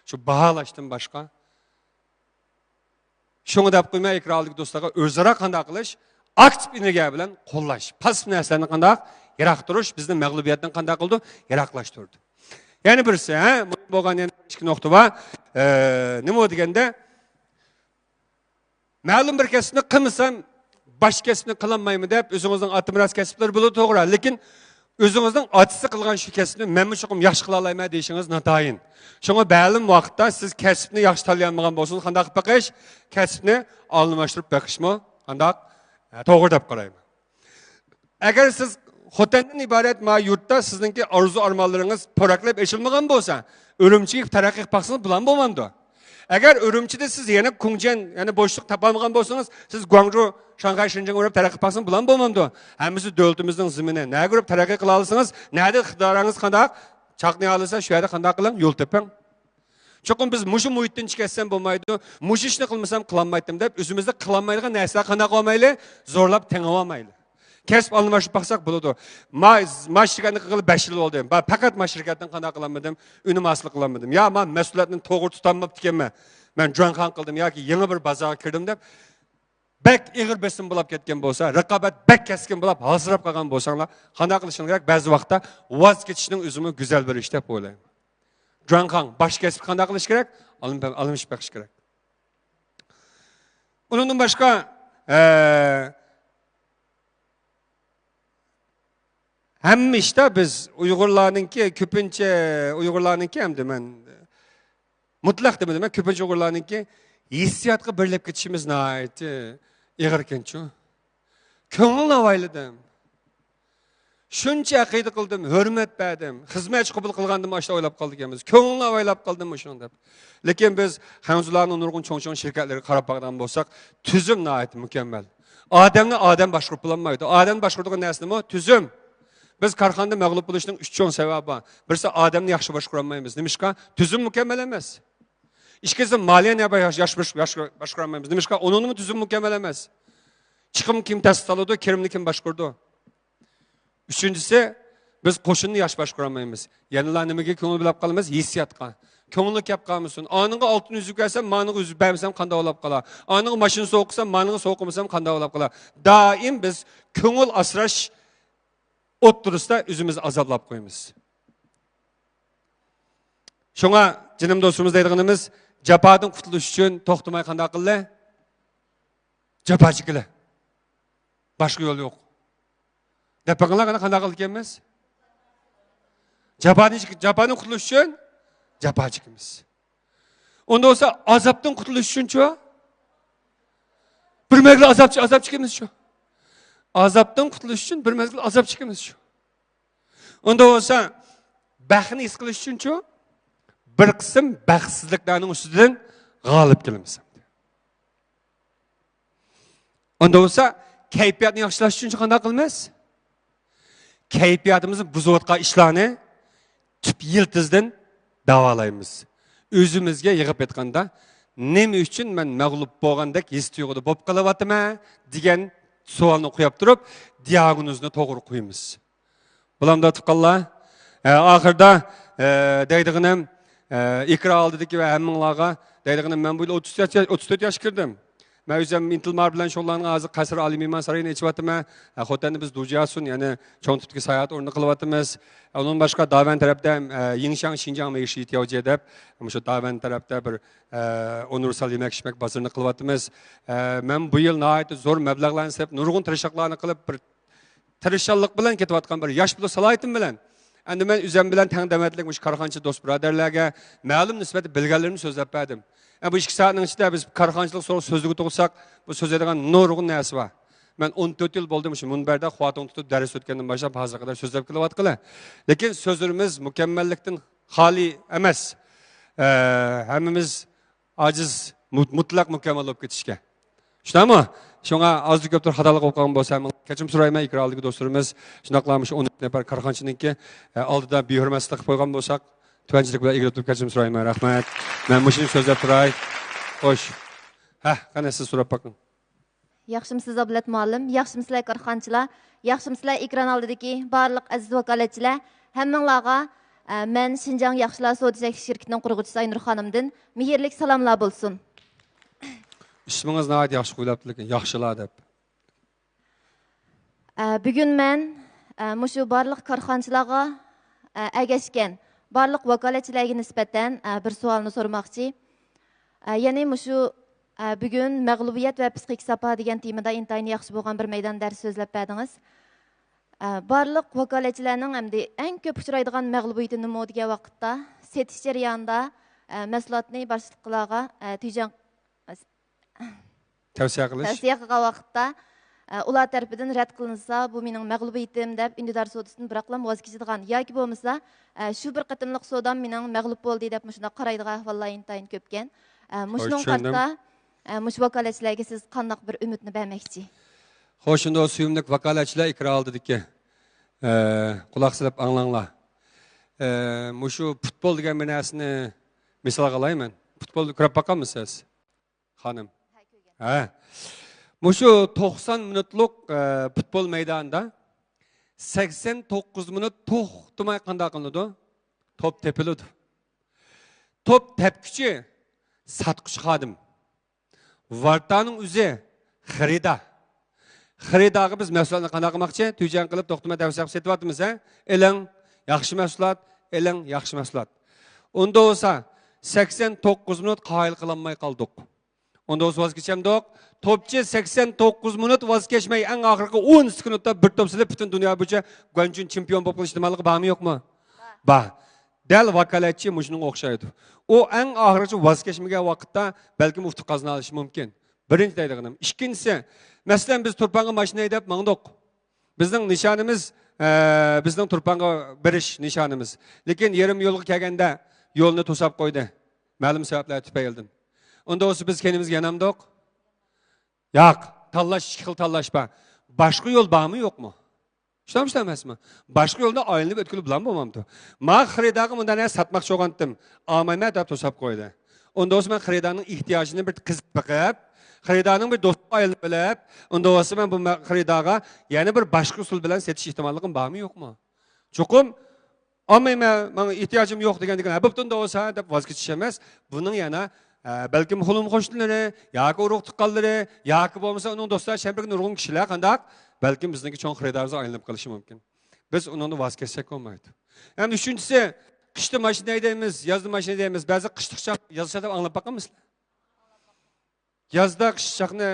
Şu bahalaştım başka. Şunu dep koymaya ikrarlık dostlara özara kandak kılış, aktif enerjiye bilen kollaş. Pasif neslerini kandak, yarak duruş, bizden mağlubiyetten kandak oldu, yaraklaştırdı. Yani birisi, boğan yani bir nokta var. Ne mi o degende? Ma'lum bir kesibni qilmasam, bosh kesibni qilinmaymi deb o'zingizning atimiras kasblar bo'ladi to'g'ri, lekin o'zingizning otisi qilgan shu kasbni men mushaqim yaxshi qila olayman deyishingiz noto'g'ri. Shunga ma'lum vaqtda siz kasbni yaxshi tanlamagan bo'lsangiz, qanday qilib baqish? Kasbni almashtirib baqishmi? Qanday? To'g'ri deb qarayman. Agar siz Xotandan iborat ma yurtda sizningki arzu armonlaringiz poraklab eshilmagan bo'lsa, Urumchiga taraqqiy qilsangiz bilan bo'lmamdi. Agar Urumchida siz yana Kungjan, yana bo'shliq topolmagan bo'lsangiz, siz Guangzhou, Shanghai, Shenzhen o'rab taraqqiy qilsangiz bilan bo'lmamdi. Hammasi davlatimizning zimini. Nega o'rab taraqqiy qila olsangiz, nada iqtidoringiz qanday chaqnay olsa, shu yerda qanday qiling, yo'l teping. Çünkü biz muşu muhitdan chiqarsam bo'lmaydi, mush ishni qilmasam qilolmaydim deb, o'zimizda qilolmaydigan narsa qanday qilmayli, zo'rlab tengib olmayli. Kesip alınmışıp baksak buludu. Ma şirketini qilib 5 yil oldu. Ben fakat ma şirketini qanday qilamadım, ünüm aslı qilamadım. Ya ben mesuliyetini to'g'ri tutamabdi ekanman. Ben Juankan qildim yoki yangi bir bozorga kirdim deb, bek ig'ir besim bo'lib ketgan bo'lsa, raqobat bek keskin bo'lib, hazırlab qolgan bo'lsanglar, qanday qilishing kerak? Ba'zi vaqtda voz kechishning o'zimi go'zal bir ish deb o'ylayman. Juankan bosh kesib qanday qilish kerak? Alınmış bakish kerak. Undan boshqa hem işte biz Uygurlarınki, köpünçe Uygurlarınki hem de ben mutlak demedim ben köpünçe Uygurlarınki hissiyatı birlep geçişimiz nait eğerken şu. Köngül avayladım. Şunca akıydı kıldım, hürmet verdim, hizmet kabul kılgandım aşağı oylap kaldık yemiz. Köngül avaylap kaldım şunu dep. Lekin biz Hanzularının nurgun çoğun şirketleri karab bağdan bolsak, tüzüm nait mükemmel. Ademle Adem başkurup bulanmaydı. Adem başkurduğu nesli mi? Tüzüm. Biz karxanda məğlub buluşunun 3 çoğun səbəbi var. Birisi Ademni yaxşı başquramayımız. Demişka, tüzüm mükemmel emas. İkincisi maliye ne yaxşı başquramayımız. Demişka, onun mu tüzüm mükemmel emas. Çıkım kim təsis alıdı, kirimni kim başqurdu. Üçüncüsü, biz qoşunni yaxşı başquramayımız. Yeniler nemege köngül bilab qalımız, hissiyatqa. Köngülü kep qalmışsın. Anığı altın üzük versem, manığı üzük bəmsem qanda olab qala. Anığı maşını soğuqsam, manığı soğuqmasam qanda olab qala. Daim biz köngül asraş Otturusda üzümüz azablap koyumuz. Şuna canım dostumuz deydiğimiz japadan kurtuluş için toxtumay qanday qildi? Japa chekili. Başka yol yok. Depaqanlar qanday qildi ekanmiz? Japadan kurtuluş için japa chekimiz. Onda olsa azapdan kurtuluş için-chi? Bir mezgil azap chekimiz şu. Azaptan kurtuluş için bir mezgil azap çekimiz şu. Onda olsa baxtni his qilish uchun-chi bir qism baxtsizliklarning ustidan g'olib kelamiz. Onda olsa kayfiyatni yaxshilash uchun qanday qilamiz? Kayfiyatimizni buzayotgan ishlarni tüp yiltizdan davolaymiz. O'zimizga yig'ib aytganda, nima uchun men mag'lub bo'lgandek his tuyg'uda bo'lib qolyapman degan savolni qo'yib turib, diagnozni to'g'ri qo'yamiz. Bulamda tutqanlar, ahirda deydiğim ikra aldidiki ve hemminlarga deydiğim ben bu yıl 34 yaş kirdim. Ben özüm intilmar bilen şollarına azı Kasır Ali Mimar Sarayı'na içivatıma. Xotan'da biz dujasun yani çoğun tutki sayat orunu kılıvatımız. Onun başka daven tarafta Yingxiang Xinjiang meyişi ihtiyacı edip şu daven tarafta bir onursal yemek içmek bazarını kılıvatımız. Ben bu yıl nahayet zor meblağlarını sebep nurgun tırışaklarını kılıp bir tırışallık bilen ketivatkan bir yaş bulu salahiyetim bilen. Endi ben üzem bilen teng demetlik karxançı dost braderlerge ma'lum nisbeti bilgilerini sözlep verdim. Bu 2 saatning içinde biz karxançılık soru sözlüğü to'g'risak, bu söz edilen nurgun nersi var. Ben 14 yıl boldum şu munberda xuatın tutup ders ötkendan başlap hazır kadar sözlep kılıvatqıla. Lekin sözlerimiz mükemmellikten hali emas. Hemimiz aciz, mutlak mükemmel olup ketişke. Şuna mı? Şuna azı köptür hatalık okuyan bolsa kechirim so'rayman ikrarligi do'stlarimiz shunaqlarmish 10 nafar karxanchininki oldida behurmatlik qo'ygan bo'lsak tuvanchilik bilan egilib turib kechirim so'rayman. Rahmat. Men mushuni so'zlab turay. Xo'sh. Qani siz so'rab bakın. Yaxshimisiz Ablat muallim, yaxshimisizlar karxanchilar, yaxshimisizlar ekran oldidagi barliq aziz vakolatchilar, hammanglarga men Xinjiang Yaxshilar savdo shirkatining qurg'uvchisi Aynur xonimdan mehrli salomlar bo'lsin. İsminiz nəhayət yaxşı qoyulubdu lekin yaxşılar deb. Bugün men mushu barliq karxanchilarga agashgan barliq vakolatchilarga nisbatan bir savolni so'ramoqchi. Ya'ni mushu bugün mag'lubiyat va psixik safa degan temada intayin yaxshi bo'lgan bir maydon dars so'zlab berdingiz. Barliq vakolatchilarning hamda eng ko'p uchraydigan mag'lubiyati nima degan vaqtda setish jarayonida mahsulotni boshliqlarga tavsiya qilgan vaqtda ular tarafidan rad qilinsa, bu mening mag'lubiyatim deb undidor savdosidan biroqlam voz kechadigan yoki bo'lmasa, shu bir qatimliq savdom mening mag'lub bo'ldi deb shunday qaraydigan ahvollar intayin ko'pkan. Mushning qarta mush vakolatchilarga siz qanday bir umidni bermoqchi? Xo'sh, unda suyumlik vakolatchilar ikra oldidiki, quloq silib anglanglar. Mushu futbol degan bir narsani misol qilayman. Futbolni ko'rib boqamisiz, xonim? Ha. Mushu 90 minutlik futbol maydonida 89 minut to'xtamay qanday qilinadi? Top tepiladi. Top tepkichi satqıch xodim. Vartaning o'zi xaridor. Xaridorga biz mahsulotni qanday qilmoqchi? Tujan qilib to'xtamay tavsiya qilib setyapmiz, ha? Eling yaxshi mahsulot, eling yaxshi mahsulot. Unda olsa 89 minut qoyil qilinmay qoldik. Onda olsa voz kechimdik. Topchi 89 minut voz kechmay eng oxirgi 10 sekundda bir top silib butun dunyo bo'yicha Guanchun chempion bo'lib qolish ehtimoli bormi yo'qmi? Bor. Dal vakolatchi mushuning o'xshaydi. O eng oxirgi voz kechmagan vaqtda balki mufti qazona olishi mumkin. Birinchi deydiganim. Ikkinchisi, masalan biz Turpanga mashina haydab mangdiq. Bizning nishonimiz bizning Turpanga birish nishonimiz. Lekin yarim yo'lga kelganda yo'lni to'sab qo'ydi. Ma'lum sabablar tufaylidan. Onda olsa biz kendimiz yanamdiq. Yo'q, tanlash ikki xil tanlashpa. Boshqa yo'l bormi yo'qmi? Ishlamishlar emasmi? Boshqa yo'lda aylanib o'tkilib bilan bo'lmamdi. Men xaridorga bundan satmoqchi bo'lgandim. Olmayman deb to'sab qo'ydi. Onda olsa men xaridorning ehtiyojini bir qizib biqib, xaridorning bir do'st aylanib bilib, onda olsa men bu xaridorga yana bir boshqa usul bilan setish ehtimolligim bormi yo'qmi? Chuqum olmayman, menga ehtiyojim yo'q degandan butunda olsa deb voz kechish emas. Buning yana belki hulum qo'shnilar, yoki urug' tuqqanlari, yoki bo'lmasa uning do'stlari shambirga nurg'un kishilar qandaq, balki bizniki cho'ng xaridorimiz aylanib qolishi mumkin. Biz undan voz kechsak bo'lmaydi. Ham uchinchisi, qishda mashina haydaymiz, yozda mashina haydaymiz. Ba'zi qishliqcha yozishda deb anglab boqamizlar. Yozda qishliqni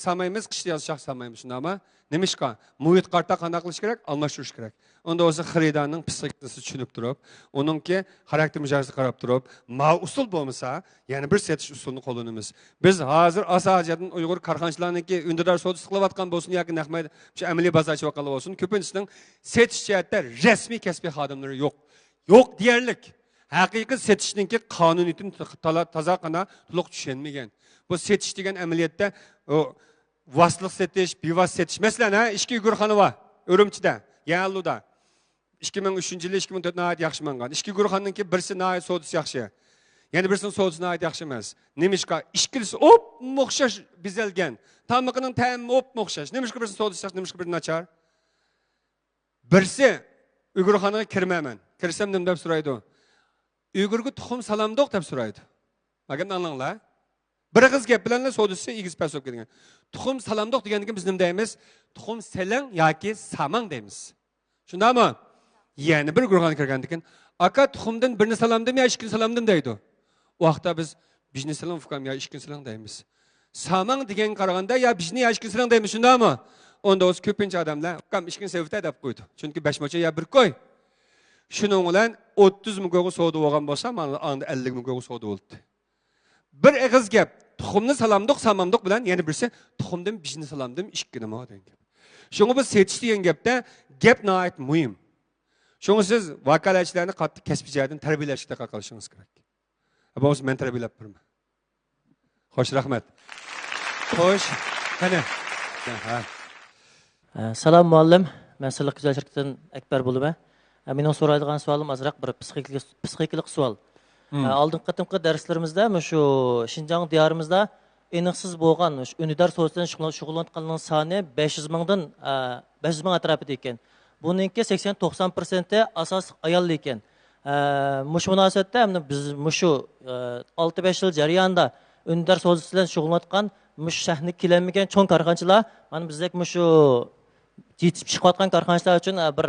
samaymiz, qishda yozishaq samaymiz. Shundami? Nimishqa? Muhit qarta qanday qilish kerak? Almashtirish kerak. Onda o'zi xaridorning psixikasini tushunib turib, uningki xarakter mijozini qarab turib, usul bo'lmasa, yana bir setish usulini qo'llanamiz. Biz hozir asosan Uyg'ur korxonachilarniki undidor savdosi qilayotgan bo'lsin yoki naqmaydi, shu amaliy bozorchi vaqalar bo'lsin, ko'pinchasining setish jihatda rasmiy kasbiy xodimlari yo'q. Yo'q deyarlik. Haqiqiy setishningki qonuniyatini toza qana to'liq tushunmagan. Bu setish degan amaliyotda vasliq setish, bevas setish. Masalan, ishki guruhxona bor, Urumchida, Yangiluda. 2003-yil 2004 nəhayət yaxşı mangan. İşki guruhxanınki birisi nəhayət savdosi yaxşı. Yəni birisinin savdosi nəhayət yaxşı emas. Nemişqa işkilisi o'xshash bizilgan. Tamıqının təmi o'xshash. Nemişqa birisinin savdosi yaxşı, nemişqa biri nachar. Birisi Uygurxonaga kirmayman. Kirsam nima deb so'raydi? Uygurga tuxum salamdoq deb so'raydi. Magan anlanglar. Bir qiz gap bilan savdosi egiz pas bo'lib ketgan. Tuxum salamdoq degandan biz nima deymiz? Tuxum salang yoki samang deymiz. Shundami? Yani bir guruhga kirgandan aka tuxumdan birini salamdim ya ikkinchi salamdim deydi. O vaqtda biz bijni salam fukam ya ikkinchi salam deymiz. Samang degan qaraganda ya bijni ya ikkinchi salam deymiz, shundami? Onda o'z ko'pincha odamlar fukam ikkinchi savta deb qo'ydi. Chunki 5 mocha ya bir qo'y. Shuning bilan 30 ming qo'yga savdo bo'lgan bo'lsa, mana anda 50 ming qo'yga savdo bo'ldi. Bir eg'iz gap, tuxumni salamdoq, samamdoq bilan yana birisi tuxumdan bijni salamdim ikkini nima degan gap. Shunga biz setish degan gapda gap nihoyat muhim. Şunu siz vakolatchilarni qattiq kasbiy jihatdan tarbiyalashga qilishingiz kerak. Bu o'zi men tarbiyalab turman. Xo'sh, rahmat. Xo'sh, qani. Salam muallim. Men Sirliq güzel şirketidan Akbar bo'laman. Mening so'raydigan savolim azroq bir psixikalik savol. Oldingi qatimqi darslarimizda shu Xinjiang diyorimizda aniqsiz bo'lgan undidor savdosidan shug'ullanganlarning soni 500 mingdan 500 ming atrofida ekan. Buningki 80-90% asos ayol ekan. Mush munosabatda biz mushu 6-5 yil jarayonida undidor savdosi bilan shug'ullangan mush shahni kelanmagan cho'ng korxonachilar, mana bizdek mushu yetib chiqayotgan korxonachilar uchun bir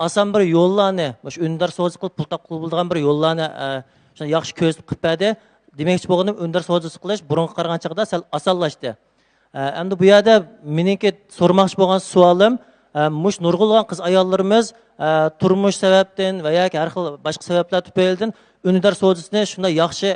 oson bir yo'llarni, mush undidor savdosi qilib pul topib bo'lgan bir yo'llarni yaxshi ko'zib qilib berdi. Demoqchi bo'lganim undidor savdosi qilish burungi qarag'anchaqda sal osonlashdi. Endi bu yerda meniki so'ramoqchi bo'lgan savolim mush nurg'ulg'an qiz ayollarimiz turmush sababdan va yoki har xil boshqa sabablar tufaylidan undidor savdosini shunday yaxshi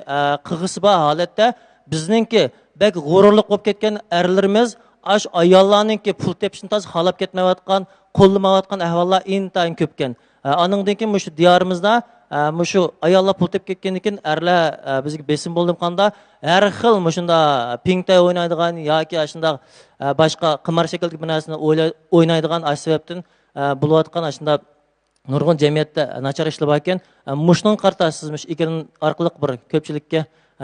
qilg'isi bor holatda bizningki bak g'ururlik bo'lib ketgan erlarimiz aş ayollarninki pul tepishni toz xalab ketmayotgan, qo'llamayotgan ahvollar intayin ko'pkan. Aningdan keyin shu diyorimizda shu ayollar pul tepib ketgandan keyin erlar bizga besim bo'ldim qanda har xil shunda pingtay o'ynaydigan yoki shunda boshqa qimar shakldagi bir narsani o'ynaydigan ash sababdan bo'layotgan shunda nurg'un jamiyatda nachar ishlar bor ekan. Mushning qarta siz ekin orqali bir ko'pchilikka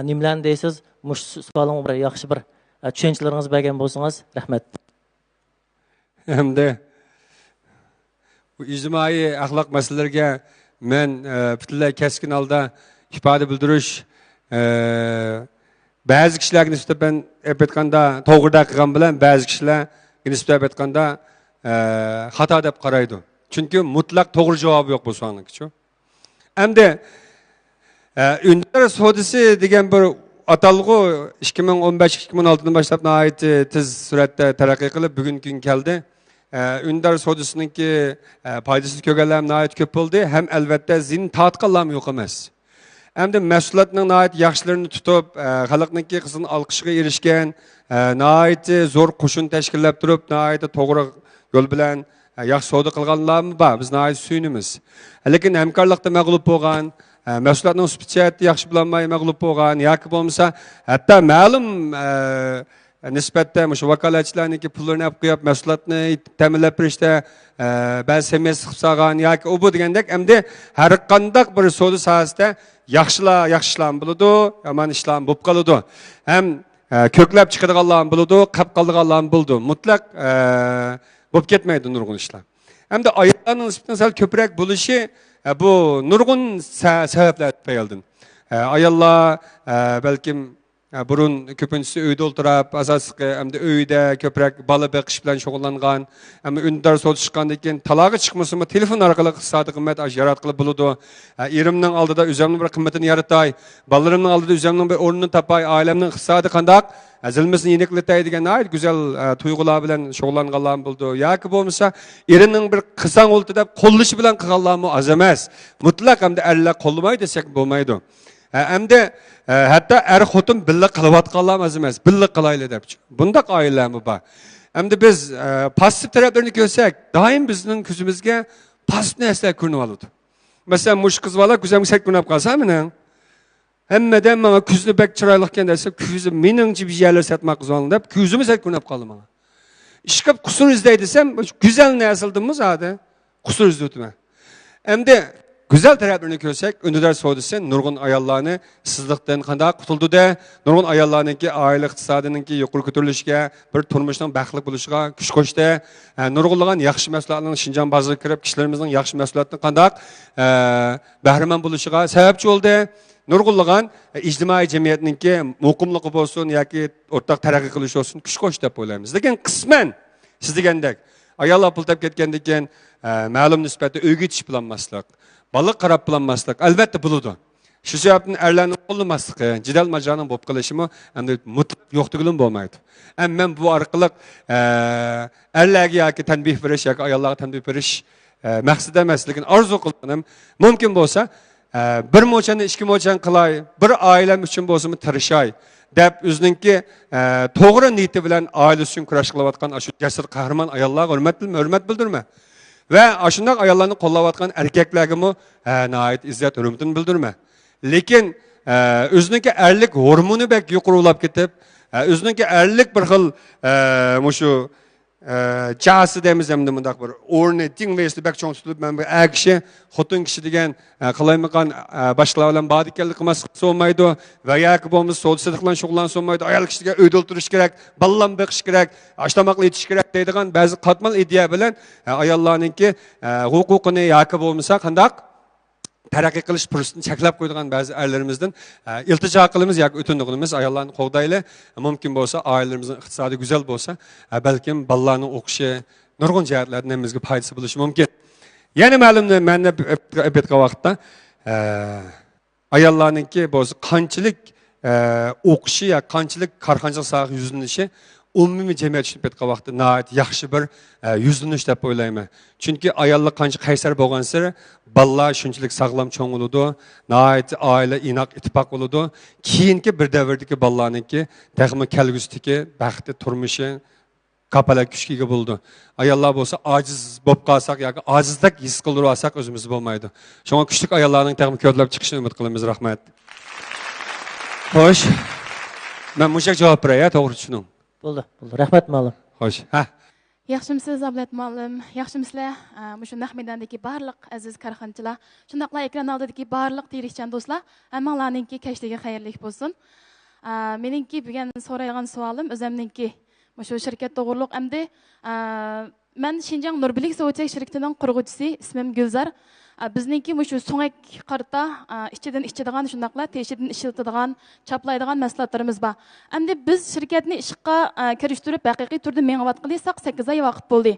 nimalarni deysiz? Mush savolimga bir yaxshi bir tushunchalaringiz bergan bo'lsangiz, rahmat. Hamda bu ijtimoiy axloq masalalarga men butunlay keskin holda ifoda bildirish ba'zi kishilarga nisbatan aytganda to'g'ri qilgan bilan ba'zi kishilar nisbatan aytganda xato deb qaraydi. Chunki mutlaq to'g'ri javob yo'q bu savolga. Hamda undar savdosi degan bir atalg'u 2015-2016dan boshlab nihoyat tez suratda taraqqiy qilib bugungi kun keldi. Undar savdosiningki foydasini ko'rganlar nihoyat ko'p bo'ldi. Ham albatta zin tortganlar yo'q emas. Hamda mas'uliyatning nihoyat yaxshilarini tutib, xalqningki qizg'in olqishiga erishgan, nihoyat zo'r qo'shin tashkillab turib, nihoyat to'g'ri yo'l bilan yaxshi savdo qilganlarmi bor. Biz nihoyat suyunamiz. Lekin hamkorlikda mag'lub bo'lgan, mas'uliyatning sifati yaxshi bilanmay mag'lub bo'lgan yoki bo'lmasa hatto ma'lum nisbatan shu vakolatchilarniki pullarni olib qo'yib mas'uliyatni ta'minlab berishda ba'zi semiyasiz qilib solgan yoki u bu degandek endi har qanday bir savdo sohasida yaxshilar ishlar bo'ladi, yomon ishlar bo'lib qoladi. Ham ko'klab chiqadiganlar bo'ladi, qolib qoladiganlar bo'ladi. Mutlaq bo'lib ketmaydi nurg'un ishlar. Hamda ayollarning nisbatan sal ko'proq bo'lishi bu nurg'un sabablar tufaylidan. Ayollar balkim burun ko'pincha uyda o'tirib, asosiy hamda uyda ko'proq bola beqish bilan shug'ullangan, hamda undar sotishgandan keyin talog'i chiqmasimi telefon orqali iqtisodiy qimmat yaratib bo'ladi. Erimning oldida o'zimning bir qimmatini yaratay, bolalarimning oldida o'zimning bir o'rnini topay, oilamning iqtisodiy qandoq zilmisini yeniklatay degan nihoyat go'zal tuyg'ular bilan shug'ullanganlar bo'ldi. Yoki bo'lmasa erining bir qisang o'lti deb qo'llashi bilan qilganlarmi oz emas. Mutlaq hamda erlar qo'llamaydi desak bo'lmaydi. Hamda hatto er xotin birga qilayotganlar emas, birga qilayli deb. Bundaq oilalarmi bor. Hamda biz passiv taraflarni ko'rsak, doim bizning ko'zimizga passiv narsalar ko'rinib oladi. Masalan, mush qiz bola go'zamsak ko'rinib qolsa, meni hammadan menga ko'zni bek chiroyli ekan desa, ko'zi meningcha bir yerlar satmoq qizon deb ko'zim sat ko'rinib qoldi menga. Ishqib qusur izlay desam, go'zal narsildimmi zodi? Qusur izlayman. Hamda güzel taraflarını ko'rsak, undar savdosi nurg'un ayollarni sizlikdan qanday qutuldi da, nurg'un ayollarningki oila iqtisodiningki yuqori ko'tarilishiga, bir turmushning baxtli bo'lishiga kuch qo'shdi. Nurg'unlagan yaxshi mas'ullarning Shinjon bozoriga kirib, kishilarimizning yaxshi mas'uliyatini qanday bahramand bo'lishiga sababchi bo'ldi. Nurg'unlagan ijtimoiy jamiyatningki muqimligi bo'lsin yoki o'rtaq taraqqiy qilish olsun kuch qo'shdi deb o'ylaymiz. Lekin qisman siz degandek ayollar pul topib ketgandan keyin ma'lum nisbatda uyga yetish bilanmaslik, balık qarab bilanmaslik albatta bo'ladi. Shu sababdan erlarning qo'llamasligi, jidal majoning bo'lib qolishimi endi mutlaq yo'qligini bo'lmaydi. Men bu orqali erlarga yoki tanbih berish yoki ayollarga tanbih berish maqsad emas, lekin orzu qilganim mumkin bo'lsa bir mo'chani, ikki mo'chani qilay, bir oilam uchun bo'lsa-mi tirishay deb o'ziningki to'g'ri niyati bilan oila uchun kurash qilayotgan shu jasur qahramon ayollarga hurmat bildirma. Ve aşındak ayollarını qo'llayotgan erkeklergimi nihoyat izzat hurmatini bildirma. Lekin o'ziningki erlik hormoni bek yuqorilab ketib, o'ziningki erlik bir xil mushu jasi deymiz hamda bundaq bir o'rni tingvesli bek cho'ng tutib, men bu kishi xotin kishi degan qilaymigan boshqalar bilan bad ekanlik qilmaslik olmaydi va yoki bo'lmasa sodsiz bilan shug'ullansa olmaydi. Ayol kishiga uyda o'tirish kerak, ballam beqish kerak, ashtamoqli yetish kerak deydigan ba'zi qatmal ideya bilan ayollarningki huquqini yoki bo'lmasa qandaq taraqqiy qilish fursatini cheklab qo'ydigan ba'zi erlarimizdan iltijo qilamiz yoki o'tindiqimiz ayollarni qo'g'dayli. Mumkin bo'lsa oilalarimizning iqtisodi go'zal bo'lsa, balkim bolalarning o'qishi nurg'un jihatlardan bizga foydasi bo'lishi mumkin. Yana ma'lumni menda aytgan vaqtda ayollarningki bo'lsa qanchalik o'qishi yoki qanchalik korxonchilik sohasiga yuzlanishi umumiy jamiyat tushunib ketgan vaqtda nihoyat yaxshi bir yuzlanish deb o'ylayman. Chunki ayollar qancha qaysar bo'lgan sari bolalar shunchalik sog'lom cho'ng bo'ladi, nihoyat oila inoq ittifoq bo'ladi. Keyingi bir davrdagi bolalarningki, texmi kelgusidagi baxtli turmushi kapalak kuchga ega bo'ldi. Ayollar bo'lsa ojiz bo'lib qolsak yoki ojizlik his qildirib olsak o'zimiz bo'lmaydi. Shunga kuchli ayollarning tag'in ko'plab chiqishini umid qilamiz. Rahmat. Xo'sh. Men mushak javob beray, to'g'ri tushuning. Bo'ldi. Rahmat ma'lum. Xo'sh. Ha. Yaxshimisiz Ablat muallim, yaxshimisizlar? Shundaq maydondagi barliq aziz korxonchilar, shundaqla ekran oldidagi barliq tirikchan do'stlar, hammalaringizga kechlik xayrli bo'lsin. Meningki bugun so'raydigan savolim o'zimningki. Shu shirkat to'g'riliq hamda men Xinjiang Nurbilik Sovuchak shirkatining qurg'uvchisi, ismim Gulzar. Bizningki shu so'ngak qarta ichidan ichadigan shundaqla teshidan ishlatadigan, chaplaydigan mahsulotlarimiz bor. Hamda biz shirkatni ishqa kirishtirib haqiqiy turda mengayotgani 8 oy vaqt bo'ldi.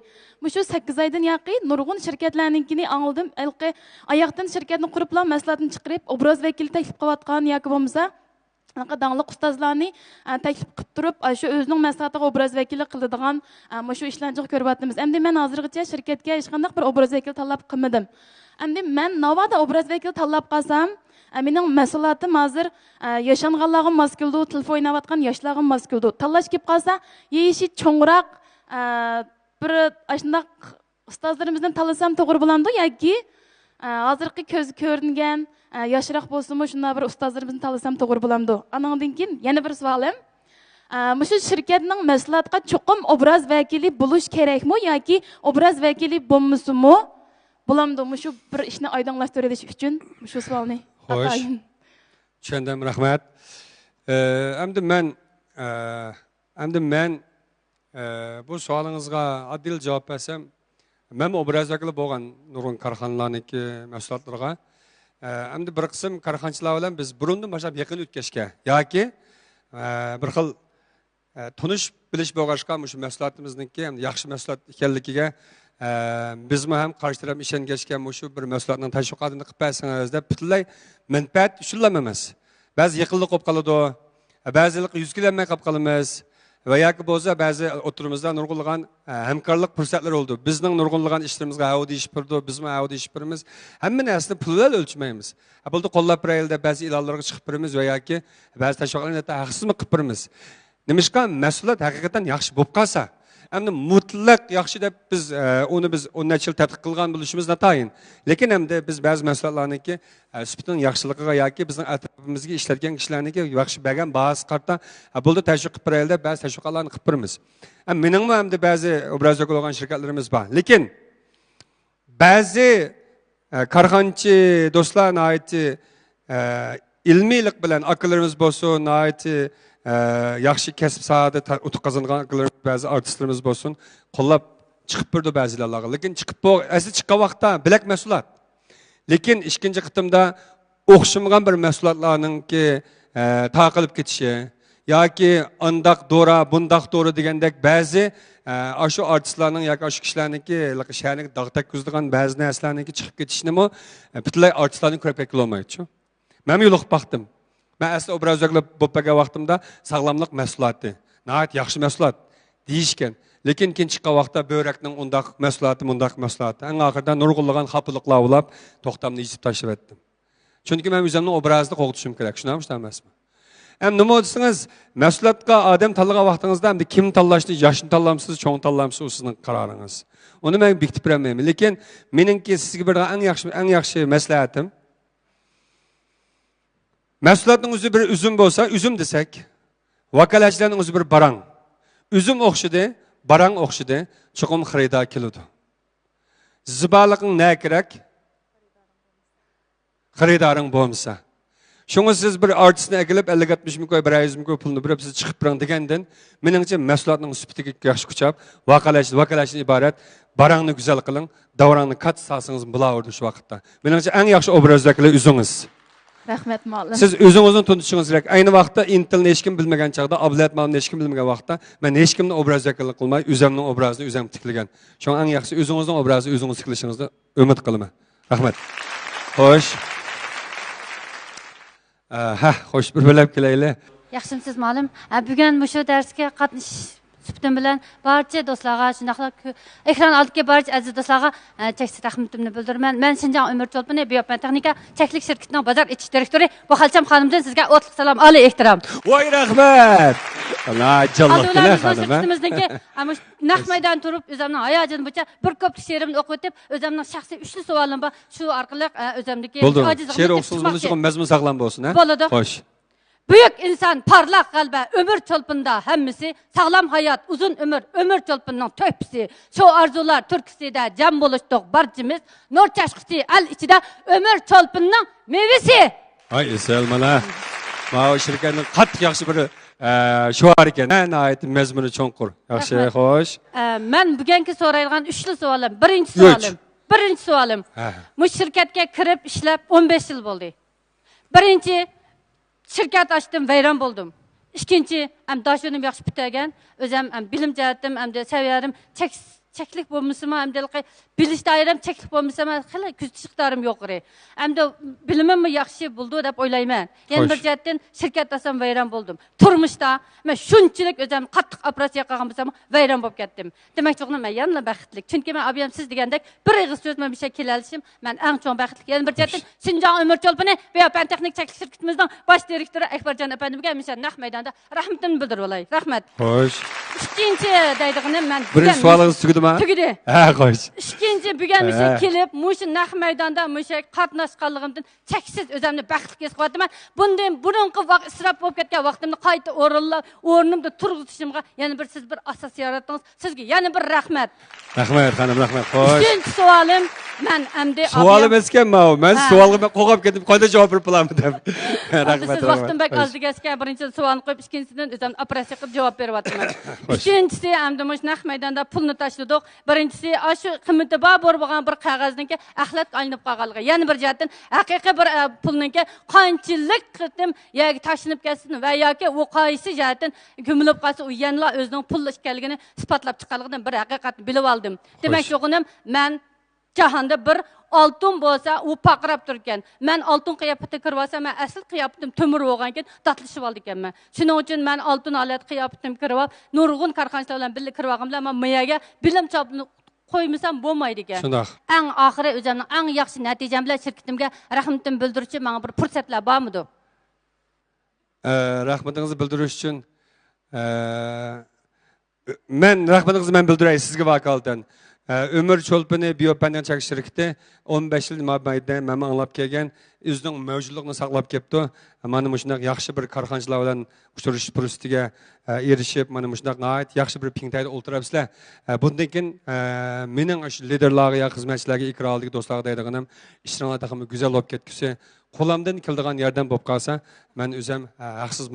Shu 8 oydan yoqi nurg'un shirkatlarninkini angladim. Ilqi oyoqdan shirkatni quriblar mahsulotni chiqarib, obraz vakili taklif qilayotgan yoki bo'lmasa dаңлық ұстазларны тәклif qilib turib, shu o'zining mahsulotiga obraz vakili qiladigan shu ishlarni ko'ryapmiz. Endi men hozirgacha shirkatga hech qanday bir obraz vakili tanlab qilmadim. Endi men navada obraz vakili tanlab qolsam, mening mahsulotim hozir yashanganlarga mos keldi, telefon o'ynayotgan yoshlarga mos keldi. Tanlash kelib qolsa, yeyishi cho'ngroq bir shunday ustozlarimizdan tanlasam to'g'ri bo'lamdi yoki hozirgi ko'z ko'ringan yoshroq bo'lsa-mu shunday bir ustozlarimizni tanlasam to'g'ri bo'lamdi. Anandan keyin yana bir savolim. Shu shirkatning mahsulotga cho'qim obraz vakili bo'lish kerakmi yoki obraz vakili bo'lmasa-mu bo'lamdi? Shu bir ishni oydinlashtirish uchun shu savolni. Xo'sh. Tushundim, rahmat. Endi men bu savolingizga adil javob bersam, men obraz vakili bo'lgan nurg'un korxonalarniki mahsulotlarga endi bir qism korxonchilar bilan biz burundan boshlab yaqin o'tkazishga yoki bir xil tunish bilish bo'lg'achqa shu mahsulotimizniki ham yaxshi mahsulot ekanligiga bizmi ham qarshi taraf ishongachga shu bir mahsulotning tashviqotini qilib bersangiz deb butunlay manfaat uchunlam emas. Ba'zi yiqilib qolib qoladi, ba'zilar yuz kelolmay qolib qolamiz. Va yoki bo'lsa ba'zi o'tirimizda nurg'unlagan hamkorlik fursatlar oldu. Bizning nurg'unlagan ishlarimizga havo deyishib turdi, bizmi havo deyishib turimiz. Hamma narsani pul bilan o'lchmaymiz. Bo'ldi qo'llab birayilda ba'zi ilonlarga chiqib turimiz va yoki ba'zi tashviqotlarni haqsizmi qilib turimiz. Nimishqa mahsulot haqiqatan yaxshi bo'lib qolsa, endi mutlaq yaxshi deb biz uni 10 yil tadqiq qilgan bo'lishimiz notayin. Lekin hamda biz ba'zi mahsulotlarniki sifatining yaxshiligiga yoki bizning atrofimizga ishlatgan kishilarniki yaxshi bergan bahos qarta bo'ldi tashviq qilib birayilda ba'zi tashviqotlarni qilib turimiz. Meningmi hamda ba'zi obrazda bo'lgan shirkatlarimiz bor. Lekin ba'zi korxonchi do'stlarni aytdi ilmiylik bilan akalarimiz bo'lsin, aytdi yaxshi kasb sohada utuq qozongan ba'zi artistlarimiz bo'lsin, qo'llab chiqib turdi ba'zilarga. Lekin chiqib asli chiqqan vaqtda bilak mahsulot. Lekin ikkinchi qitimda o'xshamagan bir mahsulotlarningki taqilib ketishi yoki undaq dora, bundaq dora degandek ba'zi shu artistlarning yoki shu kishilarningki shaharga dog' takkuzdigan ba'zi narsalarningki chiqib ketishnimi butunlay artistlarning ko'rib kelolmaydi. Men yo'liqib baqdim. Ben asli obraz vakili bo'lib bo'lgan vaqtimda sog'lomlik mahsuloti, nihoyat yaxshi mahsulot deyishgan. Lekin keyin chiqqan vaqtda börekning undaq mahsuloti, eng oxirida nurg'unlagan xafaliklar bo'lib, to'xtamni yechib tashlab etdim. Chunki men o'zimning obrazini qo'g'itishim kerak, shunami emasmi? Nima desangiz, mahsulotga odam tanlagan vaqtingizda hamda kim tanlashni, yoshni tanlamsiz, cho'ng tanlamsiz, u sizning qaroringiz. Uni men bekitib bermayman. Lekin meningki sizga bergan eng yaxshi maslahatim mahsulotning o'zi bir üzüm bo'lsa, üzüm desek, vakalachilarning o'zi bir barang. Üzüm o'xshidi, barang o'xshidi, cho'qim xaridor keladi. Zibalikning ne kerak? Xaridoring bo'lmasa. Shunga siz bir artistni akilib 50-60 ming, 100 ming pulni berib siz chiqib turing degandan, meningcha mahsulotning sifatiga yaxshi kuchab, vakalachidan iborat barangni go'zal qiling, davrangni kat salsangiz bo'laverdi shu vaqtda. Meningcha eng yaxshi obrazdagi o'zingiz. Rahmat muallim. Siz o'zingizni tunishingiz kerak. Ayni vaqtda intilni hech kim bilmagan chaqda, ablat ma'lumni hech kim bilmagan vaqtda men hech kimni obraz vakillik qilmay, o'zimning obrazini o'zim tiklagan. Shu eng yaxshi o'zingizning obrazini o'zingiz tiklashingizni umid qilaman. Rahmat. Xo'sh. Xo'sh, bir bo'lib kelaylik. Yaxshimisiz muallim. Bugun shu darsga qatnash sübtim bilen barcha do'stlarga, shundaqla ekran oldidagi barcha aziz do'stlarga cheksiz rahmatimni bildiraman. Men Şinjan Ömür Çolpani Biopan Texnika cheklik shirkatining bozor etish direktori bu Xalcham xonimdan sizga o'tliq salom, oliy ehtirom. Voy rahmat. Allah jalloqlar xonim. Shirkatimizniki ama naq maydon turib o'zimning hayotim bo'yicha bir ko'p she'rimni o'qib o'tib, o'zimning shaxsiy 3 savolim bor. Shu orqali o'zimdagi Bo'ldi. She'r o'qishimiz uchun mazmun saqlan bo'lsin, ha? Bo'ladi. Xo'sh. Büyük insan parlak kalbe ömür çolpunda hemmisi sağlam hayat uzun ömür çolpunun töpsi şu arzular türküsüde cem buluştuk barcımız nur çeşkisi el içinde ömür çolpunun meyvesi. Ay Selmala. Ma şirketin qattiq yaxshi bir şu ekan. Nəhayət məzmunu çonqur. Yaxshi, xoş. Ben bugünkü soraydigan üçlü sualım. Birinci sualım. Bu şirketke kirip işlep 15 yıl oldu. Birinci şirket açtım, veyran buldum. İkinci, hem daşönüm yaxşı bitagan, özüm hem bilim cihettim, hem de seviyerim, çeklik bulmuşsam, hem de biliş dairem çeklik bulmuşsam, xili küçüklerim yok. Hem de bilimim mi yaxşı buldu dep oylayman. Yani bir cihetten şirket açsam veyran buldum. Turmuşta, ben şunçilik özüm qattiq operatsiya qilgan bo'lsam, veyran bo'lib ketdim. Demek çoğunum ben yanına baxtlik. Çünkü ben abiyam siz degandek bir ig'iz söz men bir şey kelishim, men eng çoğun baxtlik. Yani bir cihetten Şinjan Ömür Çolpani Biopan Texnik cheklik shirkatimizning bosh direktori Akbarjon apandimga misal naq maydonda rahmatimni bildirib olay. Rahmat. Xo'sh. İkinci deydiğim men Birinchi savolingiz tugudimi? Tugudi. Ha, xo'sh. İkinci büyümüşe kelip, muşu naq maydonda muşu qatnaşqanligimdan cheksiz o'zimni baxtli his qilyapman. Bundan burunqi vaqt isrof bo'lib ketgan vaqtimni qayta o'rnimda turg'izishimga yana bir siz bir asos yaratdingiz. Sizga yana bir rahmat. Rahmat, xonim, rahmat. Xo'sh. İkinci savolim men endi savolim eskanman. Men savolga qo'yib ketib, qayta javob berib qo'yaman deb. Rahmat. Siz vaqtim bek azdi gasga birinchi savolni qo'yib, ikkinchisidan o'zim operatsiya qilib javob beryapman. İkincisi endi mush naq maydonda pulni tashladik. Birinchisi shu qiymati bor bo'lgan bir qog'ozniki axlat aylanib qolganligi. Yana bir jihatdan haqiqiy bir pulniki qanchalik qitim yoki tashlanib ketsin va yoki u qaysi jihatdan ko'milib qolsa, u yana o'zining pul ekanligini isbotlab chiqqanligidan bir haqiqatni bilib oldim. Demak, yo'g'inim men jahonda bir altın bo'lsa u paqrab turgan. Men altın qiyofatga kirib olsam, men asl qiyofatim temir bo'lgan ekan, tatlishib oldi ekanman. Shuning uchun men altın alat qiyofatim kirib olib, nurg'un korxonalar bilan birga kirib olgim bilan men miyaga bilim chopni qo'ymasam bo'lmaydi ekan. Shundoq. Eng oxiri o'zimning eng yaxshi natijam bilan shirkatimga rahmatimni bildiruvchi menga bir fursatlar bormidi? Rahmatingizni bildirish uchun men rahmatingizni men bildiray sizga vakolatan. Ömür Çolpani Biopan Texnik şirkati 15 yil mobaynida men anglab kelgan, o'zining mavjudligini saqlab kelibdi. Mana shunday yaxshi bir korxonachilar bilan uchrashish fursatiga erishib, mana shunday nihoyat yaxshi bir pingtayda o'tiribsizlar. Bundan keyin mening shu liderlarga, xizmatchilarga, ikromdagi do'stlarga deydiganim, ishlaringiz ham go'zal bo'lib ketgusi, qo'limdan keladigan yordam bo'lib qolsa, men o'zim haqsiz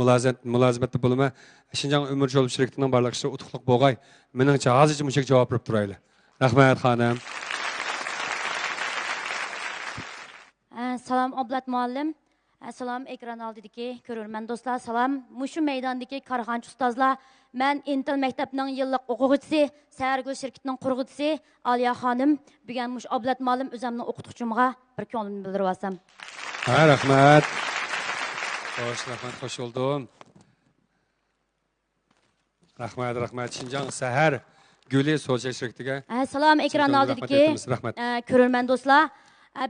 mulozimatda bo'laman. Şinjan Ömür Çolp şirkatining barliq ishlari utuqliq bo'lg'ay. Meningcha hozircha mushak javob berib turaylik. Rahmat xonim. Salam Oblat muallim. Salam ekran oldidagi ko'rurman do'stlar. Salam mushu maydondagi korxonchi ustozlar. Men Intel maktabining yillik o'quvchisi, Sahargul shirkatining qurg'uvchisi Aliya xonim. Bugun mush Oblat muallim o'zimning o'qituvchimga bir ko'nglimni bildirib olsam. Ha, rahmat. Xo'sh, rahmat, xush bo'ldim. Rahmat. Şinjan Sahar Guli Sosyal Şirketiga. Salam ekran oldidagi ko'rurman do'stlar.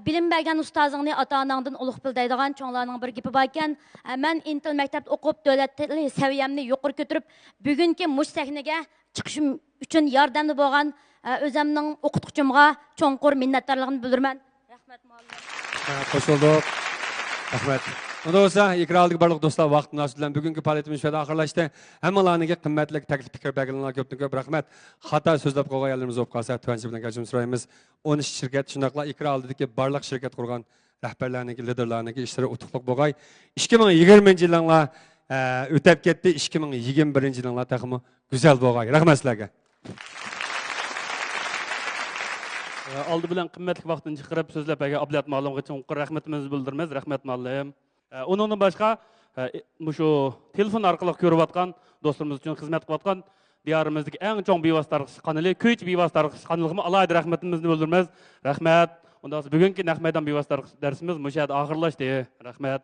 Bilim bergan ustozingni ota-onangdan ulug' bil deydigan cho'nglarning bir gapi bor ekan. Men Intel maktabda o'qib, davlat tili saviyamni yuqori ko'tarib, bugungi mush sahnaga chiqishim uchun yordamda bo'lgan o'zimning o'qituvchimga cho'nqur minnatdorligimni bildiraman. Rahmat muallim. Xush bo'ldik. Rahmat. Onda olsa, ikrarlık barlık dostlar vaqt münasibati bilan bugungi faoliyatimiz şöyle oxirlashdi. Hammalarga qimmatli taklif fikr berganlarga ko'p rahmat. Xato so'zlab qo'yganlarimiz bo'lib qolsa, tuanchi bilan kechirib so'raymiz. 13 shirkat shunaqla ikrarlikdagi barliq shirkat qurgan rahbarlarning, liderlarning ishlari utuqliq bo'lg'ay. 2020-yillar o'tib ketdi, 2021-yillar taqimi go'zal bo'lg'ay. Rahmat sizlarga. Aldı bilan qimmatli vaqtini chiqarib so'zlab bergan Ablat muallimga chuqur rahmatimizni bildiramiz. Rahmat muallim. Onundan başqa şu telefon orqali ko'rayotgan do'stlarimiz uchun xizmat qilayotgan diyorimizdagi eng chong bevosita kanalı, Kuych bevosita kanaliga alohida rahmatimizni bildiramiz. Rahmat. Undan bugungi naq maydon bevosita darsimiz mushada oxirlashdi. Rahmat.